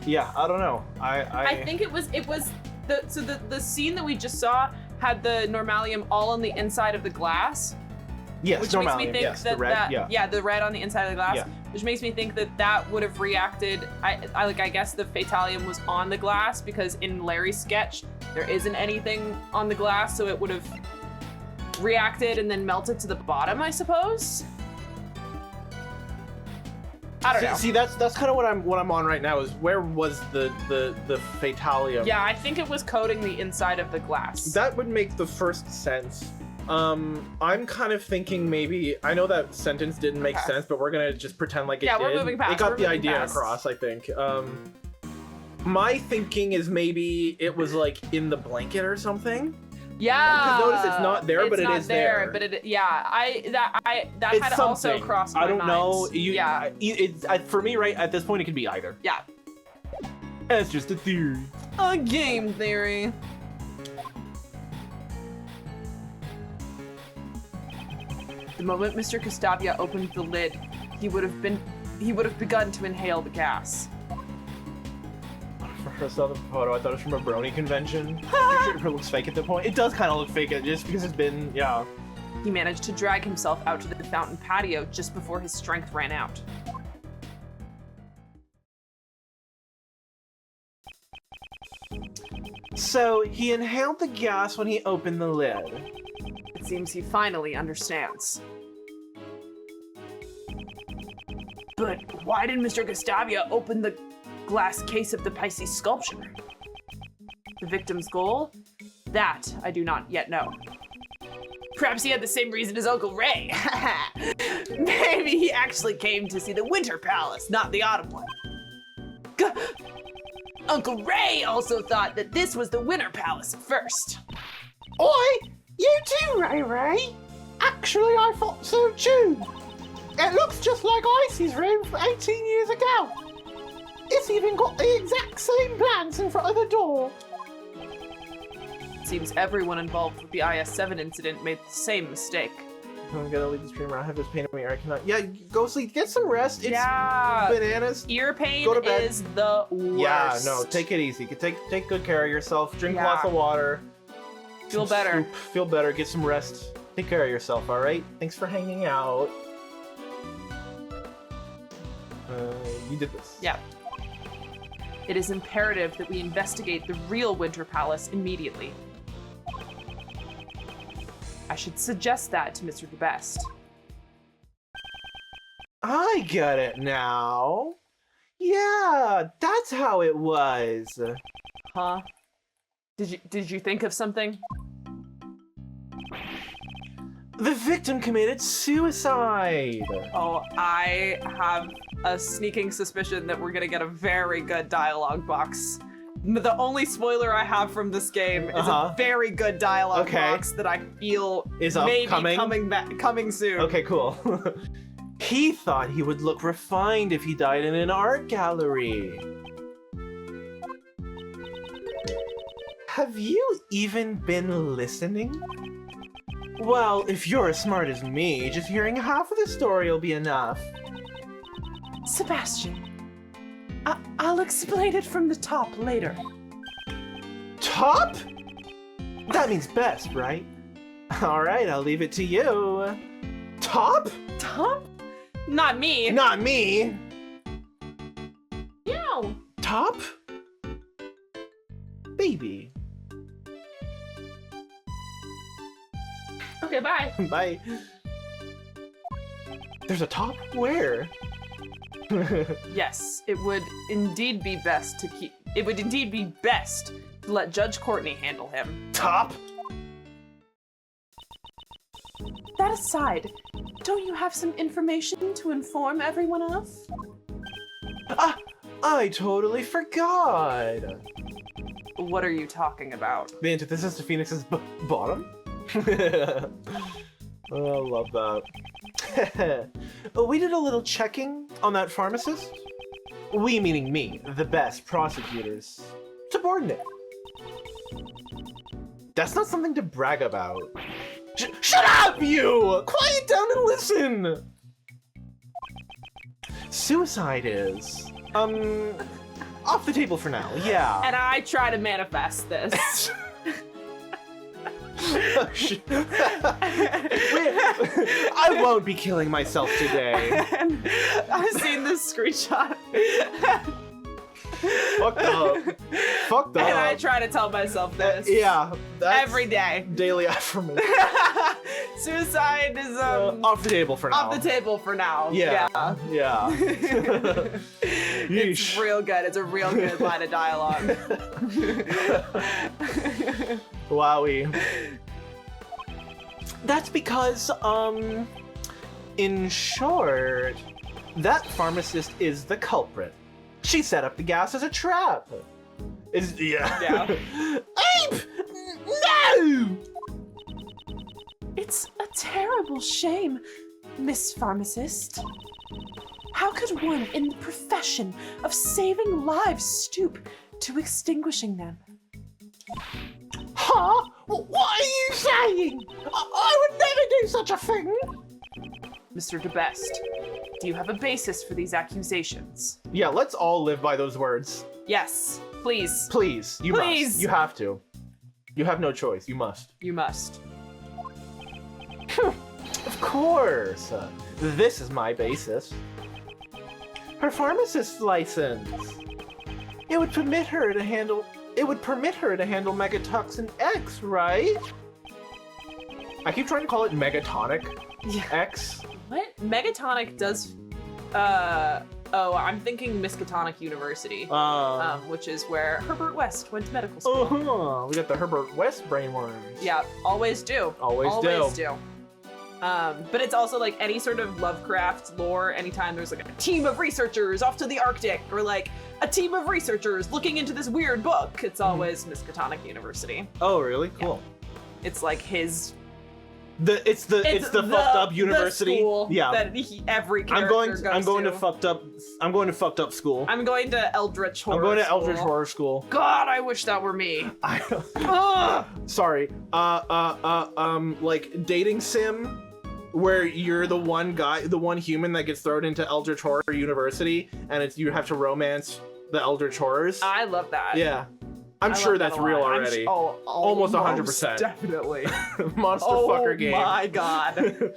Yeah, I don't know. I think it was the scene that we just saw had the Normallium all on the inside of the glass. Yes, which makes me Normallium, think yes, that the red, yeah. the red on the inside of the glass, Yeah. which makes me think that would have reacted. I guess the Fatallium was on the glass because in Larry's sketch there isn't anything on the glass, so it would have reacted and then melted to the bottom, I suppose. I don't know. See, that's kind of what I'm on right now. Is where was the Fatallium? Yeah, I think it was coating the inside of the glass. That would make the first sense. I'm kind of thinking maybe, I know that sentence didn't make sense, but we're gonna just pretend like it did. We're moving past. It got the idea across, I think. My thinking is maybe it was like in the blanket or something. Yeah. Because notice it's not there, but it is there. But it, yeah, that It's had also crossed my mind. I don't know. Yeah. For me, right at this point, it could be either. Yeah. It's just a theory. A game theory. The moment Mr. Gustavia opened the lid, he would have begun to inhale the gas. I saw the photo, I thought it was from a brony convention. Pretty sure it looks fake at the point. It does kind of look fake just because it's been, yeah. He managed to drag himself out to the fountain patio just before his strength ran out. So, he inhaled the gas when he opened the lid. It seems he finally understands. But why did Mr. Gustavia open the glass case of the Pisces sculpture? The victim's goal? That I do not yet know. Perhaps he had the same reason as Uncle Ray. Maybe he actually came to see the Winter Palace, not the Autumn one. Uncle Ray also thought that this was the Winter Palace at first. Oi! You too, Ray Ray! Actually, I thought so too. It looks just like Icy's room from 18 years ago. It's even got the exact same plants in front of the door. It seems everyone involved with the IS-7 incident made the same mistake. I'm gonna leave the stream around. I have this pain in my ear. I cannot. Yeah, go sleep. Get some rest. It's yeah. bananas. Ear pain go to bed. is the worst. Yeah, no, take it easy. Take good care of yourself. Drink lots of water. Feel better. Soup. Feel better. Get some rest. Take care of yourself, all right? Thanks for hanging out. You did this. Yeah. It is imperative that we investigate the real Winter Palace immediately. I should suggest that to Mr. Debeste. I get it now. Yeah, that's how it was. Huh? Did you think of something? The victim committed suicide. Oh, I have a sneaking suspicion that we're gonna get a very good dialogue box. The only spoiler I have from this game is a very good dialogue box that I feel is maybe upcoming? coming soon. Okay, cool. He thought he would look refined if he died in an art gallery. Have you even been listening? Well, if you're as smart as me, just hearing half of the story will be enough. Sebastian, I'll explain it from the top later. Top? That means best, right? Alright, I'll leave it to you. Top? Top? Not me. Not me. Meow. Top? Baby. Okay, bye. Bye. There's a top? Where? Yes, it would indeed be best to keep. It would indeed be best to let Judge Courtney handle him. Top? That aside, don't you have some information to inform everyone else? Ah, I totally forgot. What are you talking about? The antithesis to Phoenix's bottom? I love that. We did a little checking on that pharmacist. We meaning me, the best prosecutor's subordinate. That's not something to brag about. Shut up, you! Quiet down and listen! Suicide is, off the table for now, yeah. And I try to manifest this. I won't be killing myself today. I've seen this screenshot. Fucked up. Fucked up. And I try to tell myself this. Yeah. That's Every day. daily affirmation. Suicide is Off the table for now. off the table for now. Yeah. Yeah. It's Yeesh. real good. It's a real good line of dialogue. Wowie. That's because, in short, that pharmacist is the culprit. She set up the gas as a trap. Yeah. Ape! No! It's a terrible shame, Miss Pharmacist. How could one in the profession of saving lives stoop to extinguishing them? Huh? What are you saying? I would never do such a thing. Mr. Debeste, do you have a basis for these accusations? Yeah, let's all live by those words. Yes, please. Please. You Please. must. You have to. You have no choice. You must. You must. Of course. This is my basis. Her pharmacist's license. It would permit her to handle Megatoxin X, right? I keep trying to call it Megatonic X. What? Megatonic does. I'm thinking Miskatonic University, which is where Herbert West went to medical school. We got the Herbert West brainworms. Yeah, always do. Always do. But it's also like any sort of Lovecraft lore, anytime there's like a team of researchers off to the Arctic, or like a team of researchers looking into this weird book, it's always Miskatonic University. Oh, really? Cool. It's like his... It's the fucked up university. The school yeah. that every character goes I'm going to fucked up school. I'm going to Eldritch Horror I'm going to School. Eldritch Horror School. God, I wish that were me. Sorry. Like dating sim where you're the one guy, the one human that gets thrown into Eldritch Horror University and you have to romance the Eldritch Horrors. I love that. Yeah. I'm sure that's real already. Almost 100%. Definitely. Monster fucker game. Oh my god.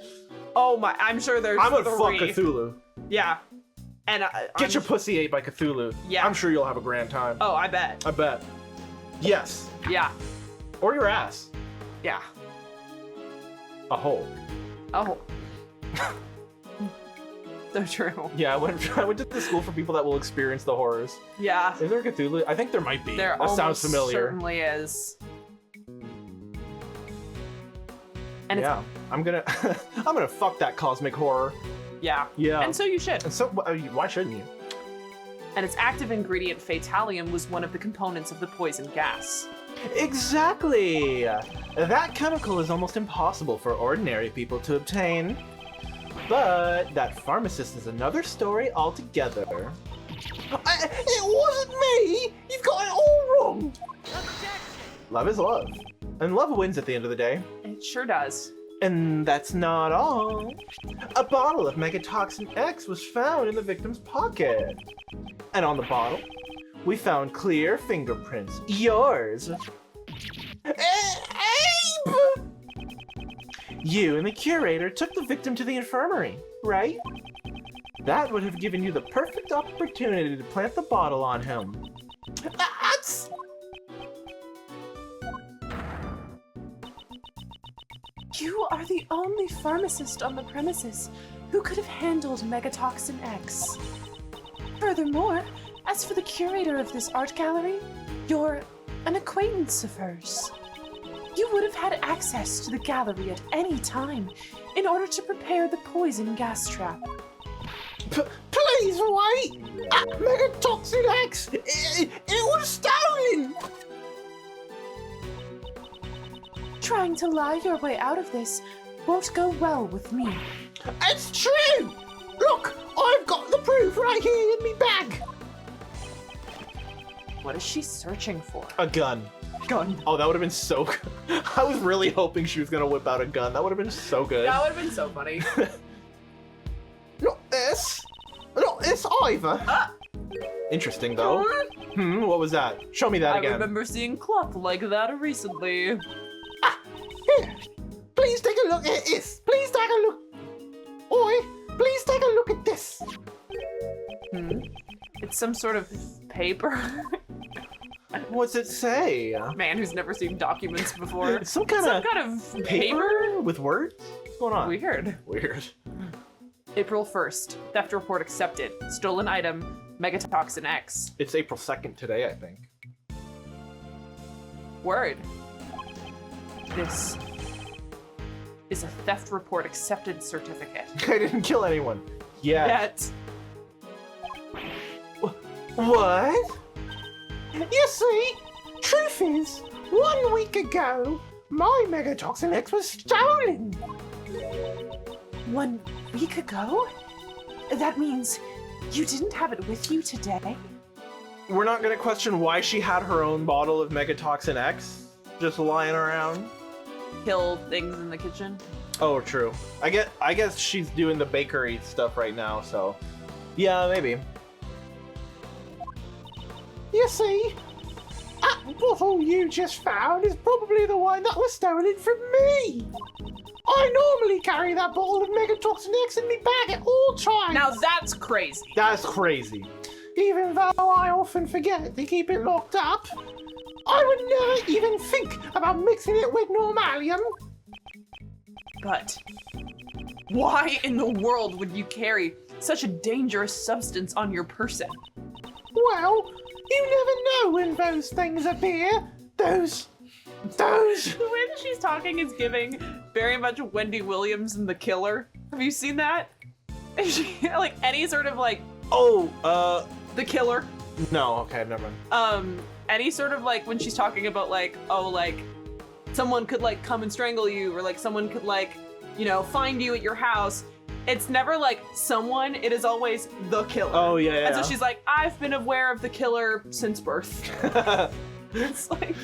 Oh my, I'm sure there's I'm gonna fuck 3. Cthulhu. Yeah. And Get your pussy ate by Cthulhu. Yeah. I'm sure you'll have a grand time. Oh, I bet. I bet. Yes. Yeah. Or your ass. Yeah. A hole. Oh. So true. Yeah, I went to the school for people that will experience the horrors. Yeah. Is there Cthulhu? I think there might be. There that sounds almost familiar. certainly is. And Yeah. I'm gonna fuck that cosmic horror. Yeah. Yeah. And so you should. And so why shouldn't you? And its active ingredient, Fatallium, was one of the components of the poison gas. Exactly! That chemical is almost impossible for ordinary people to obtain. But that pharmacist is another story altogether. It wasn't me! You've got it all wrong! Love is love. And love wins at the end of the day. It sure does. And that's not all. A bottle of Megatoxin X was found in the victim's pocket. And on the bottle, we found clear fingerprints. Yours. Abe! You and the curator took the victim to the infirmary, right? That would have given you the perfect opportunity to plant the bottle on him. That's... You are the only pharmacist on the premises who could have handled Megatoxin X. Furthermore, as for the curator of this art gallery, you're an acquaintance of hers. You would have had access to the gallery at any time in order to prepare the poison gas trap. Please wait! Megatoxin X! It was stolen! Trying to lie your way out of this won't go well with me. It's true! Look, I've got the proof right here in me bag! What is she searching for? A gun. Gun. Oh, that would have been so good. I was really hoping she was gonna whip out a gun. That would have been so good. That would have been so funny. Not this. Not this either. Interesting, though. What was that? Show me that I again. remember seeing cloth like that recently. Here, please take a look at this. Please take a look. Oi, please take a look at this. It's some sort of paper. What's it say? Man who's never seen documents before. It's some kind of paper with words? What's going on? Weird. Weird. April 1st. Theft report accepted. Stolen item. Megatoxin X. It's April 2nd today, I think. Word. This is a theft report accepted certificate. I didn't kill anyone. Yet. What? You see, truth is, 1 week ago, my Megatoxin X was stolen. 1 week ago? That means you didn't have it with you today? We're not gonna question why she had her own bottle of Megatoxin X just lying around. Kill things in the kitchen. Oh, true. I guess she's doing the bakery stuff right now, so yeah, maybe. You see, that bottle you just found is probably the one that was stolen from me. I normally carry that bottle of Megatoxin X in my bag at all times. Now that's crazy. That's crazy. Even though I often forget to keep it locked up, I would never even think about mixing it with Normallium. But why in the world would you carry such a dangerous substance on your person? Well, you never know when those things appear. Those. The way that she's talking is giving very much Wendy Williams in The Killer. Have you seen that? She, like any sort of like The Killer. No, okay, never mind. Any sort of like when she's talking about like, oh, like someone could like come and strangle you, or like someone could like, you know, find you at your house. It's never like someone, it is always the killer. Oh, yeah. And so she's like, I've been aware of the killer since birth. It's like,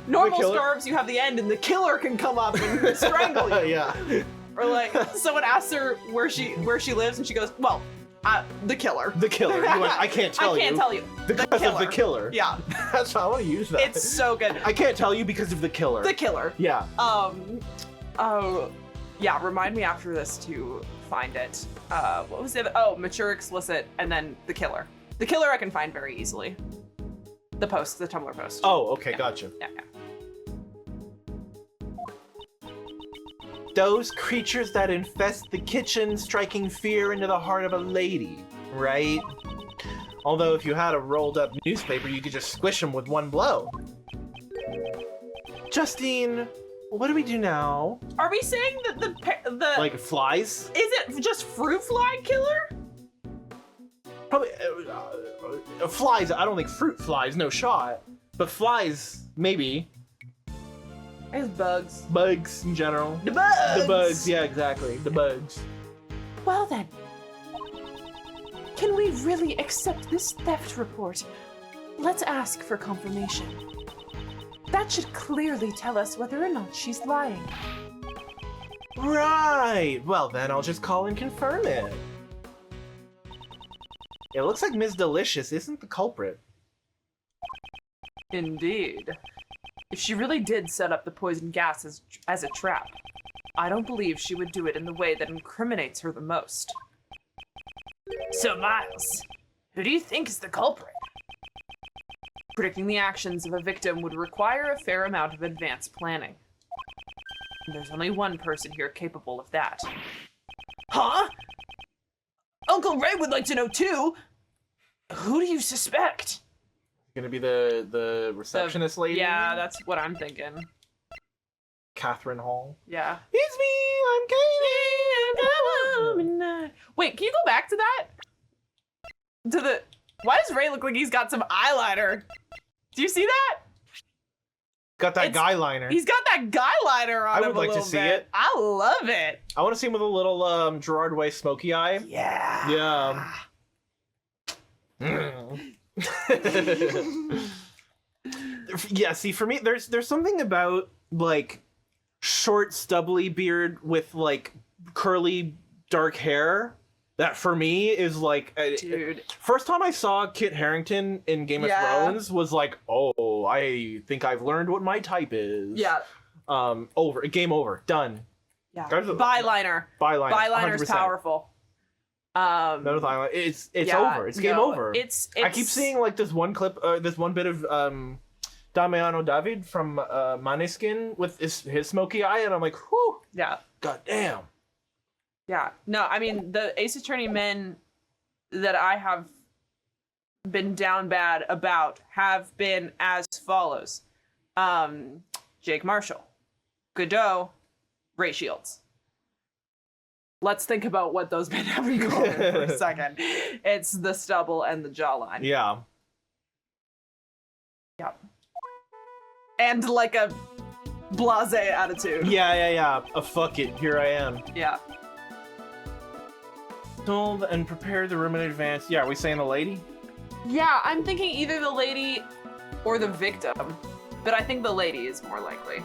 normal starves, you have the end, and the killer can come up and strangle you. Yeah. Or like, someone asks her where she lives, and she goes, well, the killer. The killer. You went, I can't tell you. I can't tell you. Because of the killer. Yeah. That's how I want to use that. It's so good. I can't tell you because of the killer. The killer. Yeah. Oh, yeah, remind me after this to find it. What was it? Oh, mature, explicit, and then the killer. The killer I can find very easily. The post, the Tumblr post. Oh, okay, Yeah. gotcha. Yeah. Those creatures that infest the kitchen, striking fear into the heart of a lady, right? Although if you had a rolled up newspaper, you could just squish them with one blow. Justine, what do we do now? Are we saying that the Like flies? is it just fruit fly killer? Probably flies. I don't think fruit flies, no shot. But flies, maybe. It's bugs. Bugs in general. The bugs. The bugs, yeah, exactly. The bugs. Well then, can we really accept this theft report? Let's ask for confirmation. That should clearly tell us whether or not she's lying. Right. Well, then I'll just call and confirm it. It looks like Ms. Delicious isn't the culprit. Indeed. If she really did set up the poison gas as a trap, I don't believe she would do it in the way that incriminates her the most. So, Miles, who do you think is the culprit? Predicting the actions of a victim would require a fair amount of advanced planning. And there's only one person here capable of that. Huh? Uncle Ray would like to know too. Who do you suspect? Gonna be the receptionist lady? Yeah, that's what I'm thinking. Catherine Hall. Yeah. It's me, I'm Katie. Wait, can you go back to that? Why does Ray look like he's got some eyeliner? Do you see that? Got that guy liner. He's got that guy liner on I him would a like to little see bit. it. I love it. I want to see him with a little Gerard Way smoky eye. Yeah. Yeah. Yeah, see, for me, there's something about, like, short, stubbly beard with, like, curly, dark hair that, for me, is, like... Dude. First time I saw Kit Harington in Game of Thrones was like, oh, I think I've learned what my type is. Yeah. Game over. Done. Yeah. Guys, Byeliner. Byeliner. Byeliner's 100%. powerful. None of the eyeliner. It's yeah, over. It's game no, over. It's I keep seeing like this one clip, this one bit of Damiano David from Maneskin with his smoky eye, and I'm like, whew. Yeah. God damn. Yeah. No, I mean, the Ace Attorney men that I have been down bad about have been as follows. Jake Marshall, Godot, Ray Shields. Let's think about what those men have in common for a second. It's the stubble and the jawline. Yeah. Yep. And like a blasé attitude. Yeah. Fuck it. Here I am. Yeah. Told and prepare the room in advance. Yeah, are we saying the lady? Yeah, I'm thinking either the lady or the victim, but I think the lady is more likely.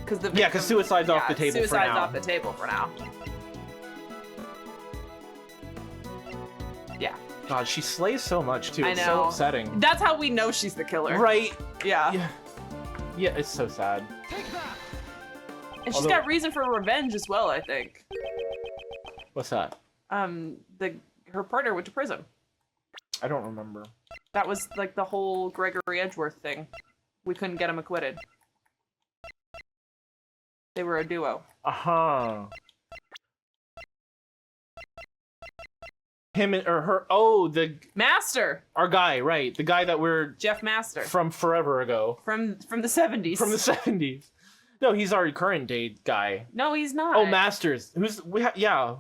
Because suicide's off the table for suicide's now. off the table for now. Yeah. God, she slays so much too. I It's know. so upsetting. That's how we know she's the killer. Right. Yeah. Yeah, it's so sad. And she's got reason for revenge as well, I think. What's that? Her partner went to prison. I don't remember. That was like the whole Gregory Edgeworth thing. We couldn't get him acquitted. They were a duo. Uh-huh. Him and, or her, oh, Master! our guy, right. The guy that we're Jeff Master. from forever ago. From the 70s. From the 70s. No, he's our current day guy. No, he's not. Oh, Masters. Yeah.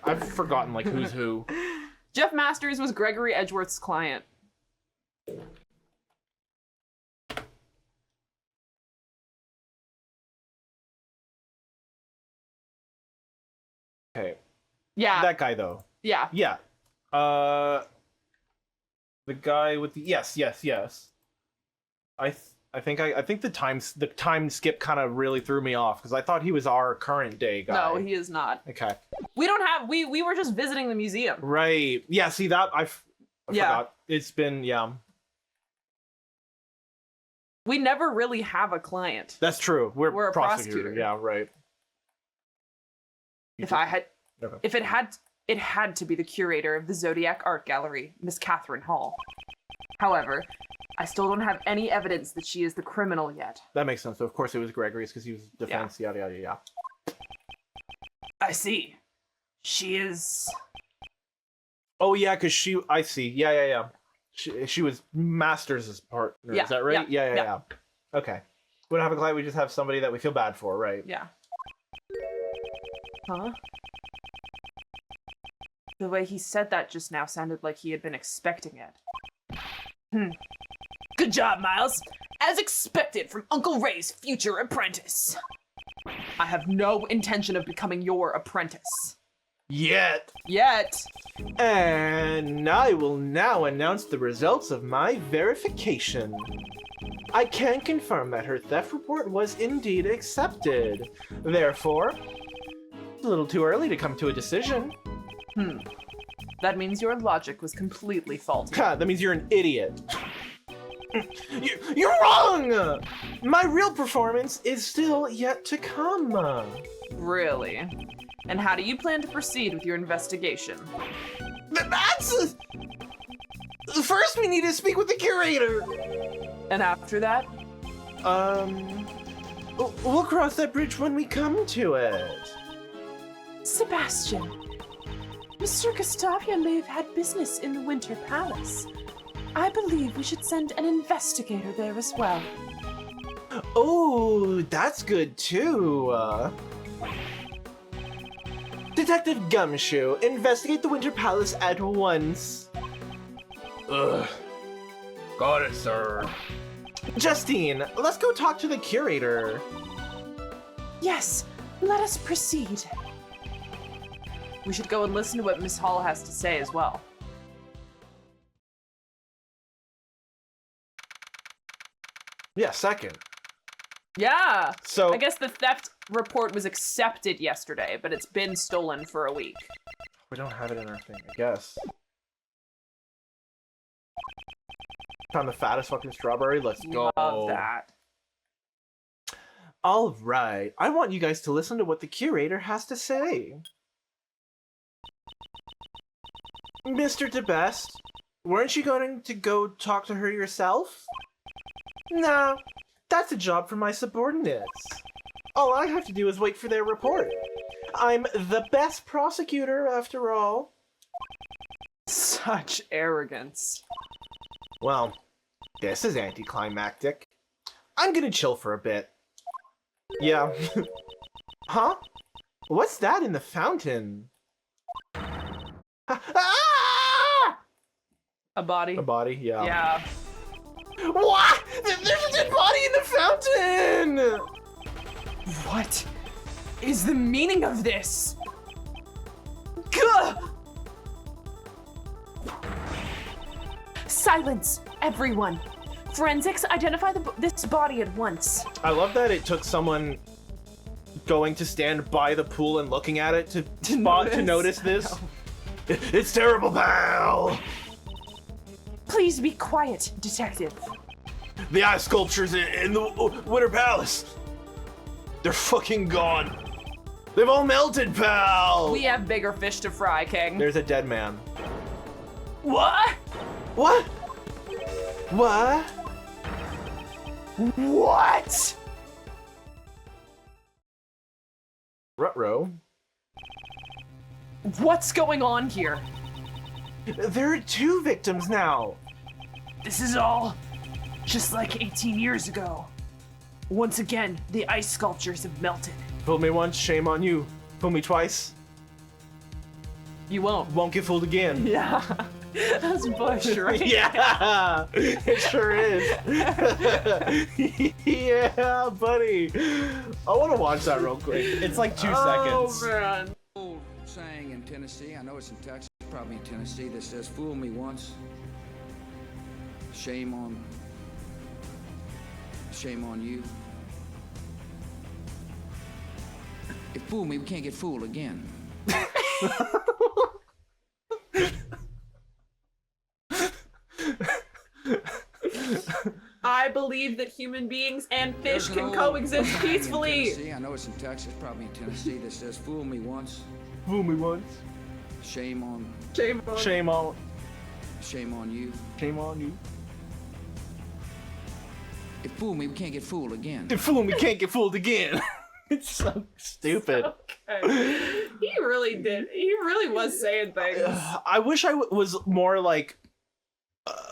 I've forgotten, like, who's who. Jeff Masters was Gregory Edgeworth's client. Okay. Yeah. That guy, though. Yeah. Yeah. The guy with the... Yes. I think the time skip kind of really threw me off, because I thought he was our current day guy. No, he is not. Okay. We don't have... We were just visiting the museum. Right. Yeah, see, that... I forgot. It's been... Yeah. We never really have a client. That's true. We're a prosecutor. Yeah, right. If I had... Okay. If it had to be the curator of the Zodiac Art Gallery, Miss Catherine Hall. However, I still don't have any evidence that she is the criminal yet. That makes sense. So of course it was Gregory's, because he was defense, yada. I see. She is... Oh yeah, because I see. Yeah. She was Masters' partner. Yeah, Is that right? yeah. Yeah. Okay. We don't have a client, we just have somebody that we feel bad for, right? Yeah. Huh? The way he said that just now sounded like he had been expecting it. Good job, Miles. As expected from Uncle Ray's future apprentice. I have no intention of becoming your apprentice. Yet. And I will now announce the results of my verification. I can confirm that her theft report was indeed accepted. Therefore, it's a little too early to come to a decision. That means your logic was completely faulty. That means you're an idiot. You're wrong! My real performance is still yet to come. Really? And how do you plan to proceed with your investigation? That's... First, we need to speak with the curator. And after that? We'll cross that bridge when we come to it. Sebastian, Mr. Gustavian may have had business in the Winter Palace. I believe we should send an investigator there as well. Oh, that's good too. Detective Gumshoe, investigate the Winter Palace at once. Ugh. Got it, sir. Justine, let's go talk to the curator. Yes, let us proceed. We should go and listen to what Miss Hall has to say as well. Yeah, second. Yeah! So I guess the theft report was accepted yesterday, but it's been stolen for a week. we don't have it in our thing, I guess. Found the fattest fucking strawberry. Let's go. Love that. All right. I want you guys to listen to what the curator has to say. Mr. Debeste, weren't you going to go talk to her yourself? No, that's a job for my subordinates. All I have to do is wait for their report. I'm the best prosecutor, after all. Such arrogance. Well, this is anticlimactic. I'm gonna chill for a bit. Yeah. Huh? What's that in the fountain? Ah! A body? A body, yeah. Yeah. What? There's a dead body in the fountain! What is the meaning of this? Gah! Silence, everyone. Forensics, identify this body at once. I love that it took someone going to stand by the pool and looking at it to notice this. It's terrible, pal! Please be quiet, detective. The eye sculptures in the Winter Palace. They're fucking gone. They've all melted, pal. We have bigger fish to fry, King. There's a dead man. What? What? What? What? Ruh-roh. What's going on here? There are 2 victims now. This is all just like 18 years ago. Once again, the ice sculptures have melted. Fooled me once, shame on you. Fool me twice, You won't. won't get fooled again. Yeah. That's Bush, right? Yeah, it sure is. Yeah, buddy. I want to watch that real quick. It's like 2 seconds. Oh, man. Old saying in Tennessee, I know it's in Texas, probably in Tennessee, that says, fool me once, shame on you. If fool me, we can't get fooled again. I believe that human beings and fish There's an can old coexist saying in peacefully. Tennessee, I know it's in Texas, probably in Tennessee, that says, fool me once, Fool me once, shame on Shame on. shame on you. shame on you. If fool me, we can't get fooled again. If fool me, can't get fooled again. It's so stupid. Okay. He really did. He really was saying things. I wish I was more like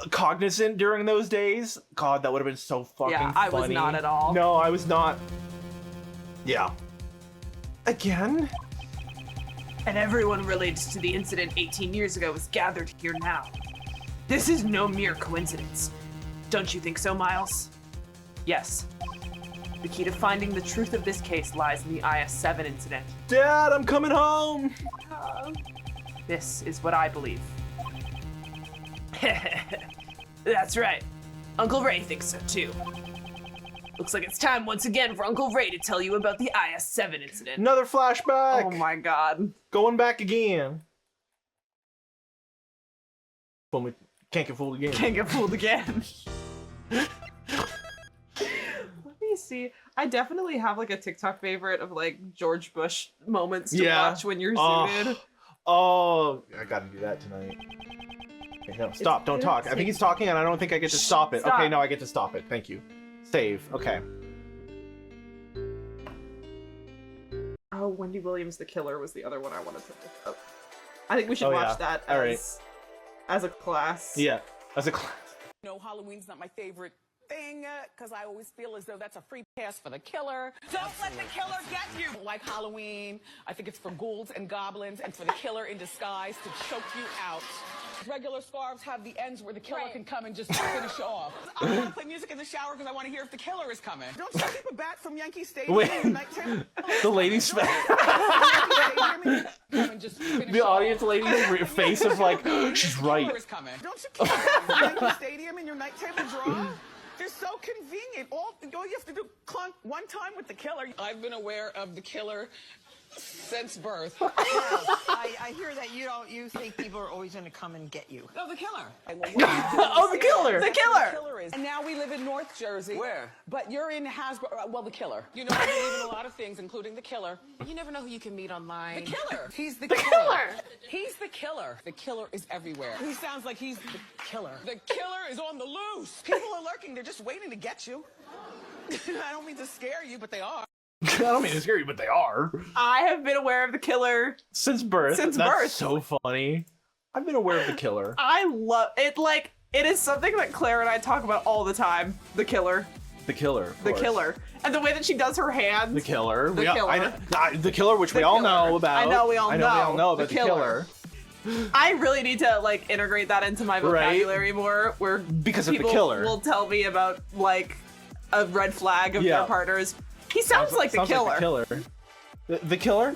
cognizant during those days. God, that would have been so fucking Yeah, funny. I was not at all. No, I was not. Yeah. Again? And everyone related to the incident 18 years ago is gathered here now. This is no mere coincidence. Don't you think so, Miles? Yes. The key to finding the truth of this case lies in the IS-7 incident. Dad, I'm coming home! This is what I believe. That's right. Uncle Ray thinks so too. Looks like it's time once again for Uncle Ray to tell you about the IS-7 incident. Another flashback! Oh my god. Going back again. Fool me, can't get fooled again. Can't get fooled again. Let me see. I definitely have like a TikTok favorite of like George Bush moments to watch when you're zooted. Oh, I gotta do that tonight. Okay, no, stop, don't talk. I think he's talking and I don't think I get to stop it. Stop. Okay, no, I get to stop it. Thank you. Save, okay. Oh, Wendy Williams the Killer was the other one I wanted to look up. I think we should watch that as a class. Yeah, as a class. No, Halloween's not my favorite thing, because I always feel as though that's a free pass for the killer. Don't let the killer get you! Like Halloween, I think it's for ghouls and goblins and for the killer in disguise to choke you out. Regular scarves have the ends where the killer can come and just finish off. I want to play music in the shower because I want to hear if the killer is coming. Don't you keep a bat from Yankee Stadium in your night table? The lady's face. The audience lady's face is like, she's right. Don't you keep a bat from Yankee Stadium in your night table drawer? They're so convenient. All you have to do, clunk one time with the killer. I've been aware of the killer since birth. I hear that you think people are always going to come and get you. No, the killer. Oh, the killer. The killer. The killer is. And now we live in North Jersey. Where? But you're in Hasbro. Well, the killer. You know, I believe in a lot of things, including the killer. You never know who you can meet online. The killer. He's the killer. He's the killer. The killer is everywhere. He sounds like he's the killer. The killer is on the loose. People are lurking. They're just waiting to get you. I don't mean to scare you, but they are. I don't mean to scare you, but they are. I have been aware of the killer Since birth. Since That's birth. so funny. I've been aware of the killer. I love it. Like, it is something that Claire and I talk about all the time. The killer. The killer. Of The course. killer. And the way that she does her hands. The killer. The We all- killer. the killer, which we The all killer. know about. I know we all we all know the about the killer. I really need to like integrate that into my vocabulary more, where Because of the people killer. will tell me about like a red flag of their partners. He sounds like the killer. Like the killer. The killer?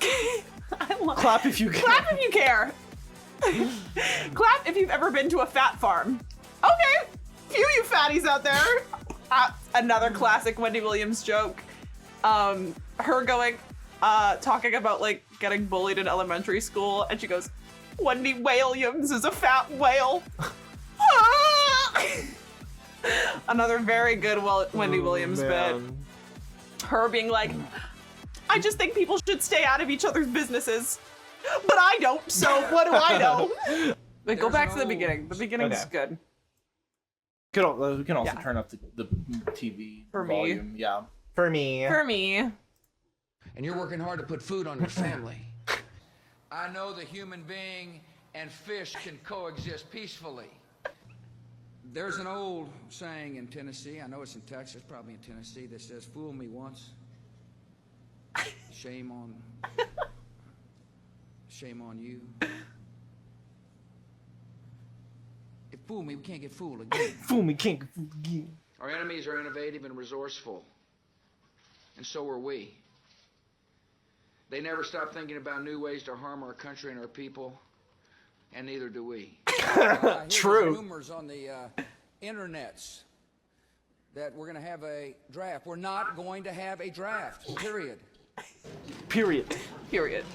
I love Clap if you care. Clap if you care. Clap if you've ever been to a fat farm. Okay, few you fatties out there. Another classic Wendy Williams joke. Her going, talking about like getting bullied in elementary school, and she goes, "Wendy Williams is a fat whale." Another very good Wendy Williams bit. Her being like, "I just think people should stay out of each other's businesses, but I don't, so what do I know?" But go back to the beginning. The beginning's good. We can also turn up the TV For me. volume. Yeah. For me. For me. And you're working hard to put food on your family. I know the human being and fish can coexist peacefully. There's an old saying in Tennessee, I know it's in Texas, probably in Tennessee, that says, "Fool me once, shame on you. If fool me, we can't get fooled again." Fool me, can't get fooled again. Our enemies are innovative and resourceful, and so are we. They never stop thinking about new ways to harm our country and our people, and neither do we. True. Rumors on the internets that we're going to have a draft. We're not going to have a draft, period. Period. Period.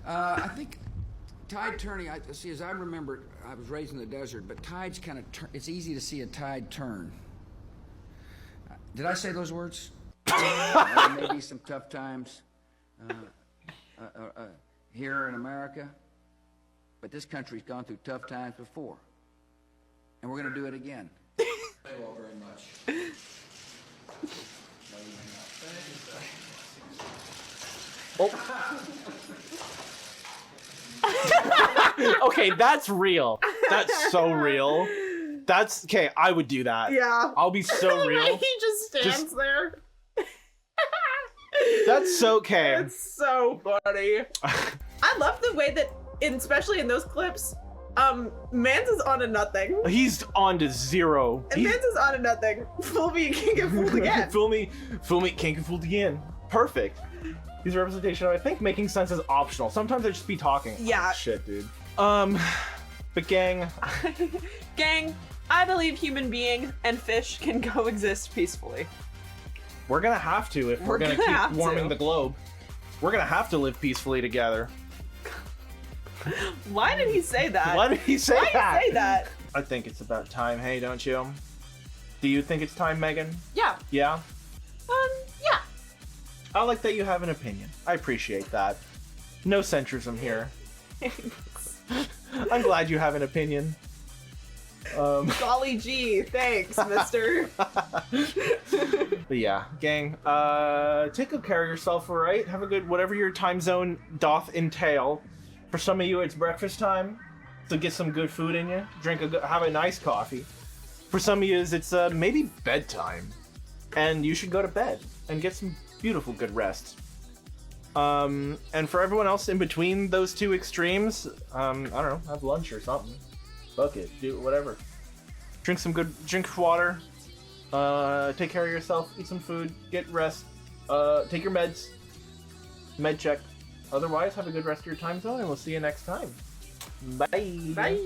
I think tide turning, as I remember, I was raised in the desert, but tides kind of it's easy to see a tide turn. Did I say those words? There may be some tough times here in America, but this country's gone through tough times before, and we're going to do it again. Thank you all very much. Okay, that's real. That's so real. That's okay. I would do that. Yeah. I'll be so real. He just stands there. That's so okay. It's so funny. I love the way that, especially in those clips, Mans is on to nothing. He's on to zero. And Mans is on to nothing. Fool me, you can't get fooled again. Fool me, can't get fooled again. Perfect. He's a representation of, I think, making sense is optional. Sometimes I just be talking. Yeah. Oh, shit, dude. But gang. Gang, I believe human being and fish can coexist peacefully. We're gonna have to if we're gonna keep warming the globe. We're gonna have to live peacefully together. Why did he say that? Why did he say Why that? Did he say that? I think it's about time, hey, don't you? Do you think it's time, Meagan? Yeah. Yeah? Yeah. I like that you have an opinion. I appreciate that. No centrism here. I'm glad you have an opinion. Golly gee, thanks, mister. But yeah, gang, take good care of yourself, alright? Have a good, whatever your time zone doth entail. For some of you, it's breakfast time, so get some good food in you. Have a nice coffee. For some of you, it's maybe bedtime, and you should go to bed and get some beautiful good rest. And for everyone else in between those two extremes, I don't know, have lunch or something. Fuck it, do whatever. Drink water. Take care of yourself. Eat some food. Get rest. Take your meds. Med check. Otherwise, have a good rest of your time zone, and we'll see you next time. Bye. Bye.